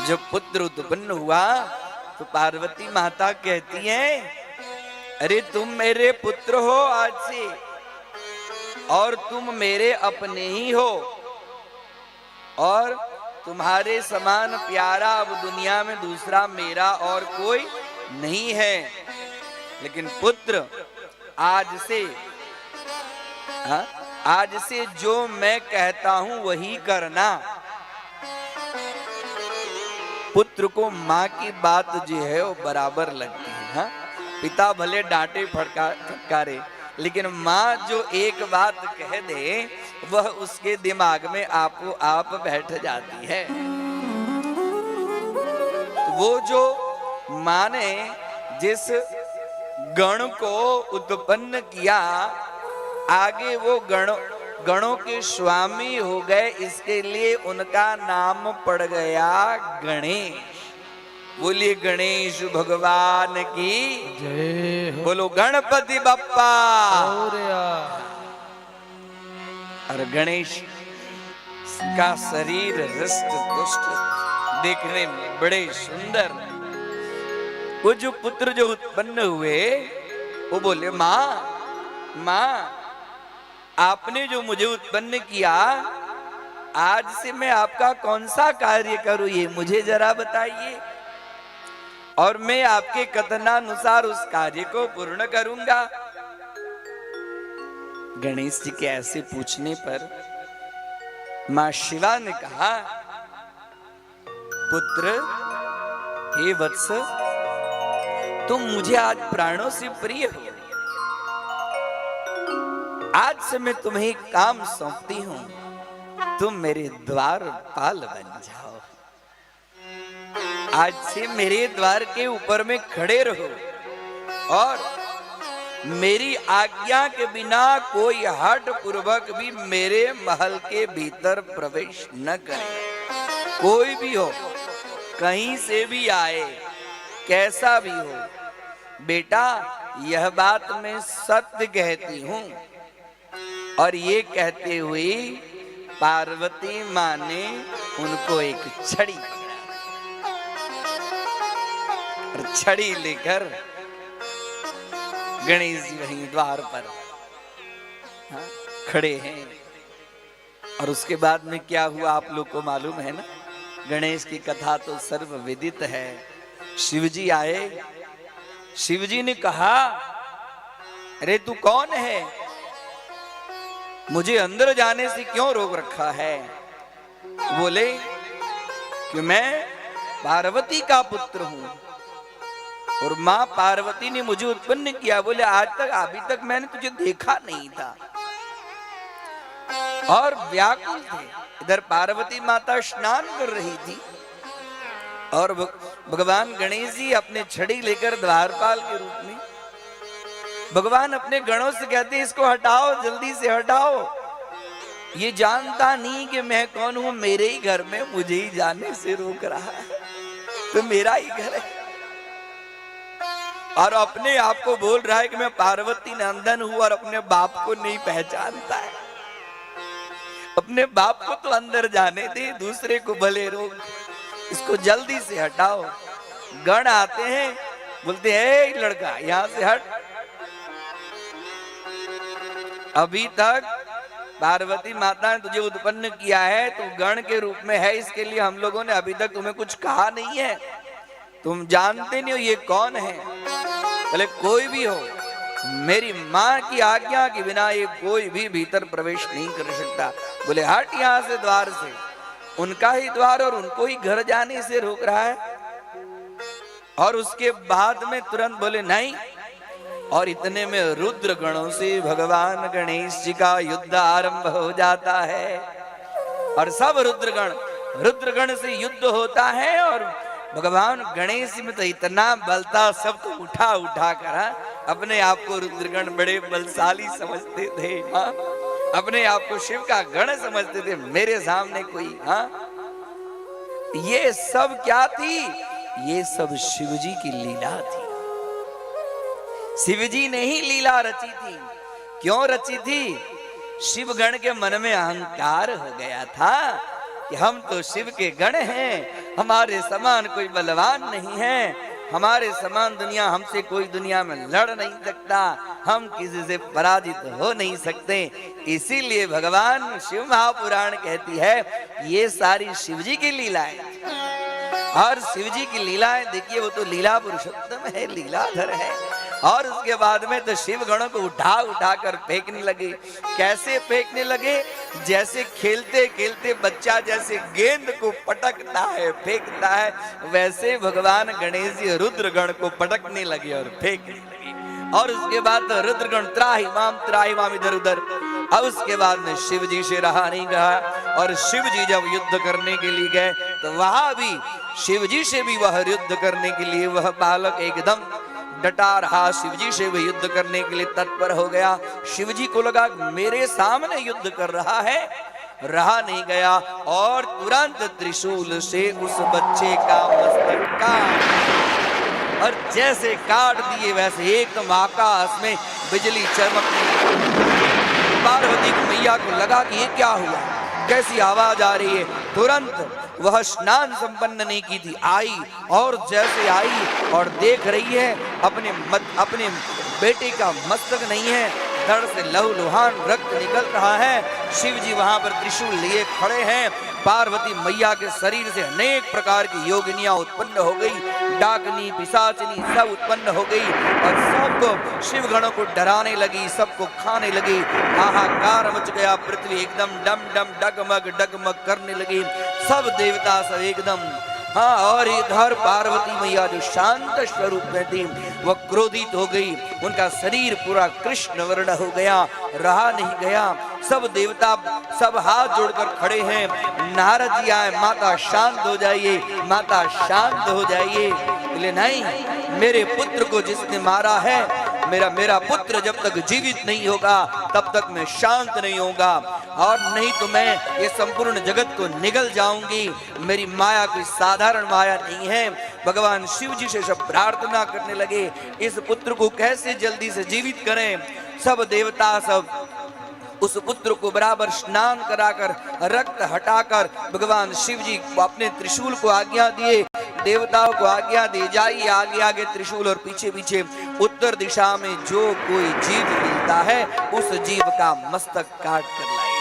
जब पुत्र उत्पन्न हुआ तो पार्वती माता कहती है, अरे तुम मेरे पुत्र हो आज से, और तुम मेरे अपने ही हो, और तुम्हारे समान प्यारा अब दुनिया में दूसरा मेरा और कोई नहीं है। लेकिन पुत्र आज से, हाँ, आज से जो मैं कहता हूं वही करना। पुत्र को माँ की बात जो है वो बराबर लगती है। हाँ? पिता भले डांटे फटकारे, लेकिन माँ जो एक बात कह दे वह उसके दिमाग में आपो आप बैठ जाती है। तो वो जो माँ ने जिस गण को उत्पन्न किया, आगे वो गणों के स्वामी हो गए, इसके लिए उनका नाम पड़ गया गणेश। बोलिए गणेश भगवान की जय हो। बोलो गणपति बप्पा। और गणेश का शरीर हृष्ट पुष्ट, देखने में बड़े सुंदर। वो जो पुत्र जो उत्पन्न हुए वो बोले, माँ आपने जो मुझे उत्पन्न किया, आज से मैं आपका कौन सा कार्य करूं ये मुझे जरा बताइए, और मैं आपके कथनानुसार उस कार्य को पूर्ण करूंगा। गणेश जी के ऐसे पूछने पर मां शिवा ने कहा, पुत्र हे वत्स, तुम मुझे आज प्राणों से प्रिय हो। आज से मैं तुम्हें काम सौंपती हूं, तुम मेरे द्वारपाल बन जाओ। आज से मेरे द्वार के ऊपर में खड़े रहो और मेरी आज्ञा के बिना कोई हठ पूर्वक भी मेरे महल के भीतर प्रवेश न करे। कोई भी हो, कहीं से भी आए, कैसा भी हो, बेटा यह बात मैं सत्य कहती हूं। और ये कहते हुए पार्वती माँ ने उनको एक छड़ी, और छड़ी लेकर गणेश जी वहीं द्वार पर खड़े हैं। और उसके बाद में क्या हुआ आप लोग को मालूम है ना। गणेश की कथा तो सर्वविदित है। शिवजी आए, शिवजी ने कहा, अरे तू कौन है, मुझे अंदर जाने से क्यों रोक रखा है। बोले कि मैं पार्वती का पुत्र हूं और मां पार्वती ने मुझे उत्पन्न किया। बोले आज तक अभी तक मैंने तुझे देखा नहीं था। और व्याकुल थे। इधर पार्वती माता स्नान कर रही थी और भगवान गणेश जी अपने छड़ी लेकर द्वारपाल के रूप में भगवान अपने गणों से कहते हैं इसको हटाओ, जल्दी से हटाओ। ये जानता नहीं कि मैं कौन हूं, मेरे ही घर में मुझे ही जाने से रोक रहा है, तो मेरा ही घर है। और अपने आप को बोल रहा है कि मैं पार्वती नंदन हूं और अपने बाप को नहीं पहचानता है। अपने बाप को तो अंदर जाने दे, दूसरे को भले रोक, इसको जल्दी से हटाओ। गण आते हैं, बोलते हैं लड़का यहां से हट। अभी तक पार्वती माता ने तुझे उत्पन्न किया है, तू गण के रूप में है, इसके लिए हम लोगों ने अभी तक तुम्हें कुछ कहा नहीं है, तुम जानते नहीं हो ये कौन है। बोले कोई भी हो, मेरी माँ की आज्ञा के बिना ये कोई भी भीतर प्रवेश नहीं कर सकता। बोले हट यहाँ से, द्वार से। उनका ही द्वार और उनको ही घर जाने से रोक रहा है। और उसके बाद में तुरंत बोले नहीं। और इतने में रुद्र गणों से भगवान गणेश जी का युद्ध आरंभ हो जाता है। और सब रुद्रगण से युद्ध होता है। और भगवान गणेश जी में तो इतना बल था, सब तो उठा उठा कर अपने आप को रुद्रगण बड़े बलशाली समझते थे। हाँ, अपने आप को शिव का गण समझते थे। मेरे सामने कोई, हाँ, ये सब क्या थी? ये सब शिव जी की लीला थी। शिव जी ने ही लीला रची थी। क्यों रची थी? शिव गण के मन में अहंकार हो गया था कि हम तो शिव के गण हैं, हमारे समान कोई बलवान नहीं है, हमारे समान दुनिया, हमसे कोई दुनिया में लड़ नहीं सकता, हम किसी से पराजित हो नहीं सकते। इसीलिए भगवान शिव महापुराण कहती है ये सारी शिव जी की लीलाएं। और शिव जी की लीलाएं देखिए, वो तो लीला पुरुषोत्तम है, लीलाधर है। और उसके बाद में तो शिव गणों को उठा उठा कर फेंकने लगे। कैसे फेंकने लगे? जैसे खेलते खेलते बच्चा जैसे गेंद को पटकता है, फेंकता है, वैसे भगवान गणेश जी रुद्रगण को पटकने लगे और फेंकने लगे। और उसके बाद तो रुद्रगण त्राहिमाम इधर उधर। अब उसके बाद में शिव जी से रहा नहीं गया। और शिव जी जब युद्ध करने के लिए गए तो वहां भी शिव जी से भी वह युद्ध करने के लिए वह बालक एकदम डटा रहा। शिव जी से भी युद्ध करने के लिए तत्पर हो गया। शिव जी को लगा मेरे सामने युद्ध कर रहा है, रहा नहीं गया और तुरंत त्रिशूल से उस बच्चे का मस्तक काट, और जैसे काट दिए वैसे एकदम आकाश में बिजली चमकने लगी। पार्वती को मैया को लगा कि ये क्या हुआ, कैसी आवाज आ रही है। तुरंत वह स्नान संपन्न नहीं की थी, आई और जैसे आई और देख रही है अपने बेटे का मस्तक नहीं है, धड़ से लहूलुहान रक्त निकल रहा है। शिव जी वहां पर त्रिशूल लिए खड़े हैं। पार्वती मैया के शरीर से अनेक प्रकार की योगिनियां उत्पन्न हो गई, डाकनी पिशाचनी सब उत्पन्न हो गई और सबको शिव गणों को डराने लगी, सबको खाने लगी। हाहाकार मच गया, पृथ्वी एकदम डम डम डगमग डगमग करने लगी। सब देवता सब एकदम, हाँ, और इधर पार्वती मैया जो शांत स्वरूप में थी वह क्रोधित हो गई, उनका शरीर पूरा कृष्ण वर्ण हो गया, रहा नहीं गया। सब देवता सब हाथ जोड़कर खड़े हैं। नारद जी आए, माता शांत हो जाइए, माता शांत हो जाइए। बोले नहीं, मेरे पुत्र को जिसने मारा है, मेरा पुत्र जब तक जीवित नहीं होगा तब तक मैं शांत नहीं होगा, और नहीं तो मैं ये संपूर्ण जगत को निगल जाऊंगी। मेरी माया कोई साधारण माया नहीं है। भगवान शिव जी से सब प्रार्थना करने लगे इस पुत्र को कैसे जल्दी से जीवित करें। सब देवता सब उस पुत्र को बराबर स्नान कराकर रक्त हटाकर भगवान शिव जी को अपने त्रिशूल को आज्ञा दिए, देवताओं को आज्ञा दी जाइए आगे आगे त्रिशूल और पीछे पीछे उत्तर दिशा में जो कोई जीव मिलता है उस जीव का मस्तक काट कर लाए।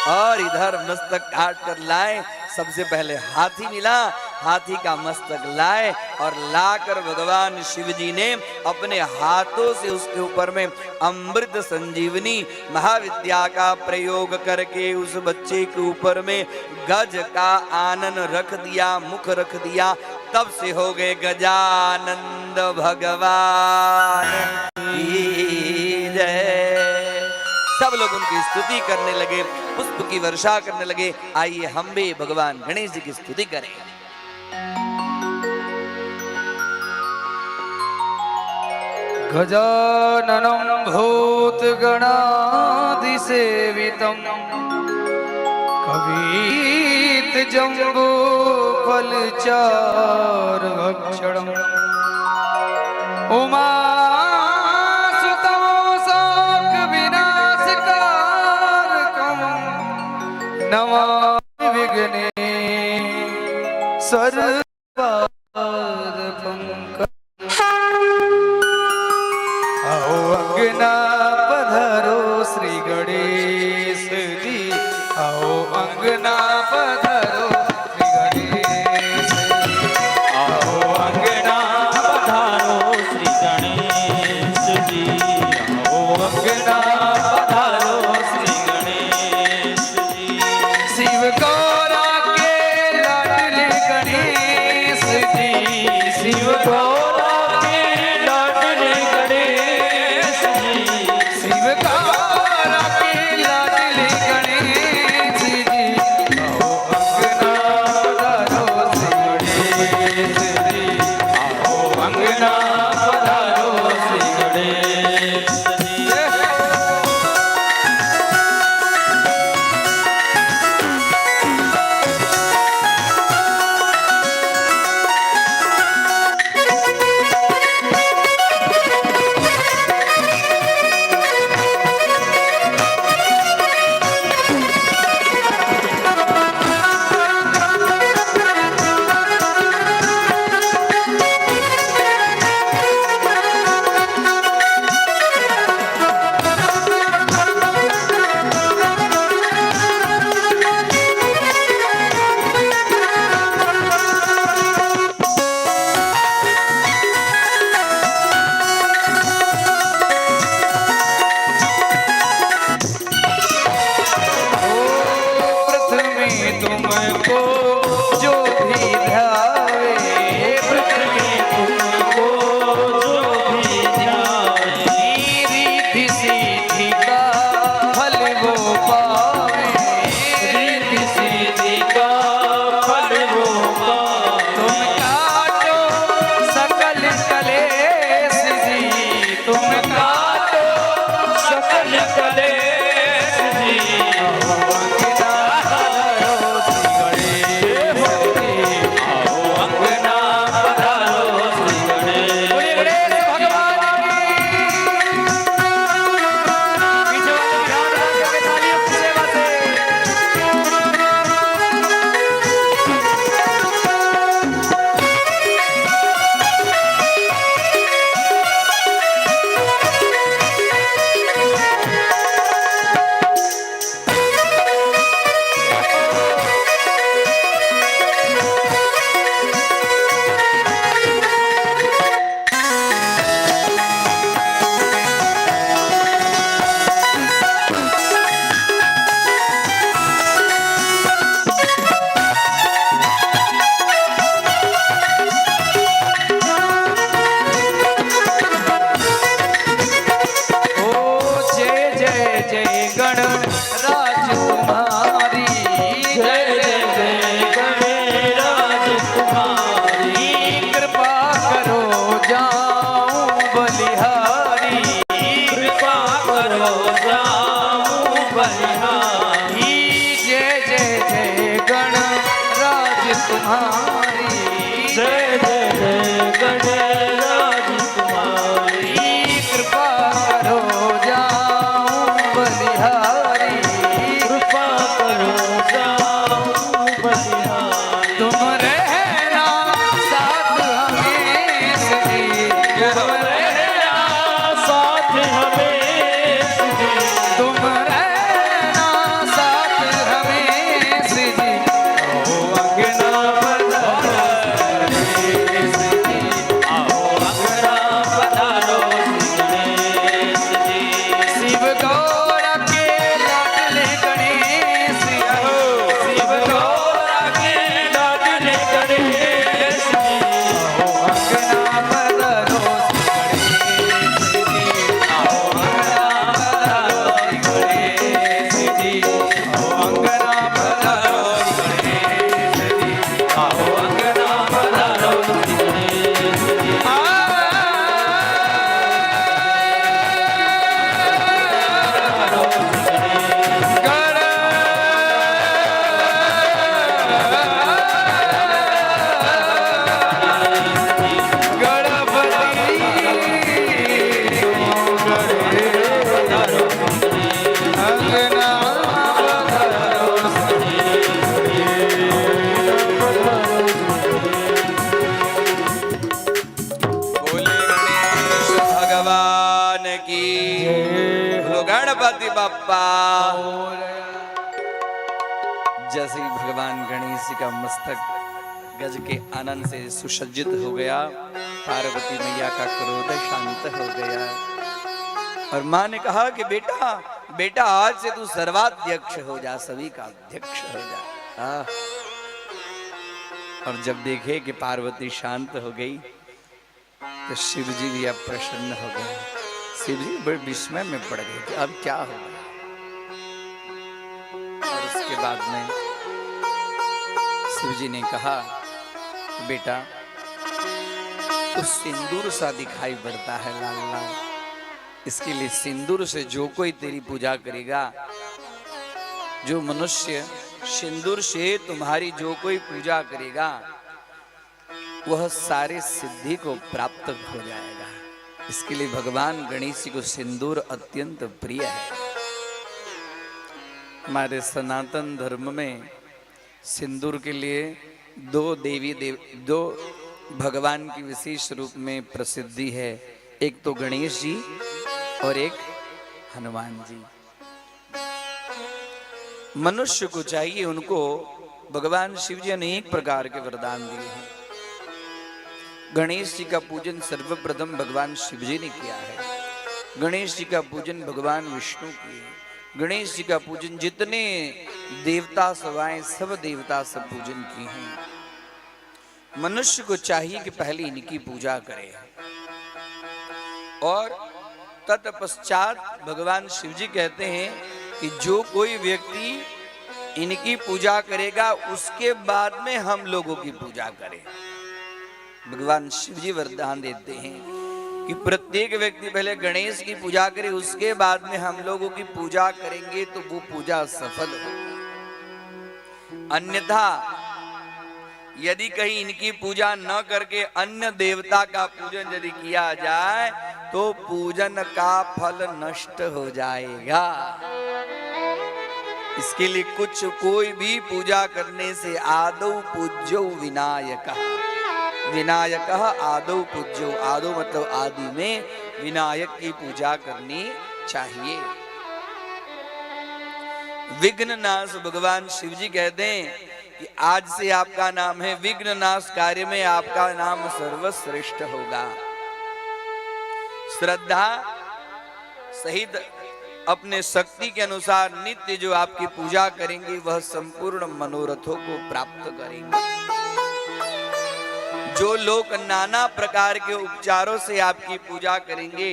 और इधर मस्तक काट कर लाए, सबसे पहले हाथी मिला, हाथी का मस्तक लाए और लाकर भगवान शिव जी ने अपने हाथों से उसके ऊपर में अमृत संजीवनी महाविद्या का प्रयोग करके उस बच्चे के ऊपर में गज का आनन रख दिया, मुख रख दिया। तब से हो गए गजानंद भगवान की जय। सब लोग उनकी स्तुति करने लगे, पुष्प की वर्षा करने लगे। आइए हम भी भगवान गणेश जी की स्तुति करें। गजाननं भूतगणाधिसेवितं कवीतजम्बूफलचारुभक्षणम् उमासुतं शोकविनाशकारकं नमामि विघ्नेश्वरपादपङ्कजम्। आओ अंगना पधारो श्री गणेश जी, आओ अंगना पधारो श्री गणेश जी, आओ अंगना पधारो श्री गणेश जी, आओ अंगना पधारो श्री गणेश जी। शिव गौरा के लाडले गणेश जी, शिव गौरा के लाडले गणेश जी, शिव गौरा के लाडले गणेश जी, आओ अंगना पधारो श्री गणेश जी, आओ अंगना पधारो श्री गणेश जी। प्रथमे तुमको जो भी ध्यावे, पृथ्वी तुमको जो भी ध्यावे, रिद्धि सिद्धि का फल वो पावे, रिद्धि सिद्धि का फल वो पावे। तुम काटो सकल कलेश जी, तुम काटो सकल कलेश जी, आओ अंगना पधारो श्री गणेश। बाप्पा। जैसे ही भगवान गणेश जी का मस्तक गज के आनंद से सुसज्जित हो गया, पार्वती मैया का क्रोध शांत हो गया और मां ने कहा कि बेटा बेटा आज से तू सर्वाध्यक्ष हो जा, सभी का अध्यक्ष हो जा। और जब देखे कि पार्वती शांत हो गई तो शिव जी भी अब प्रसन्न हो गए। शिव जी बड़े विस्मय में पड़ गए कि अब क्या होगा। और उसके बाद में शिव जी ने कहा, बेटा तो सिंदूर सा दिखाई पड़ता है लाल लाल, इसके लिए सिंदूर से जो कोई तेरी पूजा करेगा, जो मनुष्य सिंदूर से तुम्हारी जो कोई पूजा करेगा वह सारे सिद्धि को प्राप्त हो जाएगा। इसके लिए भगवान गणेश जी को सिंदूर अत्यंत प्रिय है। हमारे सनातन धर्म में सिंदूर के लिए दो भगवान की विशेष रूप में प्रसिद्धि है, एक तो गणेश जी और एक हनुमान जी। मनुष्य को चाहिए, उनको भगवान शिव जी ने अनेक प्रकार के वरदान दिए हैं। गणेश जी का पूजन सर्वप्रथम भगवान शिव जी ने किया है। गणेश जी का पूजन भगवान विष्णु किए। गणेश जी का पूजन जितने देवता सब आए सब देवता सब पूजन किए हैं। मनुष्य को चाहिए कि पहले इनकी पूजा करे और तत्पश्चात भगवान शिव जी कहते हैं कि जो कोई व्यक्ति इनकी पूजा करेगा उसके बाद में हम लोगों की पूजा करें। भगवान शिव जी वरदान देते हैं कि प्रत्येक व्यक्ति पहले गणेश की पूजा करे, उसके बाद में हम लोगों की पूजा करेंगे तो वो पूजा सफल होगी। अन्यथा यदि कहीं इनकी पूजा न करके अन्य देवता का पूजन यदि किया जाए तो पूजन का फल नष्ट हो जाएगा। इसके लिए कोई भी पूजा करने से आदौ पूज्यो विनायक, विनायक आदौ पूज्यो, आदौ मतलब आदि में विनायक की पूजा करनी चाहिए। विघ्ननाश भगवान शिव जी कहते हैं कि आज से आपका नाम है विघ्ननाश, कार्य में आपका नाम सर्वश्रेष्ठ होगा। श्रद्धा सहित अपने शक्ति के अनुसार नित्य जो आपकी पूजा करेंगे वह संपूर्ण मनोरथों को प्राप्त करेंगे। जो लोग नाना प्रकार के उपचारों से आपकी पूजा करेंगे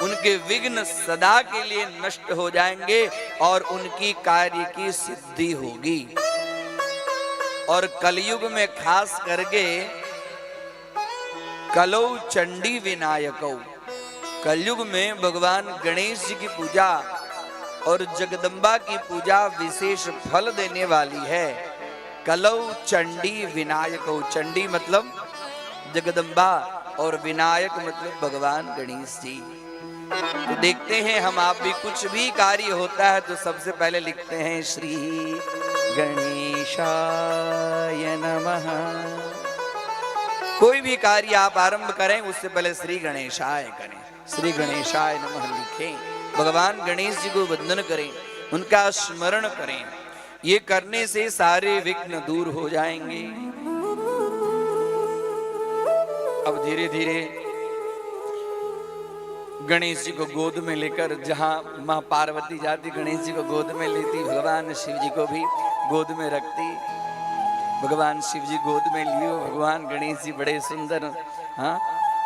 उनके विघ्न सदा के लिए नष्ट हो जाएंगे और उनकी कार्य की सिद्धि होगी। और कलयुग में खास करके कलौ चंडी विनायकौ, कलयुग में भगवान गणेश जी की पूजा और जगदम्बा की पूजा विशेष फल देने वाली है। कलौ चंडी विनायकौ, चंडी मतलब जगदम्बा और विनायक मतलब भगवान गणेश जी। तो देखते हैं हम आप भी, कुछ भी कार्य होता है तो सबसे पहले लिखते हैं श्री गणेशाय नमः। कोई भी कार्य आप आरंभ करें उससे पहले श्री गणेशाय करें, श्री गणेशाय नमः लिखें, भगवान गणेश जी को वंदन करें, उनका स्मरण करें। ये करने से सारे विघ्न दूर हो जाएंगे। अब धीरे धीरे गणेश जी को गोद में लेकर, जहां मां पार्वती जाती गणेश जी को गोद में लेती, भगवान शिव जी को भी गोद में रखती। भगवान शिव जी गोद में लियो, भगवान गणेश जी बड़े सुंदर, हाँ,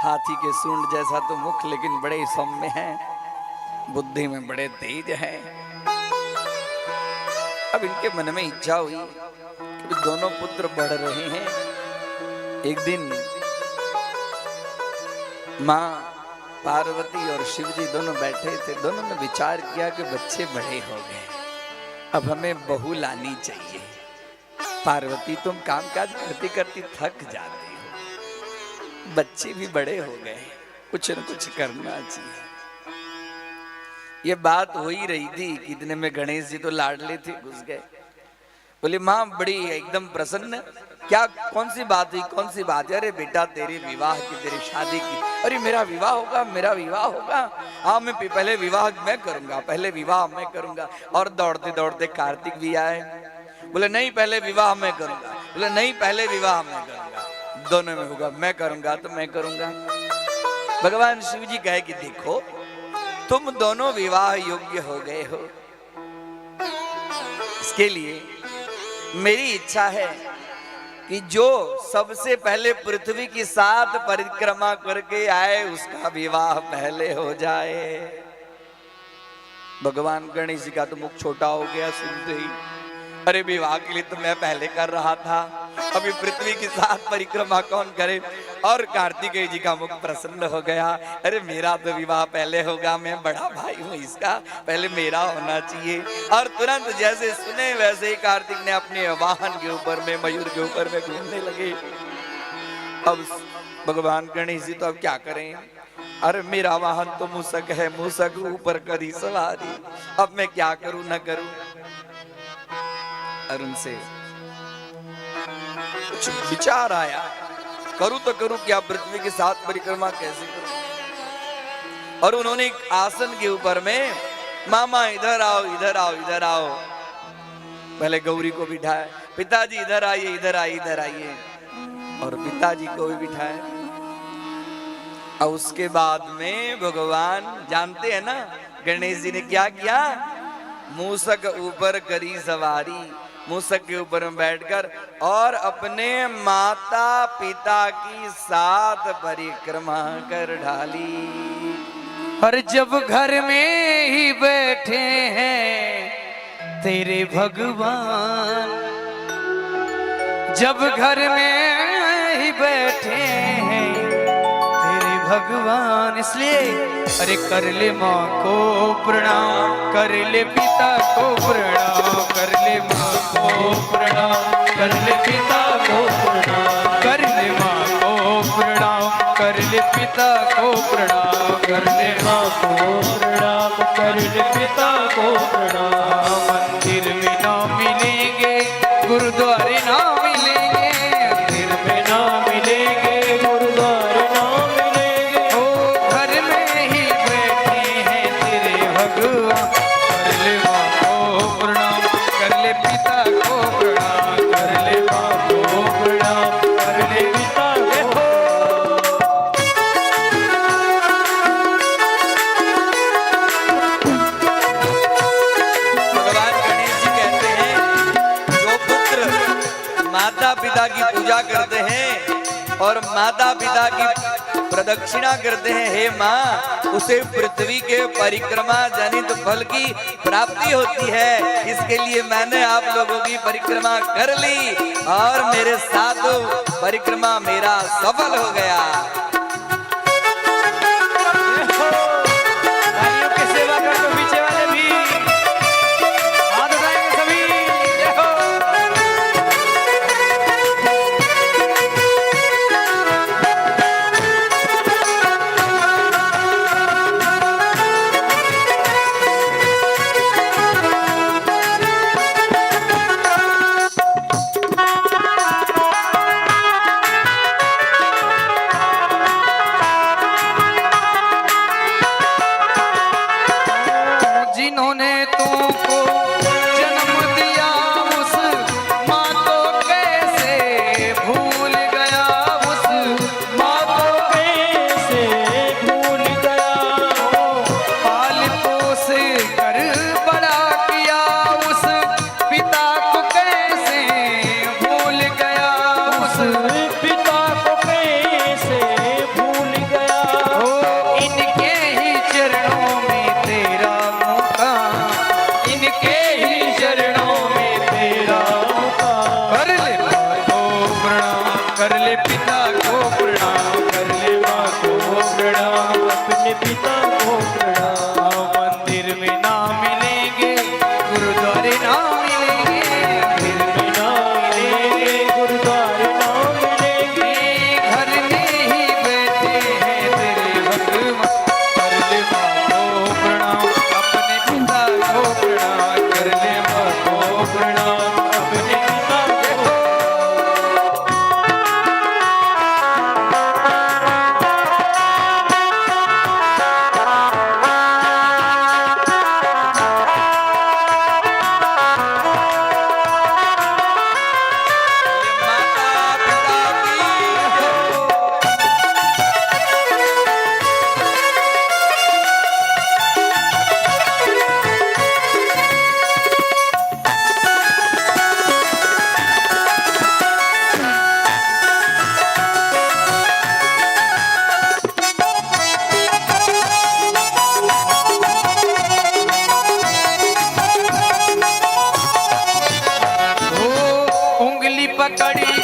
हाथी के सूंड जैसा तो मुख लेकिन बड़े सौम्य हैं, बुद्धि में बड़े तेज हैं। अब इनके मन में इच्छा हुई कि दोनों पुत्र बढ़ रहे हैं। एक दिन माँ पार्वती और शिव जी दोनों बैठे थे, दोनों ने विचार किया कि बच्चे बड़े हो गए, अब हमें बहू लानी चाहिए। पार्वती तुम कामकाज करती करती थक जाती हो, बच्चे भी बड़े हो गए, कुछ न कुछ करना चाहिए। ये बात हो ही रही थी कि इतने में गणेश जी तो लाडले थे, घुस गए। बोले माँ बड़ी एकदम प्रसन्न क्या कौन सी बात हुई, कौन सी बात है? अरे बेटा तेरे विवाह की, तेरी शादी की। अरे मेरा विवाह होगा, मेरा विवाह होगा। हाँ मैं पहले विवाह मैं करूंगा, पहले विवाह मैं करूंगा। और दौड़ते दौड़ते कार्तिक भी आए, बोले नहीं पहले विवाह मैं करूंगा, बोले नहीं पहले विवाह मैं करूंगा, दोनों में होगा, मैं करूंगा तो मैं करूंगा। भगवान शिव जी कहे कि देखो तुम दोनों विवाह योग्य हो गए हो, इसके लिए मेरी इच्छा है कि जो सबसे पहले पृथ्वी की 7 परिक्रमा करके आए उसका विवाह पहले हो जाए। भगवान गणेश जी का तो मुख छोटा हो गया सुनते ही। अरे विवाह के लिए तो मैं पहले कर रहा था, अभी पृथ्वी की 7 परिक्रमा कौन करे? और कार्तिकेय जी का मुख प्रसन्न हो गया। अरे मेरा तो विवाह पहले होगा, मैं बड़ा भाई हूँ इसका, पहले मेरा होना चाहिए। और तुरंत जैसे सुने वैसे ही कार्तिक ने अपने वाहन के ऊपर में, मयूर के ऊपर में घूमने लगे। अब भगवान गणेश जी तो अब क्या करें? अरे मेरा वाहन तो मूसक है, मूसक ऊपर करी सवारी, अब मैं क्या करूं न करूं? और उनसे कुछ विचार आया, करूं तो करूं क्या, पृथ्वी की 7 परिक्रमा कैसे करूं? और उन्होंने एक आसन के ऊपर में, मामा इधर आओ, इधर आओ, इधर आओ, पहले गौरी को बिठाए, पिताजी इधर आइए, इधर आइए, इधर आइए, और पिताजी को भी बिठाए। और उसके बाद में भगवान जानते हैं ना गणेश जी ने क्या किया? मूसक ऊपर करी सवारी, मूसक के ऊपर में बैठकर और अपने माता पिता की 7 परिक्रमा कर ढाली। और जब घर में ही बैठे हैं तेरे भगवान, जब घर में ही बैठे हैं तेरे भगवान, इसलिए अरे कर ले माँ को प्रणाम, कर ले पिता को प्रणाम, कर ले माँ को प्रणाम, कर ले पिता को प्रणाम, कर ले माँ को प्रणाम, कर ले पिता को प्रणाम, कर ले माँ को प्रणाम, कर ले पिता को प्रणाम। मंदिर में ना मिलेंगे, गुरुद्वारे ना मिलेंगे, मंदिर में ना मिलेंगे, गुरुद्वारे ना मिलेंगे, ओ घर में ही बैठे हैं तेरे भगवान। कर ले माँ को प्रणाम, कर ले पिता को प्रणाम, कर ले माँ को प्रणाम, कर ले पिता को। भगवान गणेश जी कहते हैं जो पुत्र माता पिता की पूजा करते हैं और माता पिता की प्रदक्षिणा करते हैं, हे माँ, उसे पृथ्वी के परिक्रमा जनित फल की प्राप्ति होती है। इसके लिए मैंने आप लोगों की परिक्रमा कर ली और मेरे 7 परिक्रमा मेरा सफल हो गया। सेवा कर दो पीछे वाले भी, हाथ उठाएंगे सभी। जिन्होंने तुमको जन्म दिया उस माँ को कैसे भूल गया, उस माँ को कैसे भूल गया, पाल पोस कर बड़ा किया उस पिता को कैसे भूल गया, उस पिता को कैसे भूल गया, ओ इनके ही चरणों में तेरा मुकाम, इनके ही चरणों में तेरा मुकाम। कर ले माँ को प्रणाम, कर ले पिता को प्रणाम, कर ले माँ को प्रणाम, अपने पिता को प्रणाम। मंदिर में ना मिलेंगे, गुरुद्वारे ना मिलेंगे, मंदिर में ना मिलेंगे, गुरुद्वारे ना मिलेंगे, घर में ही बैठे हैं तेरे भगवान। कर ले माँ को प्रणाम, अपने पिता को प्रणाम, कर ले माँ को प्रणाम, अपने पिता को।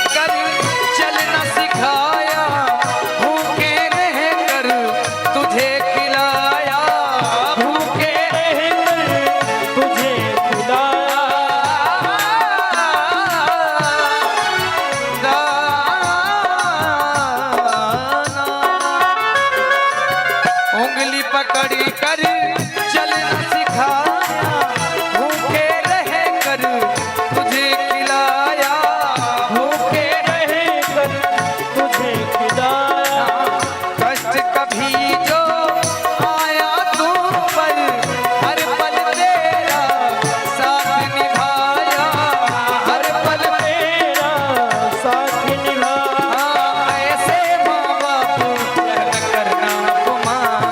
कर चलना सिखाया, भूखे रह कर तुझे खिलाया, भूखे रह कर तुझे खिलाया, उंगली पकड़ कर चलना सिखाया, भूखे रह कर तुझे खिलाया, भूखे रह कर तुझे खिलाया, कष्ट कभी जो आया तू पर हर पल तेरा साथ निभाया, हर पल तेरा साथ निभाया, ऐसे माँ बाप करना गुमान,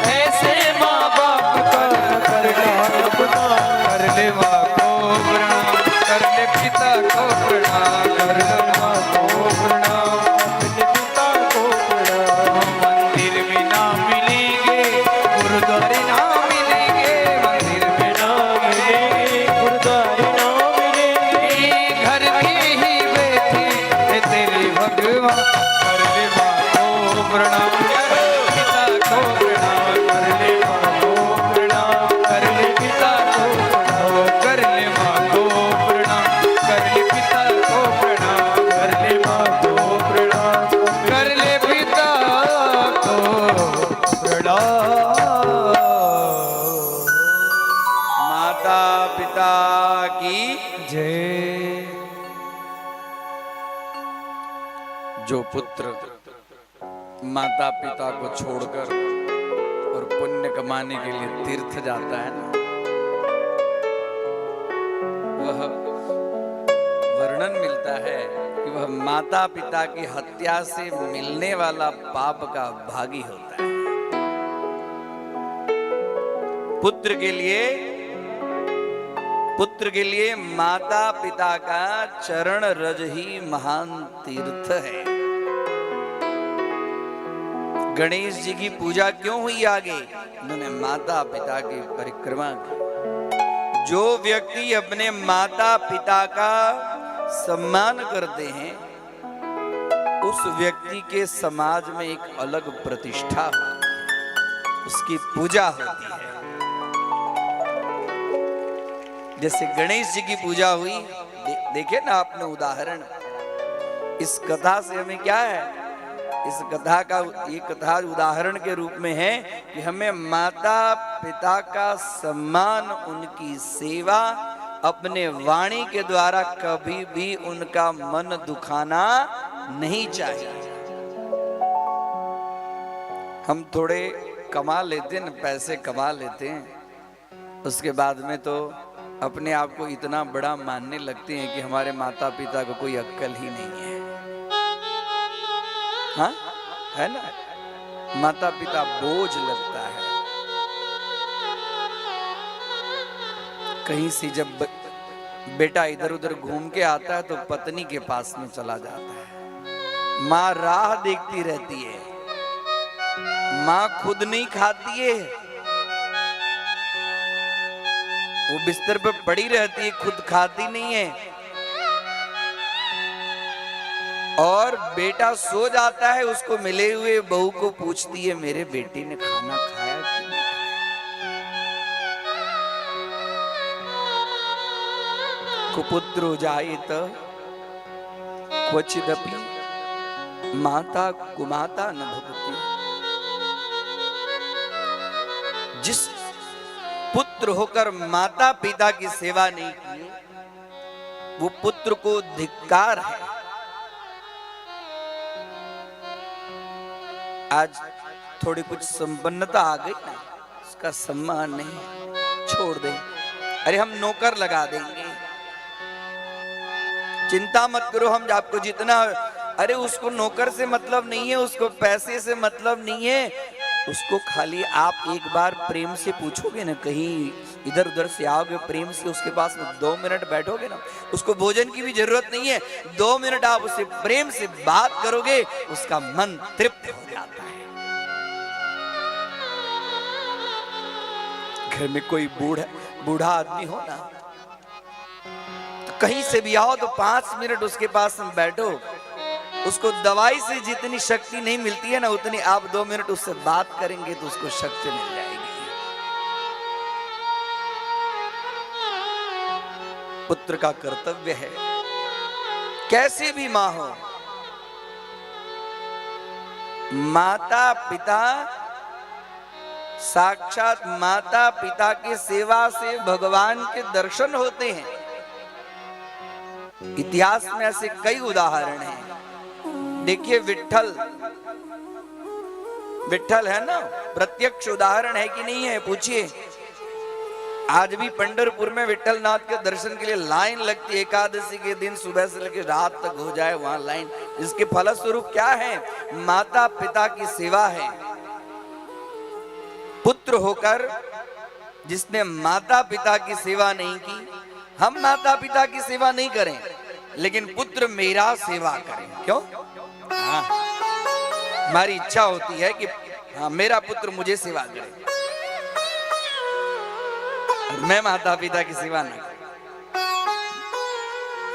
ऐसे माँ बाप का करना गुमान, कर ले माँ को प्रणाम, कर ले पिता को प्रणाम, कर ले माँ को प्रणाम, कर ले पिता को प्रणाम। मंदिर में ना मिलेंगे, गुरुद्वारे ना मिलेंगे, मंदिर में ना मिलेंगे, गुरुद्वारे ना मिलेंगे, घर में ही बैठे है तेरे भगवान, कर ले माँ को प्रणाम, कर ले पिता को प्रणाम, कर ले माँ को प्रणाम, कर ले पिता को प्रणाम, कर ले माँ को प्रणाम, कर ले पिता को प्रणाम, कर ले माँ को प्रणाम, कर ले पिता को प्रणाम। माता पिता की जय। जो पुत्र माता पिता को छोड़कर और पुण्य कमाने के लिए तीर्थ जाता है ना, वह वर्णन मिलता है कि वह माता पिता की हत्या से मिलने वाला पाप का भागी होता है। पुत्र के लिए माता पिता का चरण रज ही महान तीर्थ है। गणेश जी की पूजा क्यों हुई आगे? उन्होंने माता पिता की परिक्रमा की। जो व्यक्ति अपने माता पिता का सम्मान करते हैं, उस व्यक्ति के समाज में एक अलग प्रतिष्ठा होती है, उसकी पूजा होती है। जैसे गणेश जी की पूजा हुई, देखे ना आपने उदाहरण। इस कथा से हमें क्या है? इस कथा का ये कथा उदाहरण के रूप में है कि हमें माता पिता का सम्मान, उनकी सेवा, अपने वाणी के द्वारा कभी भी उनका मन दुखाना नहीं चाहिए। हम थोड़े कमा लेते हैं, पैसे कमा लेते हैं, उसके बाद में तो अपने आप को इतना बड़ा मानने लगते हैं कि हमारे माता पिता को कोई अक्ल ही नहीं है। हाँ, है ना? माता पिता बोझ लगता है। कहीं से जब बेटा इधर उधर घूम के आता है तो पत्नी के पास में चला जाता है। माँ राह देखती रहती है, माँ खुद नहीं खाती है, वो बिस्तर पर पड़ी रहती है, खुद खाती नहीं है। और बेटा सो जाता है, उसको मिले हुए बहू को पूछती है, मेरे बेटे ने खाना खाया कि नहीं खाया? कुपुत्रो जायेत क्वचिदपि माता कुमाता न भवति। जिस पुत्र होकर माता पिता की सेवा नहीं की, वो पुत्र को धिक्कार है। आज थोड़ी कुछ संपन्नता आ गई ना, उसका सम्मान नहीं, छोड़ दे, अरे हम नौकर लगा देंगे, चिंता मत करो, हम आपको जितना, अरे उसको नौकर से मतलब नहीं है, उसको पैसे से मतलब नहीं है, उसको खाली आप एक बार प्रेम से पूछोगे ना, कहीं इधर उधर से आओगे प्रेम से उसके पास में 2 मिनट बैठोगे ना, उसको भोजन की भी जरूरत नहीं है, 2 मिनट आप उससे प्रेम से बात करोगे, उसका मन तृप्त हो जाता है। घर में कोई बूढ़ा आदमी हो ना, तो कहीं से भी आओ तो 5 मिनट उसके पास में बैठो, उसको दवाई से जितनी शक्ति नहीं मिलती है ना, उतनी आप 2 मिनट उससे बात करेंगे तो उसको शक्ति मिल जाएगी। पुत्र का कर्तव्य है, कैसे भी मां हो, माता पिता, साक्षात माता पिता की सेवा से भगवान के दर्शन होते हैं। इतिहास में ऐसे कई उदाहरण हैं। देखिए विट्ठल, विट्ठल है ना, प्रत्यक्ष उदाहरण है कि नहीं है, पूछिए। आज भी पंढरपुर में विट्ठल नाथ के दर्शन के लिए लाइन लगती है, एकादशी के दिन सुबह से लेकर रात तक हो जाए वहां लाइन। इसके फलस्वरूप क्या है? माता पिता की सेवा है। पुत्र होकर जिसने माता पिता की सेवा नहीं की, हम माता पिता की सेवा नहीं करें, लेकिन पुत्र मेरा सेवा करें। क्यों? हाँ, हमारी इच्छा होती है कि हाँ, मेरा पुत्र मुझे सेवा करे, मैं माता पिता की सेवा नहीं करूं।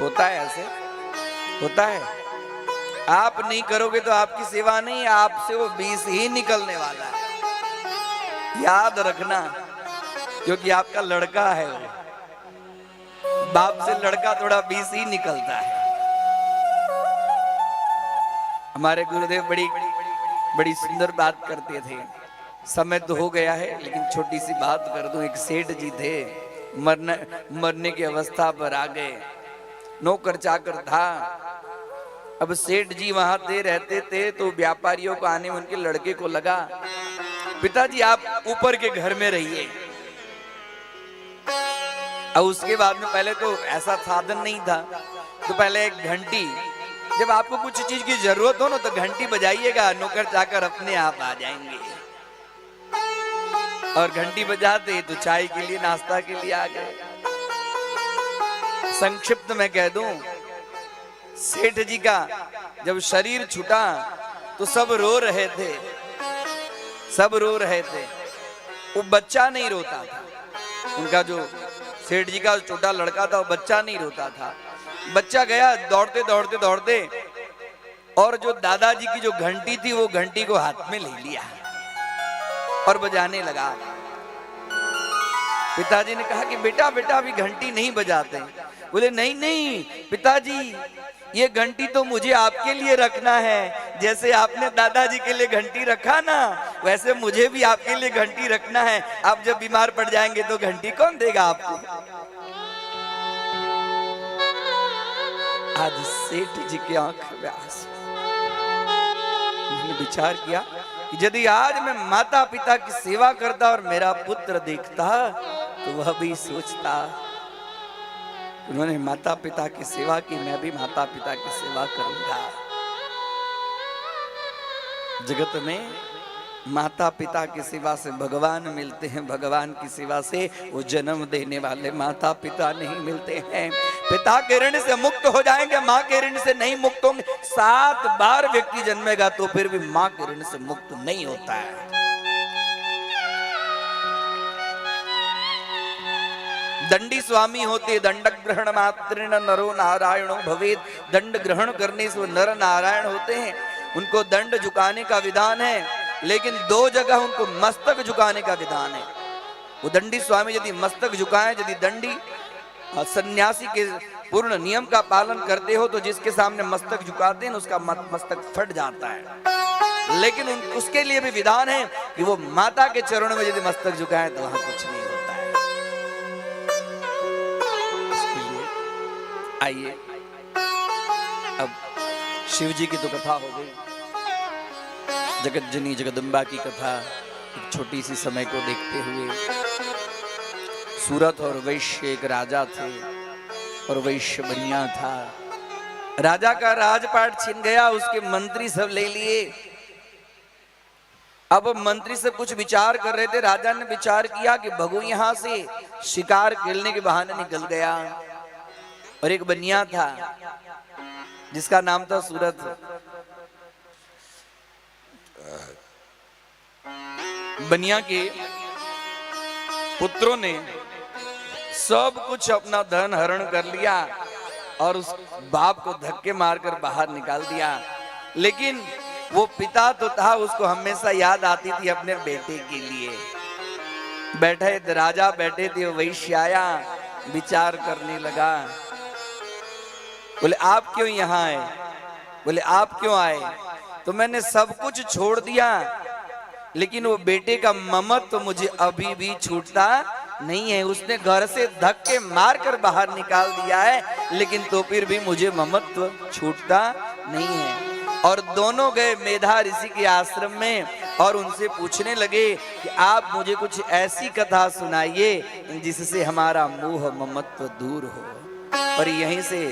होता है, ऐसे होता है। आप नहीं करोगे तो आपकी सेवा नहीं, आपसे वो 20 ही निकलने वाला है, याद रखना। क्योंकि आपका लड़का है, वो बाप से लड़का थोड़ा 20 ही निकलता है। हमारे गुरुदेव बड़ी सुंदर बात करते थे। समय तो हो गया है, लेकिन छोटी सी बात कर दूं। एक सेठ जी थे, मरने की अवस्था पर आ गए, नौकर चाकर था। अब सेठ जी वहां थे, रहते थे, तो व्यापारियों को आने में उनके लड़के को लगा, पिताजी आप ऊपर के घर में रहिए। अब उसके बाद में, पहले तो ऐसा साधन नहीं था, तो पहले एक घंटी, जब आपको कुछ चीज की जरूरत हो ना तो घंटी बजाइएगा, नौकर चाकर अपने आप आ जाएंगे। और घंटी बजाते तो चाय के लिए, नाश्ता के लिए आ गए। संक्षिप्त में कह दूं, सेठ जी का जब शरीर छूटा तो सब रो रहे थे, सब रो रहे थे। वो बच्चा नहीं रोता था, उनका जो सेठ जी का छोटा लड़का था, वो बच्चा नहीं रोता था। बच्चा गया दौड़ते दौड़ते दौड़ते, और जो दादाजी की जो घंटी थी, वो घंटी को हाथ में ले लिया और बजाने लगा। पिताजी ने कहा कि बेटा बेटा अभी घंटी नहीं बजाते। बोले नहीं नहीं पिताजी, ये घंटी तो मुझे आपके लिए रखना है। जैसे आपने दादाजी के लिए घंटी रखा ना, वैसे मुझे भी आपके लिए घंटी रखना है। आप जब बीमार पड़ जाएंगे तो घंटी कौन देगा आपको? आज सेठ जी की आंख में आंसू। उन्होंने विचार किया कि यदि आज मैं माता पिता की सेवा करता और मेरा पुत्र देखता तो वह भी सोचता। उन्होंने माता पिता की सेवा की, मैं भी माता पिता की सेवा करूंगा। जगत में माता पिता की सेवा से भगवान मिलते हैं, भगवान की सेवा से वो जन्म देने वाले माता पिता नहीं मिलते हैं। पिता के ऋण से मुक्त हो जाएंगे, माँ के ऋण से नहीं मुक्त होंगे। 7 बार व्यक्ति जन्मेगा तो फिर भी माँ के ऋण से मुक्त नहीं होता है। दंडी स्वामी होते, दंड ग्रहण मात्रेण नरो नारायणो भवेद। दंड ग्रहण करने से वो नर नारायण होते हैं। उनको दंड झुकाने का विधान है, लेकिन 2 जगह उनको मस्तक झुकाने का विधान है। वो दंडी स्वामी यदि मस्तक झुकाएं, यदि दंडी सन्यासी के पूर्ण नियम का पालन करते हो तो जिसके सामने मस्तक झुकाते हैं उसका मस्तक फट जाता है। लेकिन उसके लिए भी विधान है कि वो माता के चरणों में यदि मस्तक झुकाएं तो वहां कुछ नहीं होता है। इसके लिए आइए, अब शिव जी की तो कथा हो गई, जगत जननी जगदम्बा की कथा। एक छोटी सी समय को देखते हुए, सूरत और वैश्य एक राजा थे और वैश्य बनिया था। राजा का राजपाट छिन गया, उसके मंत्री सब ले लिए। अब मंत्री सब कुछ विचार कर रहे थे। राजा ने विचार किया कि भगु यहां से शिकार खेलने के बहाने निकल गया, और एक बनिया था जिसका नाम था सूरत। बनिया के पुत्रों ने सब कुछ अपना धन हरण कर लिया और उस बाप को धक्के मारकर बाहर निकाल दिया। लेकिन वो पिता तो था, उसको हमेशा याद आती थी अपने बेटे के लिए। बैठे राजा बैठे थे, वैश्य आया, विचार करने लगा। बोले आप क्यों यहाँ आए? बोले आप क्यों आए? तो मैंने सब कुछ छोड़ दिया, लेकिन वो बेटे का ममत्व तो मुझे अभी भी छूटता नहीं है। उसने घर से धक्के मारकर बाहर निकाल दिया है, लेकिन तो फिर भी मुझे ममत्व छूटता नहीं है। और दोनों गए मेधा ऋषि के आश्रम में और उनसे पूछने लगे कि आप मुझे कुछ ऐसी कथा सुनाइए जिससे हमारा मोह ममत्व दूर हो। और यहीं से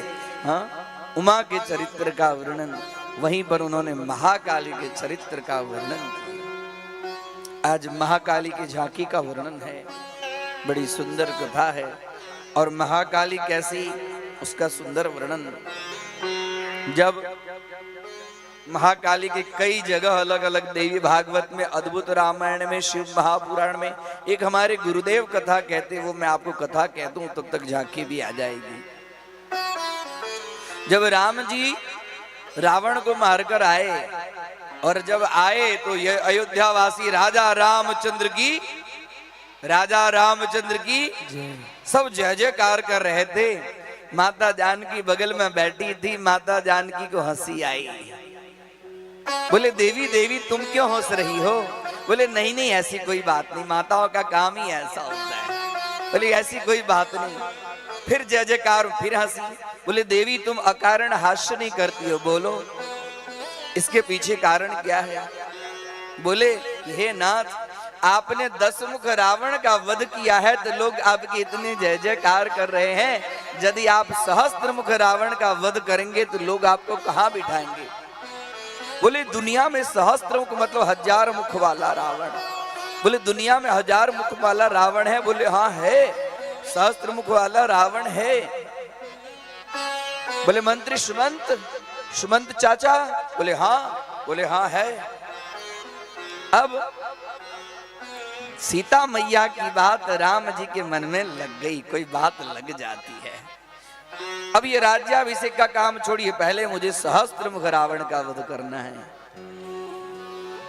उमा के चरित्र का वर्णन, वहीं पर उन्होंने महाकाली के चरित्र का वर्णन किया। आज महाकाली की झांकी का वर्णन है, बड़ी सुंदर कथा है। और महाकाली कैसी, उसका सुंदर वर्णन। जब महाकाली के कई जगह अलग अलग देवी भागवत में, अद्भुत रामायण में, शिव महापुराण में, एक हमारे गुरुदेव कथा कहते, वो मैं आपको कथा कह दूं तब तक झांकी भी आ जाएगी। जब राम जी रावण को मारकर आए, और जब आए तो ये अयोध्यावासी राजा रामचंद्र की सब जय जयकार कर रहे थे। माता जानकी बगल में बैठी थी, माता जानकी को हंसी आई। बोले देवी देवी तुम क्यों हंस रही हो? बोले नहीं नहीं ऐसी कोई बात नहीं, माताओं का काम ही ऐसा होता है। बोले ऐसी कोई बात नहीं। फिर जय जयकार, फिर हंसी। बोले देवी तुम अकारण हास्य नहीं करती हो, बोलो इसके पीछे कारण क्या है? बोले हे नाथ, आपने 10 मुख रावण का वध किया है तो लोग आपके इतने जय जयकार कर रहे हैं। यदि आप सहस्त्र मुख रावण का वध करेंगे तो लोग आपको कहां बिठाएंगे? बोले दुनिया में सहस्त्र मुख मतलब 1000 मुख वाला रावण। बोले दुनिया में 1000 मुख वाला रावण है? बोले हाँ है, सहस्त्र मुख वाला रावण है। बोले मंत्री सुमंत चाचा? बोले हाँ है। अब सीता मैया की बात राम जी के मन में लग गई, कोई बात लग जाती है। अब ये राज्याभिषेक का काम छोड़िए, पहले मुझे सहस्त्र मुख रावण का वध करना है।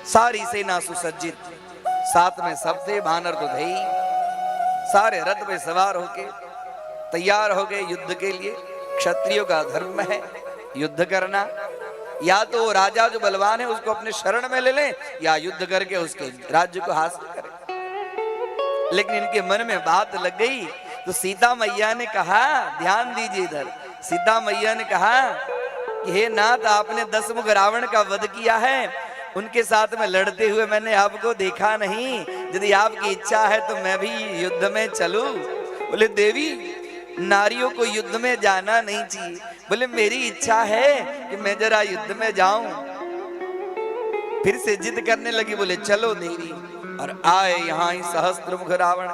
सारी सेना सुसज्जित, साथ में सब थे, बानर तो थे ही। सारे रथ पे सवार होके तैयार हो गए युद्ध के लिए। क्षत्रियों का धर्म है युद्ध करना, या तो राजा जो बलवान है उसको अपने शरण में ले लें, या युद्ध करके उसके राज्य को हासिल करें। लेकिन इनके मन में बात लग गई तो सीता मैया ने कहा, ध्यान दीजिए इधर, सीता मैया ने कहा कि हे नाथ, आपने 10 मुख रावण का वध किया है, उनके साथ में लड़ते हुए मैंने आपको देखा नहीं। यदि आपकी इच्छा है तो मैं भी युद्ध में चलूं। बोले देवी नारियों को युद्ध में जाना नहीं चाहिए। बोले मेरी इच्छा है कि मैं जरा युद्ध में जाऊं। फिर से जिद करने लगी, बोले चलो देवी। और आए यहाँ ही सहस्त्र मुख रावण,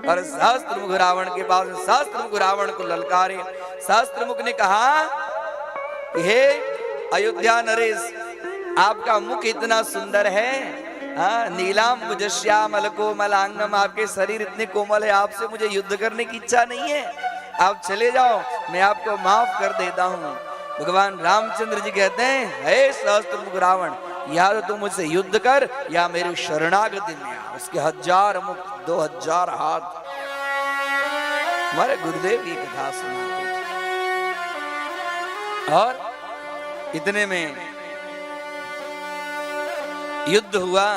और सहस्त्र मुख रावण के पास सहस्त्र मुख रावण को ललकारे। सहस्त्र मुख ने कहा कि हे अयोध्या नरेश, आपका मुख इतना सुंदर है, नीलांबुजश्यामल कोमलांगम, आपके शरीर इतने कोमल है, आपसे मुझे युद्ध करने की इच्छा नहीं है, आप चले जाओ, मैं आपको माफ कर देता हूँ। भगवान रामचंद्र जी कहते हैं, हे सहस्त्र मुख रावण, या तो तुम मुझसे युद्ध कर या मेरी शरणागति में आ। उसके 1000 मुख, 2000 हाथ। हमारे गुरुदेव की कथा सुनाते थे। और इतने में युद्ध हुआ।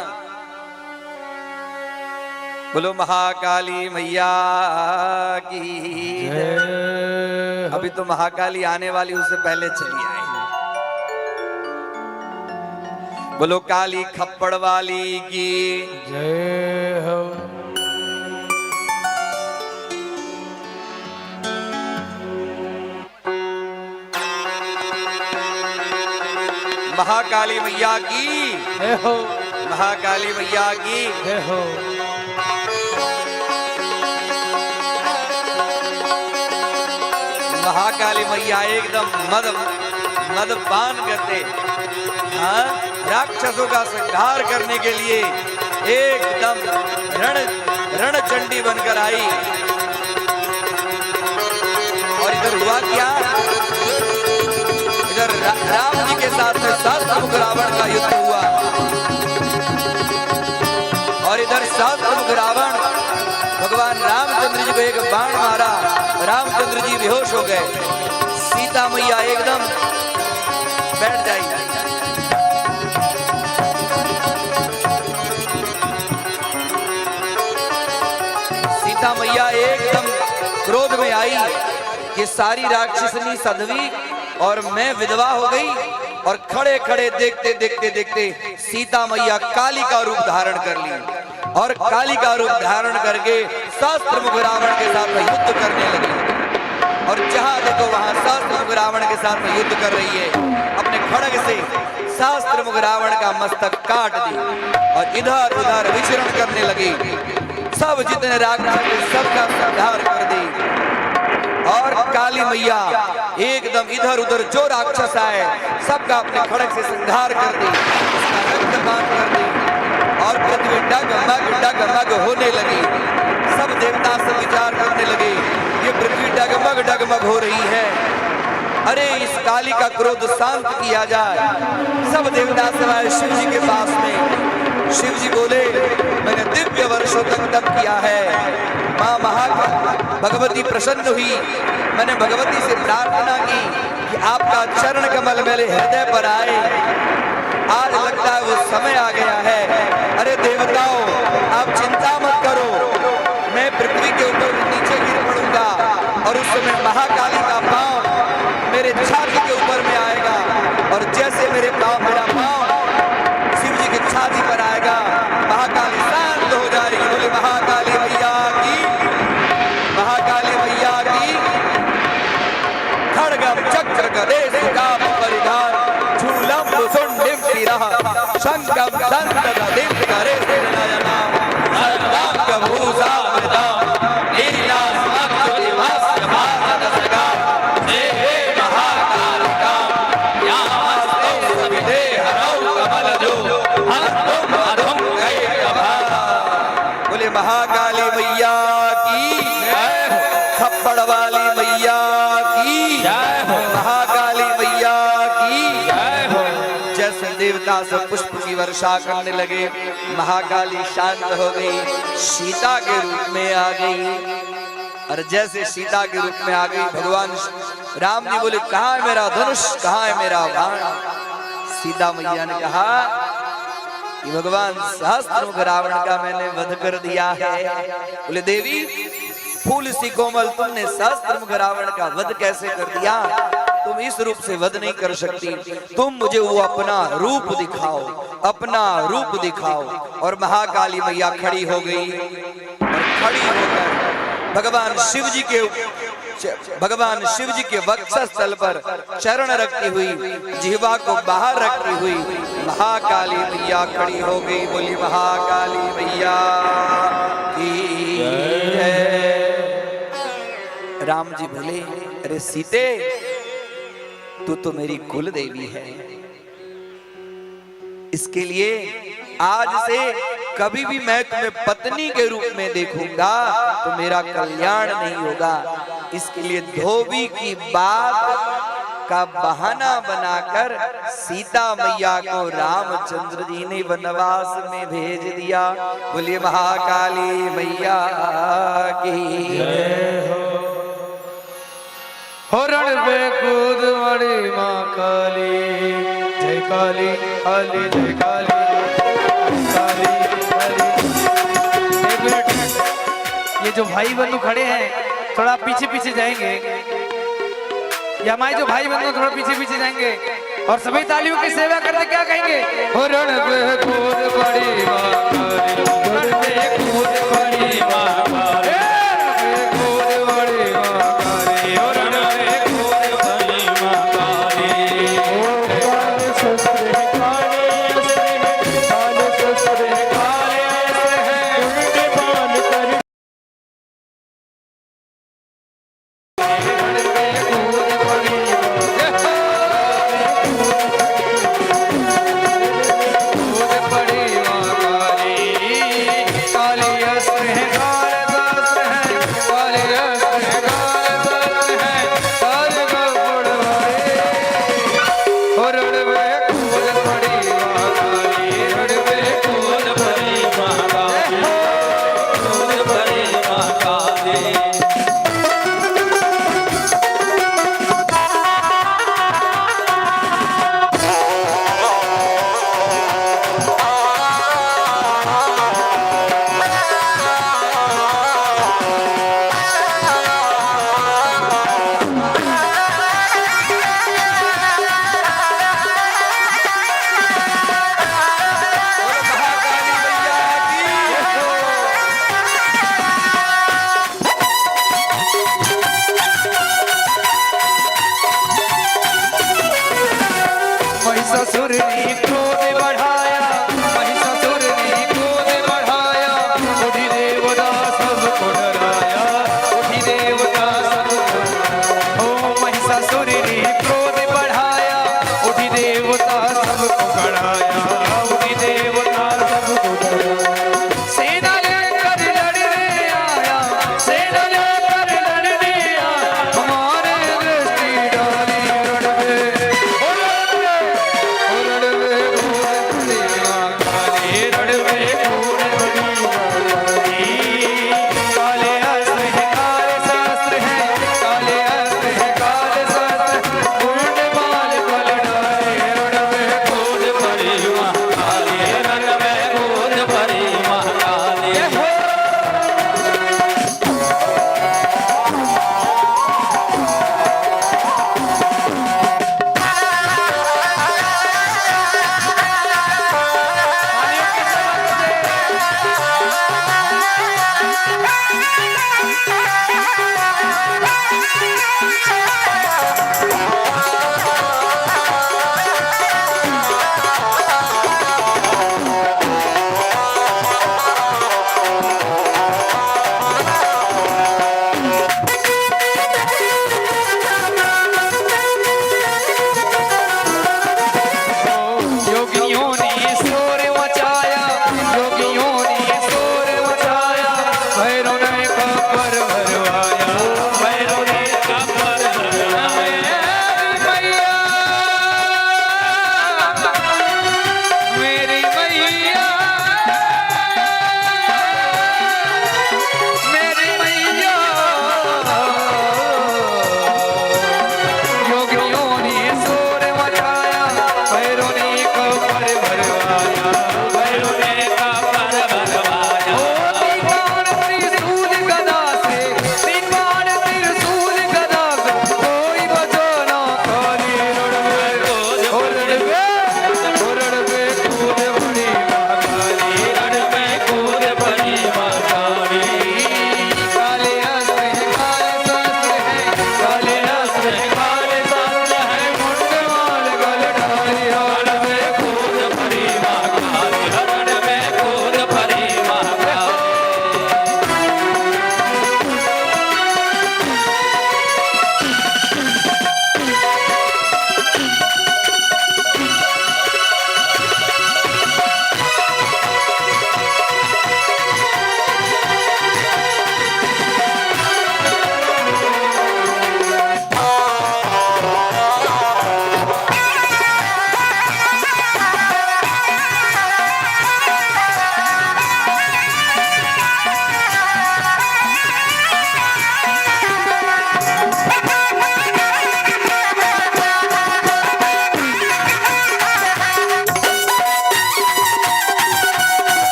बोलो महाकाली मैया की जय। अभी तो महाकाली आने वाली, उससे पहले चली आई। बोलो काली खप्पड़ वाली की जय हो। महाकाली मैया की जय हो, महाकाली मैया की जय हो। महाकाली मैया एकदम मदपान करते, राक्षसों का संहार करने के लिए एकदम रणचंडी बनकर आई। और इधर हुआ क्या, इधर राम जी के साथ में सहस्त्रमुख रावण का युद्ध हुआ और इधर सहस्त्रमुख रावण भगवान रामचंद्र जी को एक बाण मारा, रामचंद्र जी बेहोश हो गए, सीता मैया एकदम बैठ जाई। सीता मैया एकदम क्रोध में आई कि सारी राक्षसनी सधवी और मैं विधवा हो गई, और खड़े खड़े देखते देखते देखते सीता मैया काली का रूप धारण कर ली और काली का रूप धारण करके सहस्त्रमुख रावण के साथ में युद्ध करने लगी। और जहां देखो वहां सहस्त्रमुख रावण के साथ में युद्ध कर रही है, अपने खड्ग से सहस्त्रमुख रावण का मस्तक काट दी और इधर उधर विचरण करने लगी। सब जितने राक्षस थे सबका संहार कर दी और काली मैया एकदम इधर उधर जो राक्षस आए सबका अपने खड्ग से संहार कर दी, उसका रक्तपात कर दी और पृथ्वी डगमग होने लगी। सब देवता सब विचार करने लगे ये पृथ्वी डगमग हो रही है, अरे इस काली का क्रोध शांत किया जाए। सब देवता सब आए शिव जी के पास में। शिव जी बोले मैंने दिव्य वर्षों तक तप किया है, माँ भगवती प्रसन्न हुई, मैंने भगवती से प्रार्थना की कि आपका चरण कमल मेरे हृदय पर आए, आज लगता है वो समय आ गया है। अरे देवताओं आप चिंता मत करो, मैं पृथ्वी के ऊपर नीचे गिर पड़ूंगा और उस समय महाकाली का पांव मेरे छाती के ऊपर में आएगा और जैसे मेरा पांव शिव जी की छाती पर आएगा महाकाली शांत हो जाएगी। बोले महाकाली मैया की, महाकाली मैया की। खड्गम चक्र गदेश काम परिधान शूलम सुंडिम शिरः शंखम दंतगदिं गरेश नयना सर्वांग भूषावृता लीला स्मक्ति भास्य भासदसगा देहे महाकालिका यामस्ते सविदे हरौ कमलजो हस्तुम अधुम कैकभा। बोले महाकाली मैया की जय हो, थप्पड़ वाली मैया की जय हो, महाकाली मैया की जय हो। जैसे देवता सब पुष्प की वर्षा करने लगे, महाकाली शांत हो गई, सीता के रूप में आ गई। और जैसे सीता के रूप में आ गई भगवान राम जी बोले कहाँ है मेरा धनुष, कहाँ है मेरा बाण। सीता मैया ने कहा कि भगवान सहस्त्रमुख रावण का मैंने वध कर दिया है। बोले देवी फूल सी कोमल तुमने सहस्त्रमुख रावण का वध कैसे कर दिया, तुम इस रूप से वध नहीं कर सकती, तुम मुझे वो अपना रूप दिखाओ, अपना रूप दिखाओ। और महाकाली मैया खड़ी हो गई और खड़ी होकर भगवान शिव जी के वक्षस्थल पर चरण रखती हुई, जिह्वा को बाहर रखती हुई महाकाली मैया खड़ी हो गई। बोली महाकाली मैया की जय। राम जी बोले अरे सीते तू तो मेरी कुल देवी है, इसके लिए आज से कभी भी मैं तुम्हें पत्नी के रूप में देखूंगा तो मेरा कल्याण नहीं होगा। इसके लिए धोबी की बात का बहाना बनाकर सीता मैया को रामचंद्र जी ने वनवास में भेज दिया। बोलिए महाकाली मैया की जय हो। रण पे कूद मड़ी माँ काली, जय काली काली जय काली काली काली। एक मिनट, ये जो भाई बंधु खड़े हैं थोड़ा पीछे पीछे जाएंगे, या हमारे जो भाई बंधु थोड़ा पीछे पीछे जाएंगे और सभी तालियों की सेवा करते क्या कहेंगे, हो रण पे कूद मड़ी माँ काली, रण पे कूद मड़ी माँ काली, काली अस्त्र है और रणवे कूद पड़ी महाकाली, रणवे कूद पड़ी महाकाली, कूद पड़ी महाकाली। महिषासुर ने क्रोध बढ़ाया, महिषासुर ने क्रोध बढ़ाया, उठी देवता सबको डराया, उठी देवता सबको डराया। ओ महिषासुर ने क्रोध बढ़ाया, उठी देवता सबको डराया, उठी देवता सबको डराया। सेना लेकर लड़ने आया, सेना लेकर लड़ने आया, हमारे दृष्टि डाली रणवे।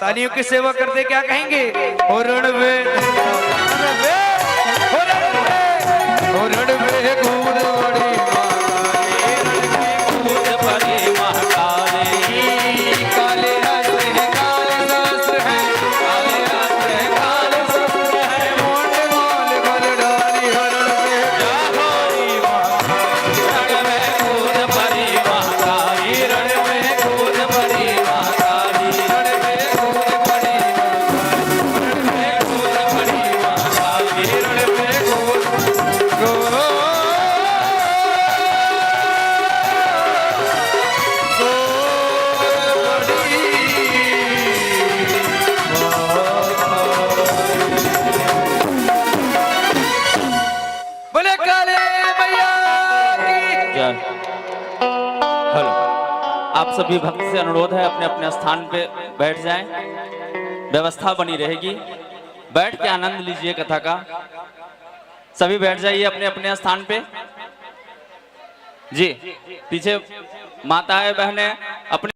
तालियों की सेवा करते क्या कहेंगे? ओ रणवे कूद बड़ी महाकाली, काले अस्त्र है काले शस्त्र है, काले अस्त्र है काले शस्त्र है, मोंड माल गल डाली रणवे कूद बड़ी आप सभी भक्त से अनुरोध है अपने अपने स्थान पे बैठ जाएं, व्यवस्था बनी रहेगी, बैठ के आनंद लीजिए कथा का। सभी बैठ जाइए अपने अपने स्थान पे। जी, पीछे माताएं बहनें अपने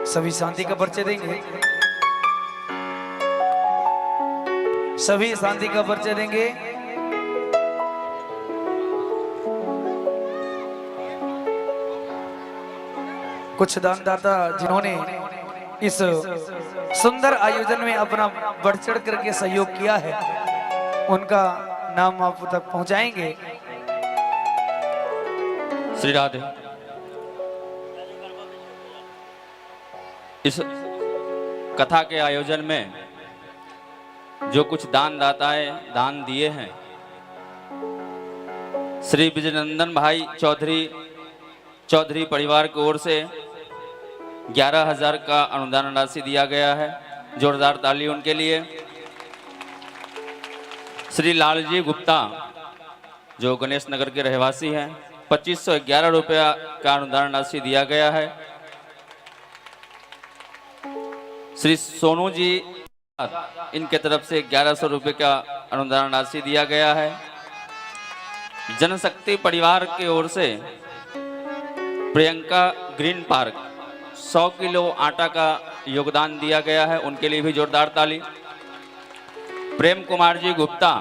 सभी शांति का परिचय देंगे, सभी शांति का परिचय देंगे। कुछ दानदाता जिन्होंने इस सुंदर आयोजन में अपना बढ़ चढ़ करके सहयोग किया है, उनका नाम आप तक पहुंचाएंगे। श्री राधे। इस कथा के आयोजन में जो कुछ दानदाताएं दान दिए हैं, श्री विजयनंदन भाई चौधरी परिवार की ओर से 11,000 का अनुदान राशि दिया गया है। जोरदार ताली उनके लिए। श्री लालजी गुप्ता जो गणेश नगर के रहवासी हैं, 2511 रुपया का अनुदान राशि दिया गया है। श्री सोनू जी, इनके तरफ से 1100 रुपये का अनुदान राशि दिया गया है। जनशक्ति परिवार की ओर से प्रियंका ग्रीन पार्क 100 किलो आटा का योगदान दिया गया है, उनके लिए भी जोरदार ताली। प्रेम कुमार जी गुप्ता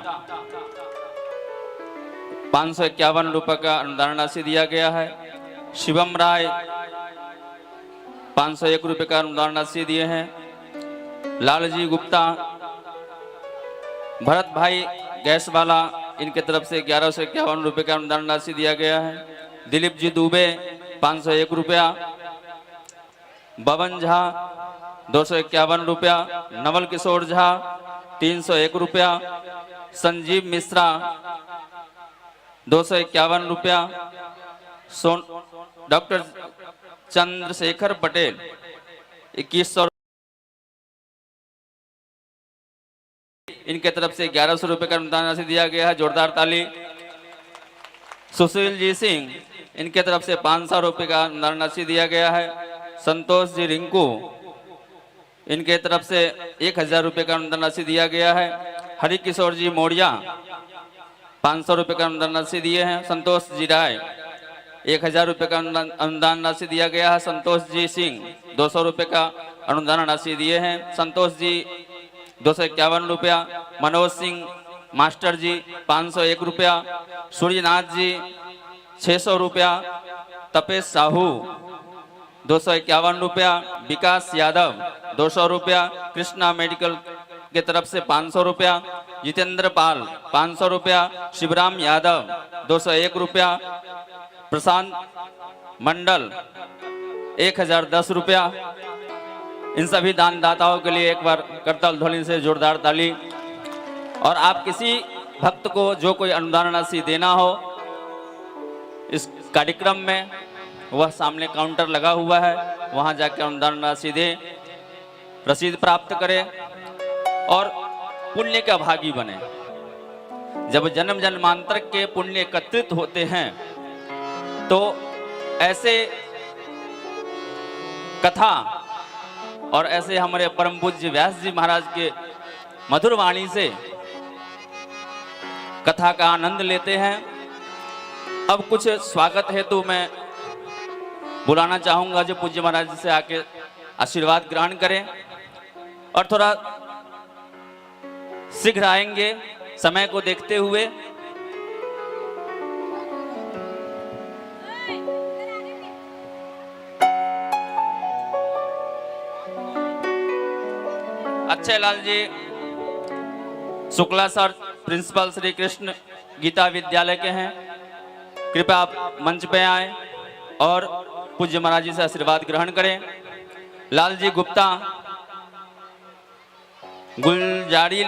551 रुपये का अनुदान राशि दिया गया है। शिवम राय 501 रुपये का अनुदान राशि दिए हैं। लालजी गुप्ता, भरत भाई गैस वाला, इनके तरफ से 1151 रुपये का अनुदान राशि दिया गया है। दिलीप जी दुबे 501 रुपया। बबन झा 251 रुपया। नवल किशोर झा 301 रुपया। संजीव मिश्रा 251 रुपया। डॉक्टर चंद्रशेखर पटेल 2100, इनके तरफ से 1100 रुपये का अनुदान राशि दिया गया है। जोरदार ताली। सुशील जी सिंह, इनके तरफ से 500 रुपये का अनुदान राशि दिया गया है। संतोष जी रिंकू, इनके तरफ से 1000 रुपये का अनुदान राशि दिया गया है। हरि किशोर जी मौर्या 500 रुपये का अनुदान राशि दिए हैं। संतोष जी राय 1000 रुपये का अनुदान राशि दिया गया है। संतोष जी सिंह 200 रुपये का अनुदान राशि दिए हैं। संतोष जी 251 रुपया। मनोज सिंह मास्टर जी 501 रुपया। सूर्यनाथ जी 600 रुपया। तपेश साहू 251 रुपया। विकास यादव 200 रुपया। कृष्णा मेडिकल के तरफ से 500 रुपया। जितेंद्र पाल 500 रुपया। शिवराम यादव 201 रुपया। प्रशांत मंडल 1010 रुपया। इन सभी दानदाताओं के लिए एक बार करताल ध्वनि से जोरदार ताली। और आप किसी भक्त को जो कोई अनुदान राशि देना हो इस कार्यक्रम में, वह सामने काउंटर लगा हुआ है, वहां जाकर अनुदान राशि दे, रसीद प्राप्त करें और पुण्य का भागी बने। जब जन्म जन्मांतर के पुण्य एकत्रित होते हैं तो ऐसे कथा और ऐसे हमारे परम पूज्य व्यास जी महाराज के मधुर वाणी से कथा का आनंद लेते हैं। अब कुछ स्वागत हेतु मैं बुलाना चाहूंगा जो पूज्य महाराज जी से आके आशीर्वाद ग्रहण करें और थोड़ा शीघ्र आएंगे समय को देखते हुए। अच्छे लाल जी शुक्ला सर प्रिंसिपल श्री कृष्ण गीता विद्यालय के हैं, कृपया आप मंच पे आए और पूज्य महाराज जी से आशीर्वाद ग्रहण करें। लाल जी गुप्ता, गुलजारी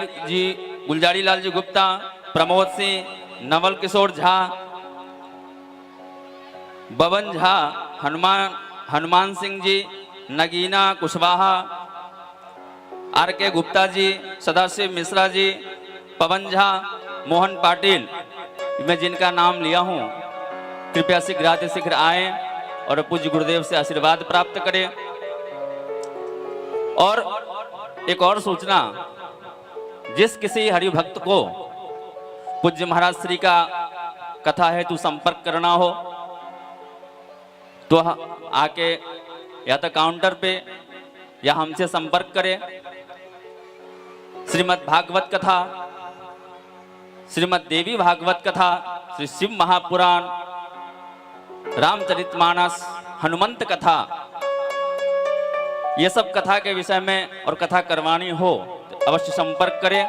लाल जी गुप्ता, प्रमोद सिंह, नवल किशोर झा, बबन झा, हनुमान सिंह जी, नगीना कुशवाहा, आर के गुप्ता जी, सदाशिव मिश्रा जी, पवन झा, मोहन पाटिल, मैं जिनका नाम लिया हूं, कृपया शीघ्र आए और पूज्य गुरुदेव से आशीर्वाद प्राप्त करें। और एक और सूचना, जिस किसी हरिभक्त को पूज्य महाराज श्री का कथा हेतु संपर्क करना हो तो आके या तो काउंटर पे या हमसे संपर्क करें। श्रीमद् भागवत कथा, श्रीमद् देवी भागवत कथा, श्री शिव महापुराण, रामचरितमानस, हनुमंत कथा, ये सब कथा के विषय में और कथा करवानी हो तो अवश्य संपर्क करें।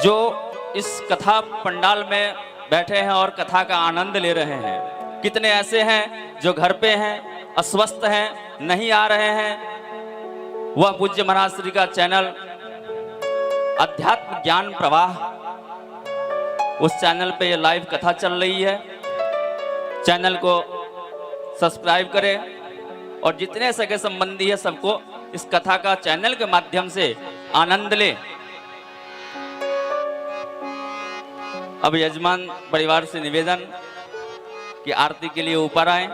जो इस कथा पंडाल में बैठे हैं और कथा का आनंद ले रहे हैं, कितने ऐसे हैं जो घर पे हैं, अस्वस्थ हैं, नहीं आ रहे हैं, वह पूज्य महाराज श्री का चैनल अध्यात्म ज्ञान प्रवाह, उस चैनल पे ये लाइव कथा चल रही है। चैनल को सब्सक्राइब करें और जितने सगे संबंधी है सबको इस कथा का चैनल के माध्यम से आनंद लें। अब यजमान परिवार से निवेदन कि आरती के लिए ऊपर आए।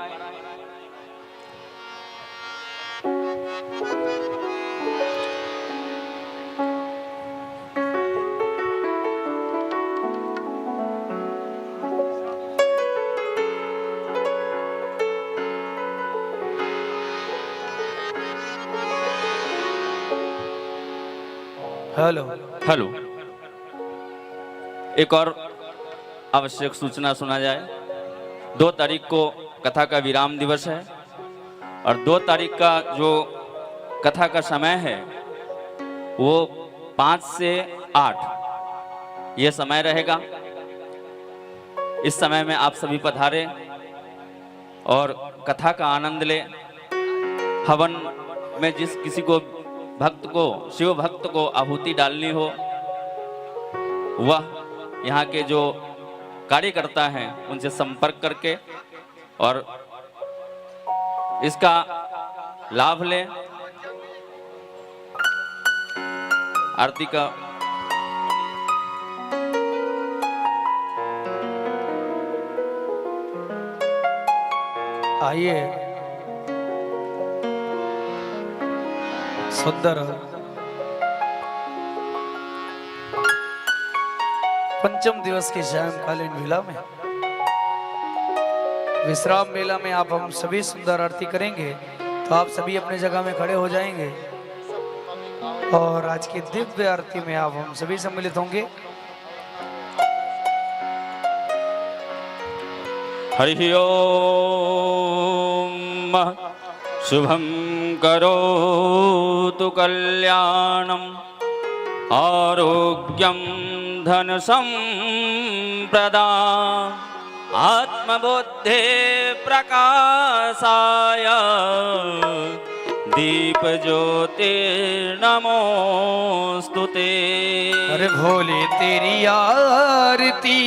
हेलो हेलो, एक और आवश्यक सूचना सुना जाए। 2 तारीख को कथा का विराम दिवस है और 2 तारीख का जो कथा का समय है वो 5 से 8 ये समय रहेगा। इस समय में आप सभी पधारें और कथा का आनंद लें। हवन में जिस किसी को भक्त को, शिव भक्त को आहुति डालनी हो, वह यहाँ के जो कार्यकर्ता हैं उनसे संपर्क करके और इसका लाभ लें। आरती का आइए, सुंदर पंचम दिवस के सायंकालीन मेला में, विश्राम मेला में आप हम सभी सुंदर आरती करेंगे। तो आप सभी अपने जगह में खड़े हो जाएंगे और आज की दिव्य आरती में आप हम सभी सम्मिलित होंगे। हरि ओम। शुभं करोतु कल्याणं, आरोग्यं धन संप्रदाम्, आत्मबुद्धे प्रकाशाय, दीप ज्योतिर्नमोस्तुते। अरे भोले तेरी आरती,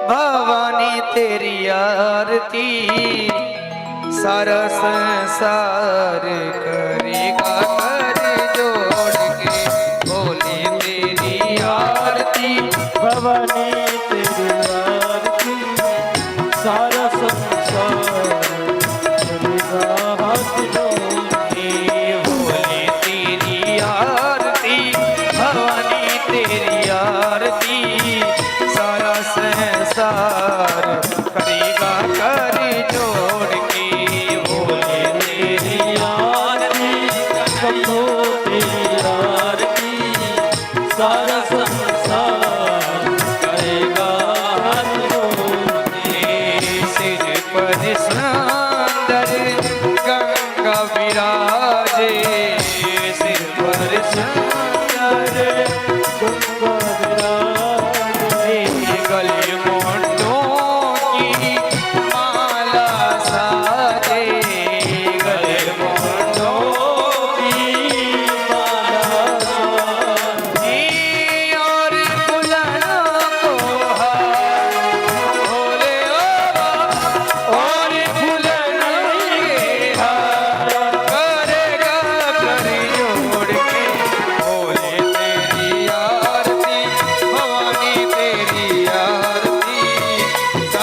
भवानी तेरी आरती, सारा संसार करेगा कर जोड़ के। भोले तेरी आरती, भवानी तेरी आरती, सारा संसार करेगा हाथ जोड़ के। भोले तेरी आरती, भवानी तेरी आरती, सारा संसार करेगा कर जोड़ के। भोले तेरी आरती,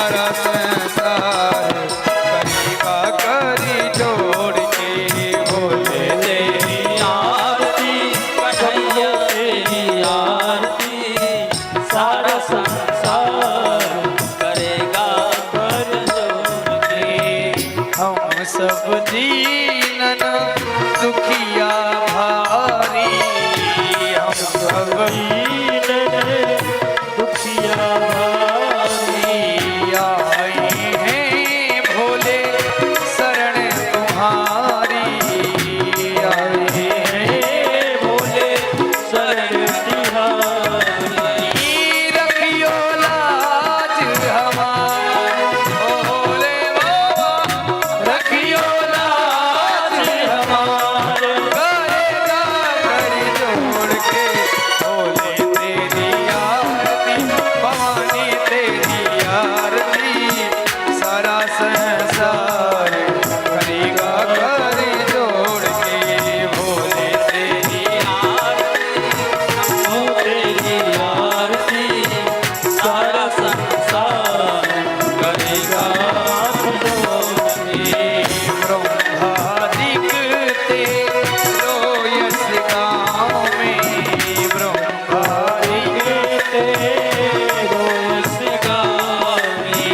सारा संसार करेगा करी जोड़ के बोले तेरी आरती कन्हैया तेरी आरती सारा संसार करेगा कर जोड़ के। हम सब दीनन दुखिया भारी, हम सब दुखिया भारी आए हैं भोले शरण तुम्हारी, आए हैं भोले शरण तिहारी। रखियो लाज हमारा ओ भोले बाबा, रखियो लाज हमारा, करेगा कर जोड़ के भोले तेरी आरती, भवानी तेरी आरती सारा संसार करेगा कर जोड़ के भोले तेरी ओ तेरी आरती सारा संसार करेगा जोड़ के। ब्रह्मादिक तेरो यश गाँव में, ब्रह्मादिक तेरो यश गाँव में,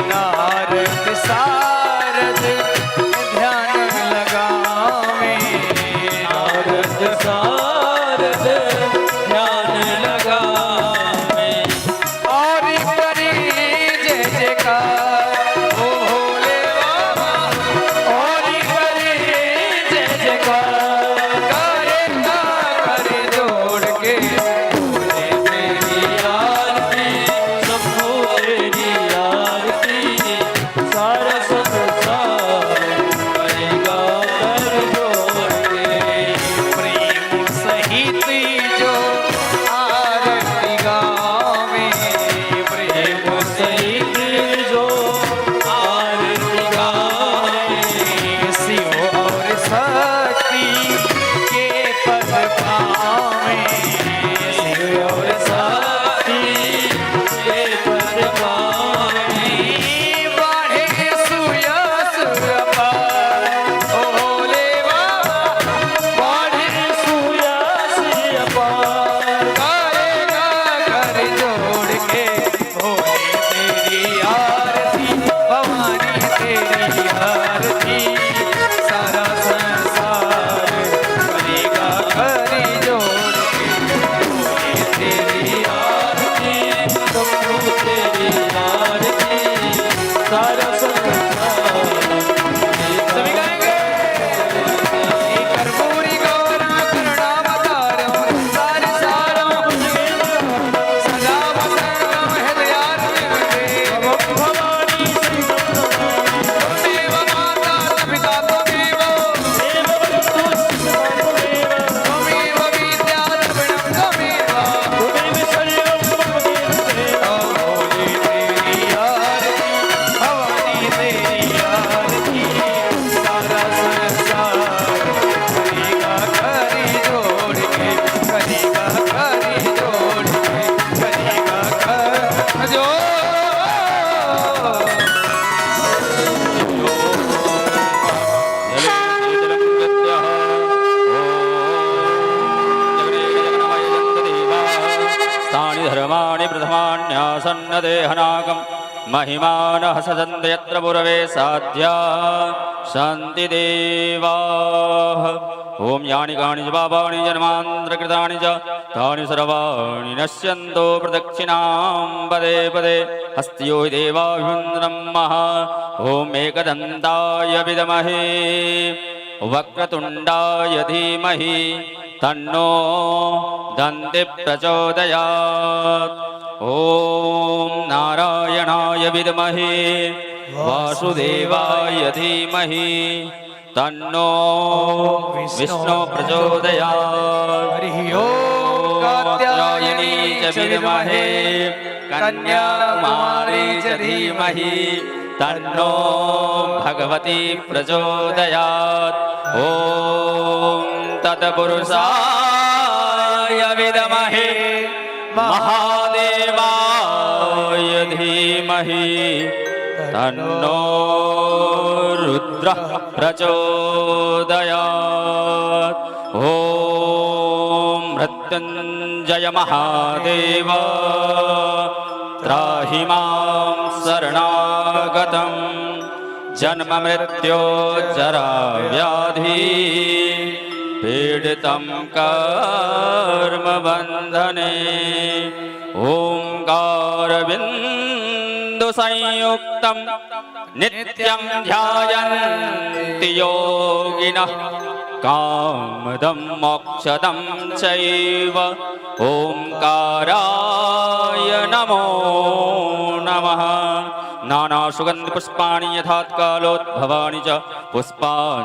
नारद सारद ध्यान लगावे, नारद सारद ध्यान लगावे और करे जय जयकार ओ भोले बाबा, और करे जय जयकार, करेगा कर जोड़ के भोले तेरी आरती सबको तेरी आरती सारा संसार करेगा कर जोड़ के। प्रेम सहित जो आरती गावे, प्रेम सहित जो आरती गावे शिव और शक्ति के पद पावे, शिव और शक्ति के पद पावे बाढ़े सुयस अपार ओ भोले बाबा, बाढ़े सुयस अपार, करेगा कर जोड़ के भोले तेरी आरती, भवानी तेरी आरती सारा संसार करेगा कर जोड़ के भोले तेरी आरती सबको तेरी आरती सारा संसार सभी गाएंगे कर्पूरी गौरम करुणावतारम संसारसारम सदा वसंतम हृदयार्थिं भवानी त्वमेव माता पिता त्वमेव त्वमेव विद्या द्रविणं त्वमेव ओ भोले तेरी आरती, भवानी तेरी आरती सारा संसार करेगा करी जोड़ के, करेगा करी जोड़ के, करेगा कर जोड़। तानि धर्माणि प्रथमान्यासन्नदेहनागम् महिमानः सजन्त यत्र पूर्वे साध्या सन्ति देवाः। ॐ यानि कानि च पापानि जन्मान्तरकृतानि च तानि सर्वाणि नश्यन्तो प्रदक्षिणां पदे पदे हस्तियो हि देवाभिवन्दनं ॐ एकदन्ताय विद्महे वक्रतुण्डाय धीमहि तन्नो दन्ति प्रचोदयात्। ॐ नारायणाय विद्महे वासुदेवाय धीमहि तन्नो विष्णु प्रचोदयात्। हरि ओम कात्यायनी च विद्महे कन्याकुमारी च धीमहि तन्नो भगवती प्रचोदयात्। ॐ तत्पुरुषाय विद्महे महादेवाय धीमहि तन्नो रुद्रः प्रचोदयात्। ॐ मृत्युञ्जय महादेव त्राहि मां शरणागतं जन्म मृत्यो जरा व्याधि पीडितं कर्म बन्धने। ओंकारबिन्दु संयुक्तं नित्यं ध्यायन्ति योगिनः कामदं मोक्षदं चैव। ओंकाराय नमो नमः। नानासुगन्धिपुष्पाणि यथात्कालोद्भवानि च पुष्पाणि